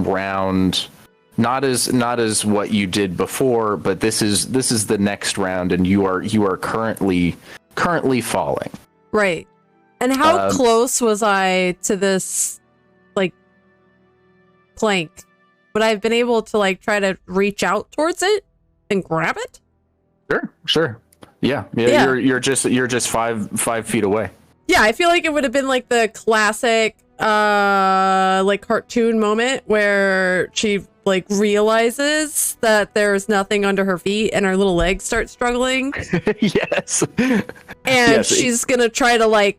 round. Not as what you did before, but this is the next round, and you are currently falling. Right. And how close was I to this, like, plank? Would I have been able to, like, try to reach out towards it and grab it? Sure. Yeah. You're just 5 feet away. Yeah, I feel like it would have been like the classic, like, cartoon moment where she, like, realizes that there's nothing under her feet and her little legs start struggling. Yes. And she's gonna try to, like,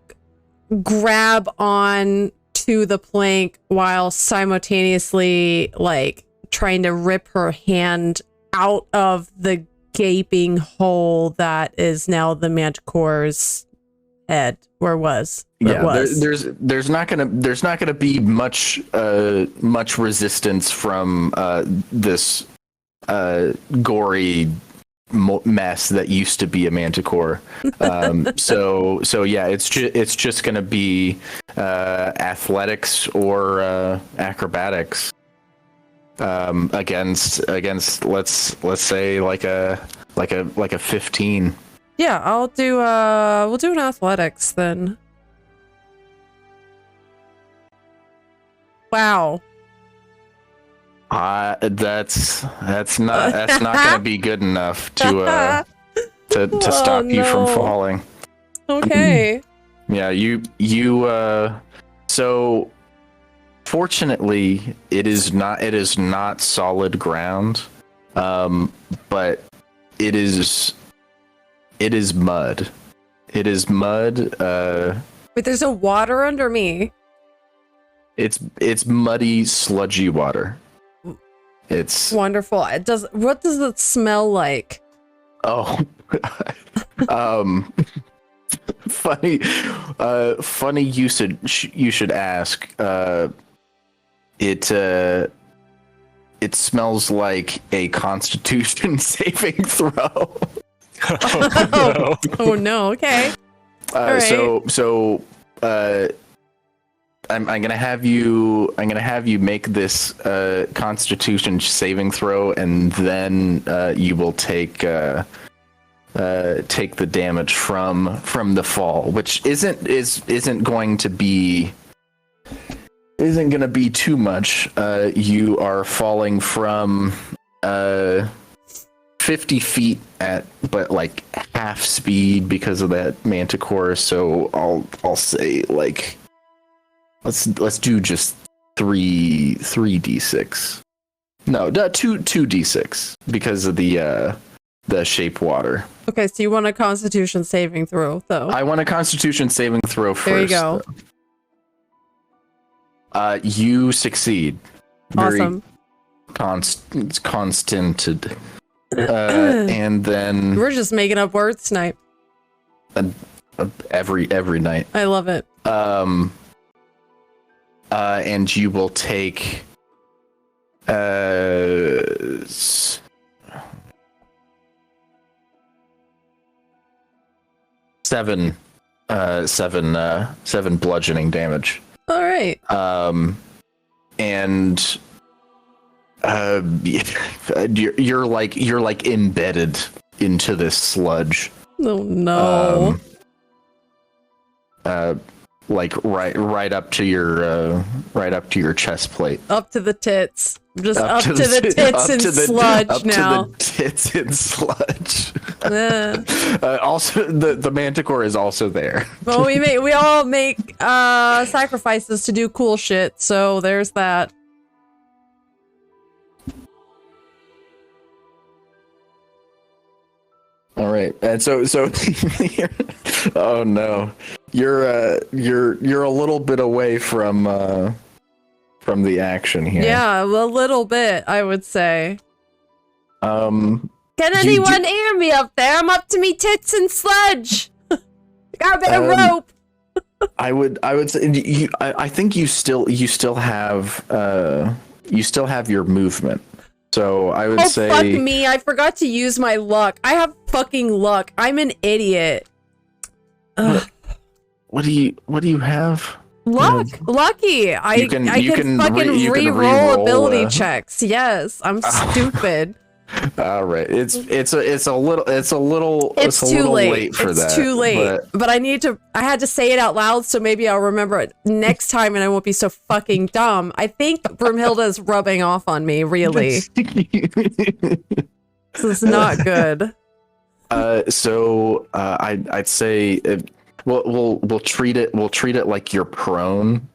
grab on to the plank while simultaneously, like, trying to rip her hand out of the gaping hole that is now the Manticore's head, or was. There's not gonna be much resistance from this gory mess that used to be a Manticore. So yeah, it's just gonna be athletics or acrobatics against let's say like a 15. Yeah, I'll do we'll do an athletics then. Wow. That's not gonna be good enough to stop you from falling. Okay. Yeah, you so fortunately it is not solid ground. But it is mud. It is mud. But there's a water under me. It's muddy, sludgy water. It's wonderful. What does it smell like? Oh, funny you should ask. It smells like a Constitution saving throw. Oh no. Okay. All right. So I'm gonna have you make this Constitution saving throw, and then you will take the damage from the fall, which isn't going to be too much. You are falling from 50 feet but like half speed because of that Manticore. So I'll say like let's do just 3d6. No, 2d6 because of the shape water. Okay, so you want a Constitution saving throw, though. I want a Constitution saving throw first. There you go. You succeed. Awesome. Constanted. And then we're just making up words, Snipe. Every night. I love it. And you will take 7 bludgeoning damage. All right. And you're like embedded into this sludge. Oh no. Like right up to your chest plate. Up to the tits. Just up to the tits in sludge now. Up to the tits in sludge. Also, the Manticore is also there. Well, we all make sacrifices to do cool shit, so there's that. All right, and so oh no, you're a little bit away from the action here. Yeah, a little bit, I would say. Can anyone hear me up there? I'm up to me tits in sludge. Got a bit of rope. I would say I think you still have your movement. So I would Oh, say fuck me. I forgot to use my luck. I have fucking luck. I'm an idiot. Ugh. what do you have? Luck. Lucky. I can fucking re-roll ability checks. Yes, I'm stupid. All right. It's a little Too late for that. It's too late. But I had to say it out loud, so maybe I'll remember it next time and I won't be so fucking dumb. I think Broomhilda's rubbing off on me, really. This is not good. I'd say we'll treat it like you're prone.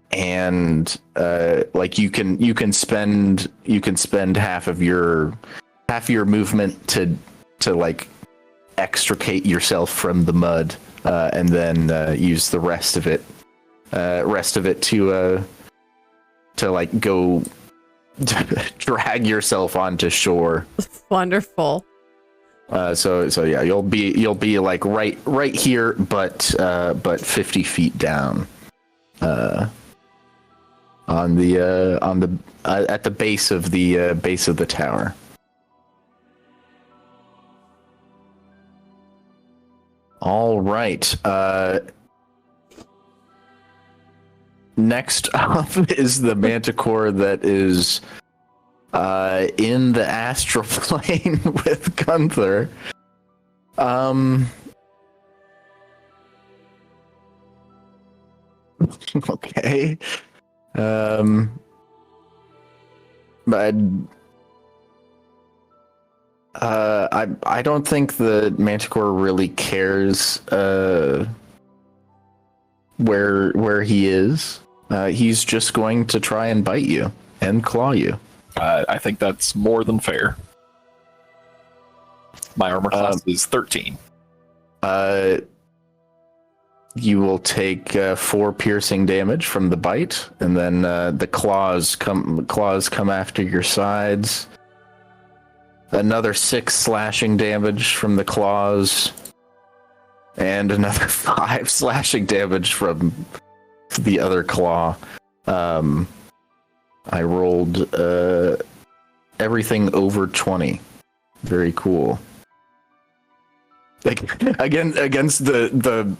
And like you can spend half of your movement to like extricate yourself from the mud, and then use the rest of it to like go drag yourself onto shore. Wonderful. So yeah, you'll be like right here, but 50 feet down. At the base of the tower. All right. Next up is the Manticore that is in the astral plane with Gunther. Okay. But I don't think the Manticore really cares where he is. He's just going to try and bite you and claw you. I think that's more than fair. My armor class is 13. You will take 4 piercing damage from the bite, and then the claws come after your sides. Another 6 slashing damage from the claws, and another 5 slashing damage from the other claw. I rolled everything over 20. Very cool. Like against the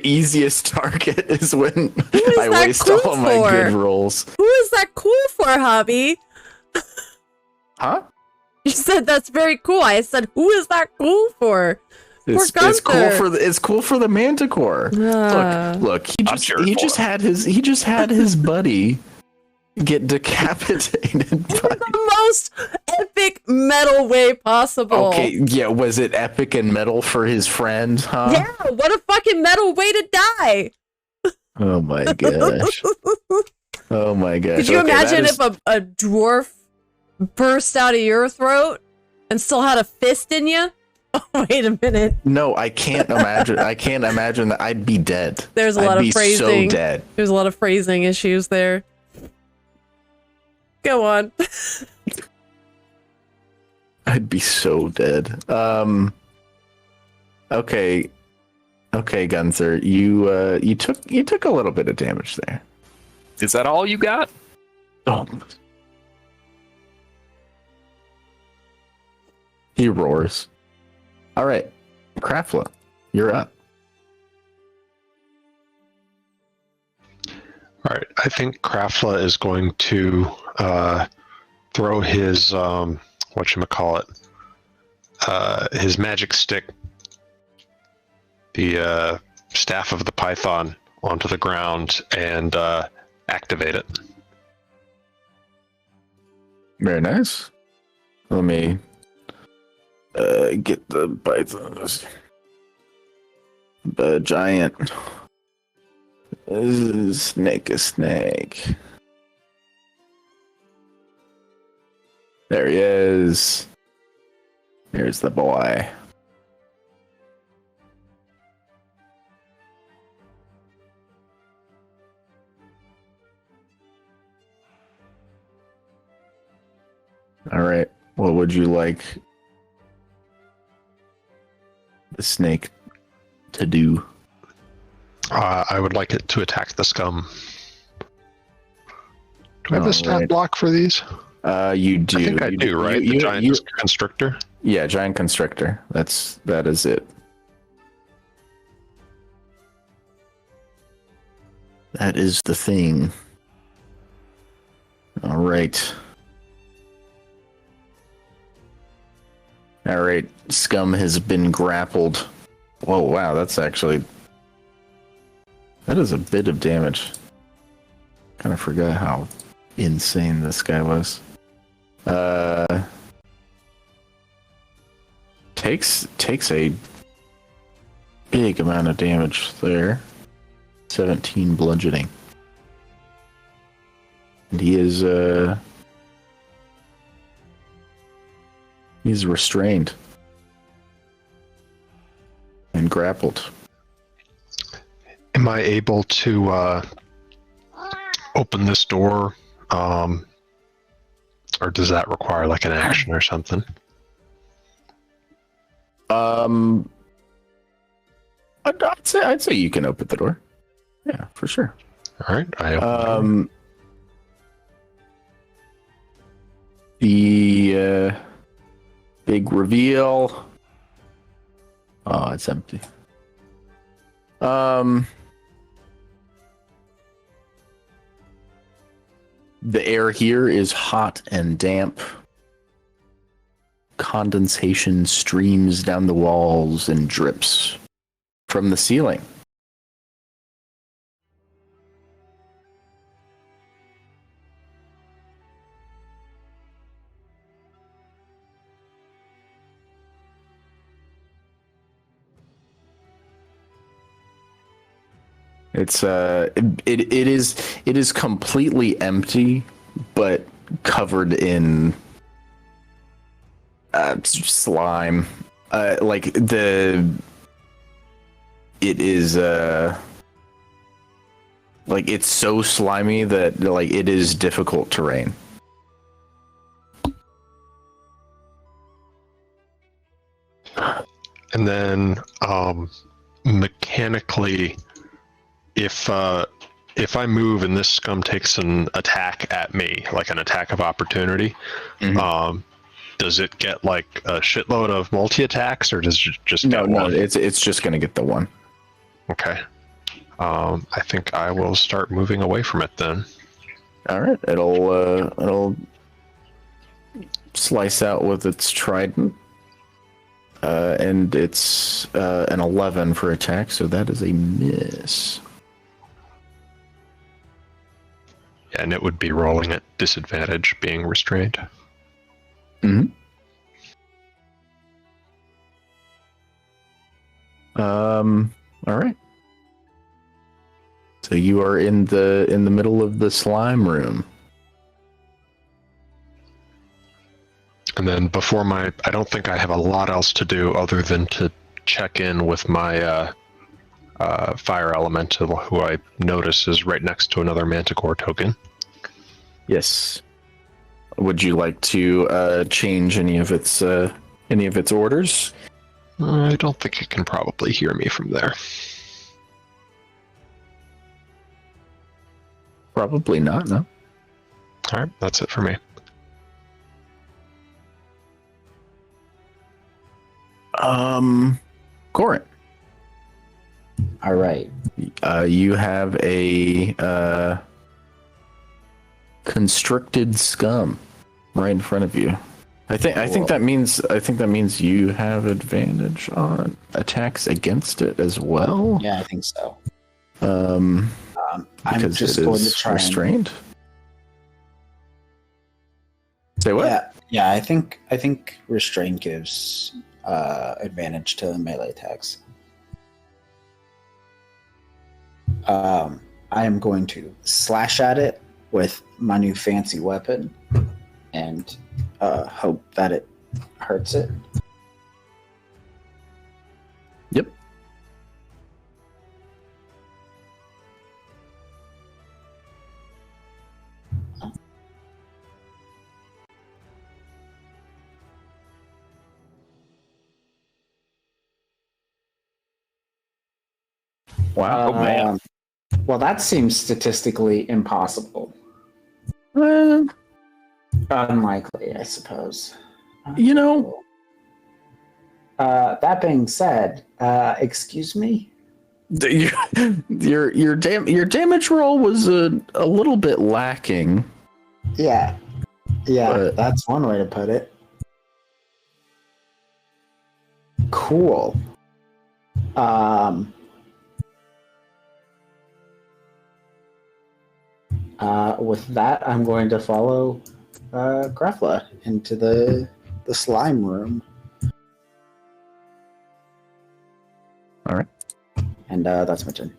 easiest target is when I waste all of my good rolls. Who is that cool for, Hobby? Huh? You said that's very cool. I said, who is that cool for? It's cool for the Manticore. Look. He just had his buddy get decapitated. In the most epic metal way possible. Okay, yeah, was it epic and metal for his friend, huh? Yeah, what a fucking metal way to die. Oh my gosh. Oh my gosh. Could you imagine if a dwarf burst out of your throat and still had a fist in you? Oh, wait a minute. No, I can't imagine. I can't imagine that. I'd be dead. There's a lot of phrasing. So dead. There's a lot of phrasing issues there. Go on. I'd be so dead. Okay, Gunther, you took a little bit of damage there. Is that all you got? Oh. He roars. All right, Krafla, you're up. All right, I think Krafla is going to throw his his magic stick, the staff of the Python, onto the ground and activate it. Very nice. Let me get the Python. The giant snake. There he is. Here's the boy. All right. What would you like the snake to do? I would like it to attack the scum. Do I have a stat Alright. block for these? You do. I think I You do, right? The giant constrictor? Yeah, giant constrictor. That is it. That is the thing. All right. All right. Scum has been grappled. Whoa, wow, that is a bit of damage. Kind of forgot how insane this guy was. Takes a big amount of damage there. 17 bludgeoning. And he's restrained and grappled. Am I able to open this door? Or does that require like an action or something? I'd say you can open the door. Yeah, for sure. All right, I open the big reveal. Oh, it's empty. The air here is hot and damp. Condensation streams down the walls and drips from the ceiling. It's it is completely empty, but covered in slime. It's so slimy that like it is difficult terrain. And then mechanically, if I move and this scum takes an attack at me, like an attack of opportunity, does it get like a shitload of multi-attacks, or does it just get one? No, it's just gonna get the one. Okay. I think I will start moving away from it then. All right, it'll slice out with its trident, and it's an 11 for attack, so that is a miss. Yeah, and it would be rolling at disadvantage, being restrained. Mm-hmm. All right. So you are in the middle of the slime room. And then before I don't think I have a lot else to do other than to check in with my fire elemental, who I notice is right next to another Manticore token. Yes. Would you like to change any of its orders? I don't think it can probably hear me from there. Probably not, no. All right, that's it for me. Corin. All right. You have a constricted scum right in front of you. I think that means you have advantage on attacks against it as well. Yeah, I think so. I'm just going to try restrained. Say what? Yeah. I think restraint gives advantage to melee attacks. I am going to slash at it with my new fancy weapon and hope that it hurts it. Yep. Wow. Oh, man. Well, that seems statistically impossible. Uh, Unlikely, I suppose. You know- That being said, excuse me. your damage roll was a little bit lacking. Yeah, But- that's one way to put it. Cool. With that, I'm going to follow Grefla into the slime room. All right. And that's my turn.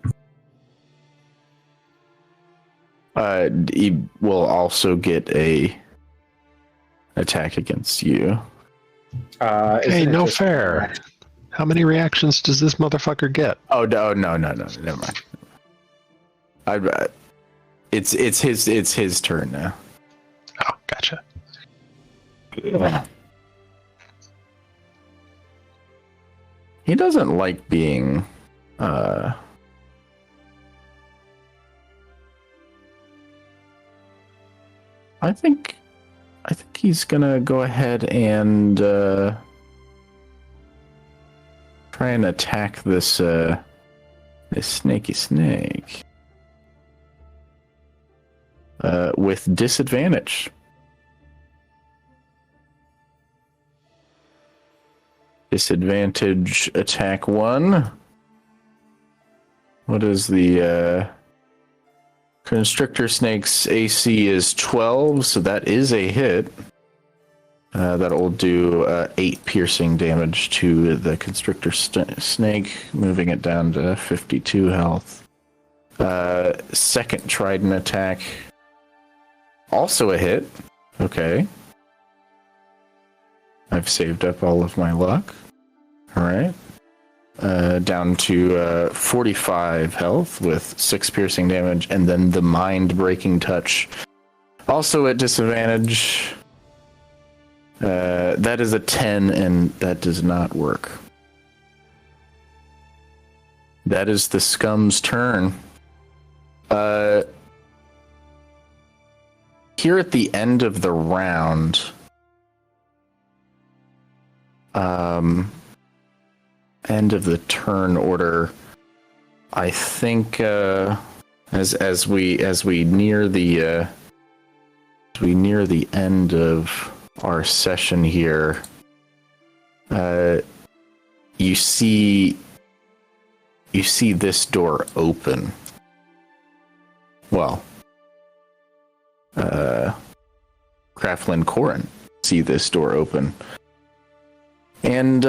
He will also get a attack against you. Hey, Isn't it no just fair. reaction? How many reactions does this motherfucker get? Oh no, never mind. It's his turn now. Oh, gotcha. He doesn't like being I think he's gonna go ahead and try and attack this snaky snake with disadvantage. Disadvantage attack 1. What is the constrictor snake's AC is 12, so that is a hit. That'll do 8 piercing damage to the constrictor snake, moving it down to 52 health. Second trident attack, also a hit. Okay. I've saved up all of my luck. All right. Down to 45 health with 6 piercing damage, and then the mind-breaking touch, also at disadvantage. That is a 10, and that does not work. That is the scum's turn. Here at the end of the round, end of the turn order, I think as we near the end of our session here, you see this door open. Well, Craflin Corin see this door open, and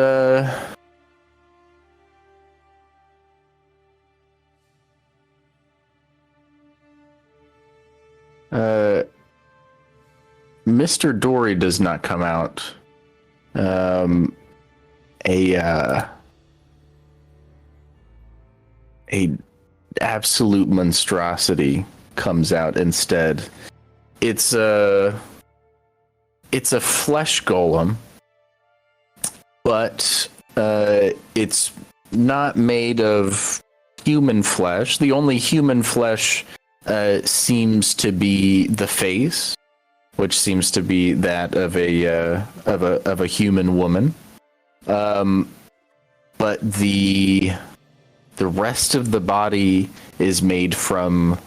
Mr. Dory does not come out. A absolute monstrosity comes out instead. It's a flesh golem, but it's not made of human flesh. The only human flesh seems to be the face, which seems to be that of a human woman. But the rest of the body is made from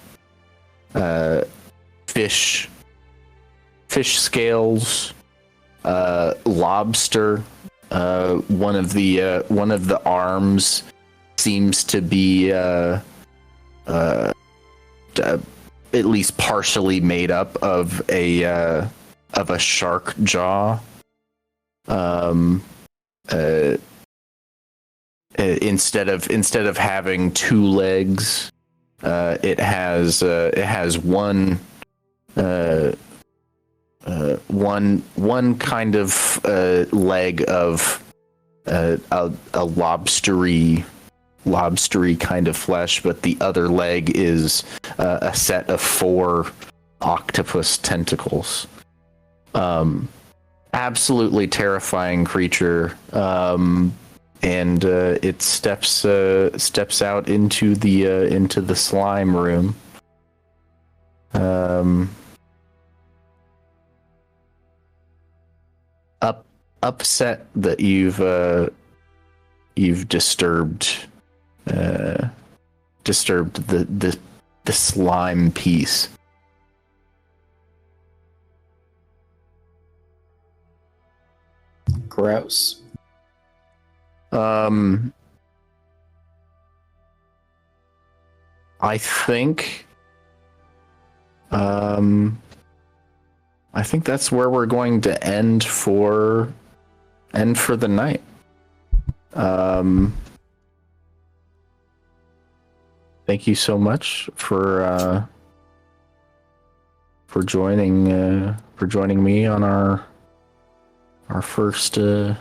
fish scales, lobster. One of the arms seems to be at least partially made up of a shark jaw. Instead of having 2 legs, it has one kind of leg of a lobstery kind of flesh, but the other leg is a set of 4 octopus tentacles. Absolutely terrifying creature. and it steps out into the slime room. Upset that you've disturbed the slime piece. Gross. I think that's where we're going to end for the night. Thank you so much for joining me on our first time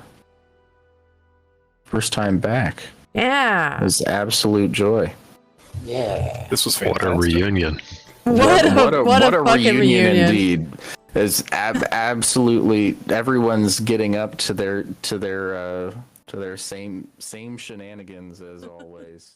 back. Yeah. It was absolute joy. Yeah. This was What fantastic. a reunion. What a fucking reunion indeed. As absolutely everyone's getting up to their same shenanigans as always.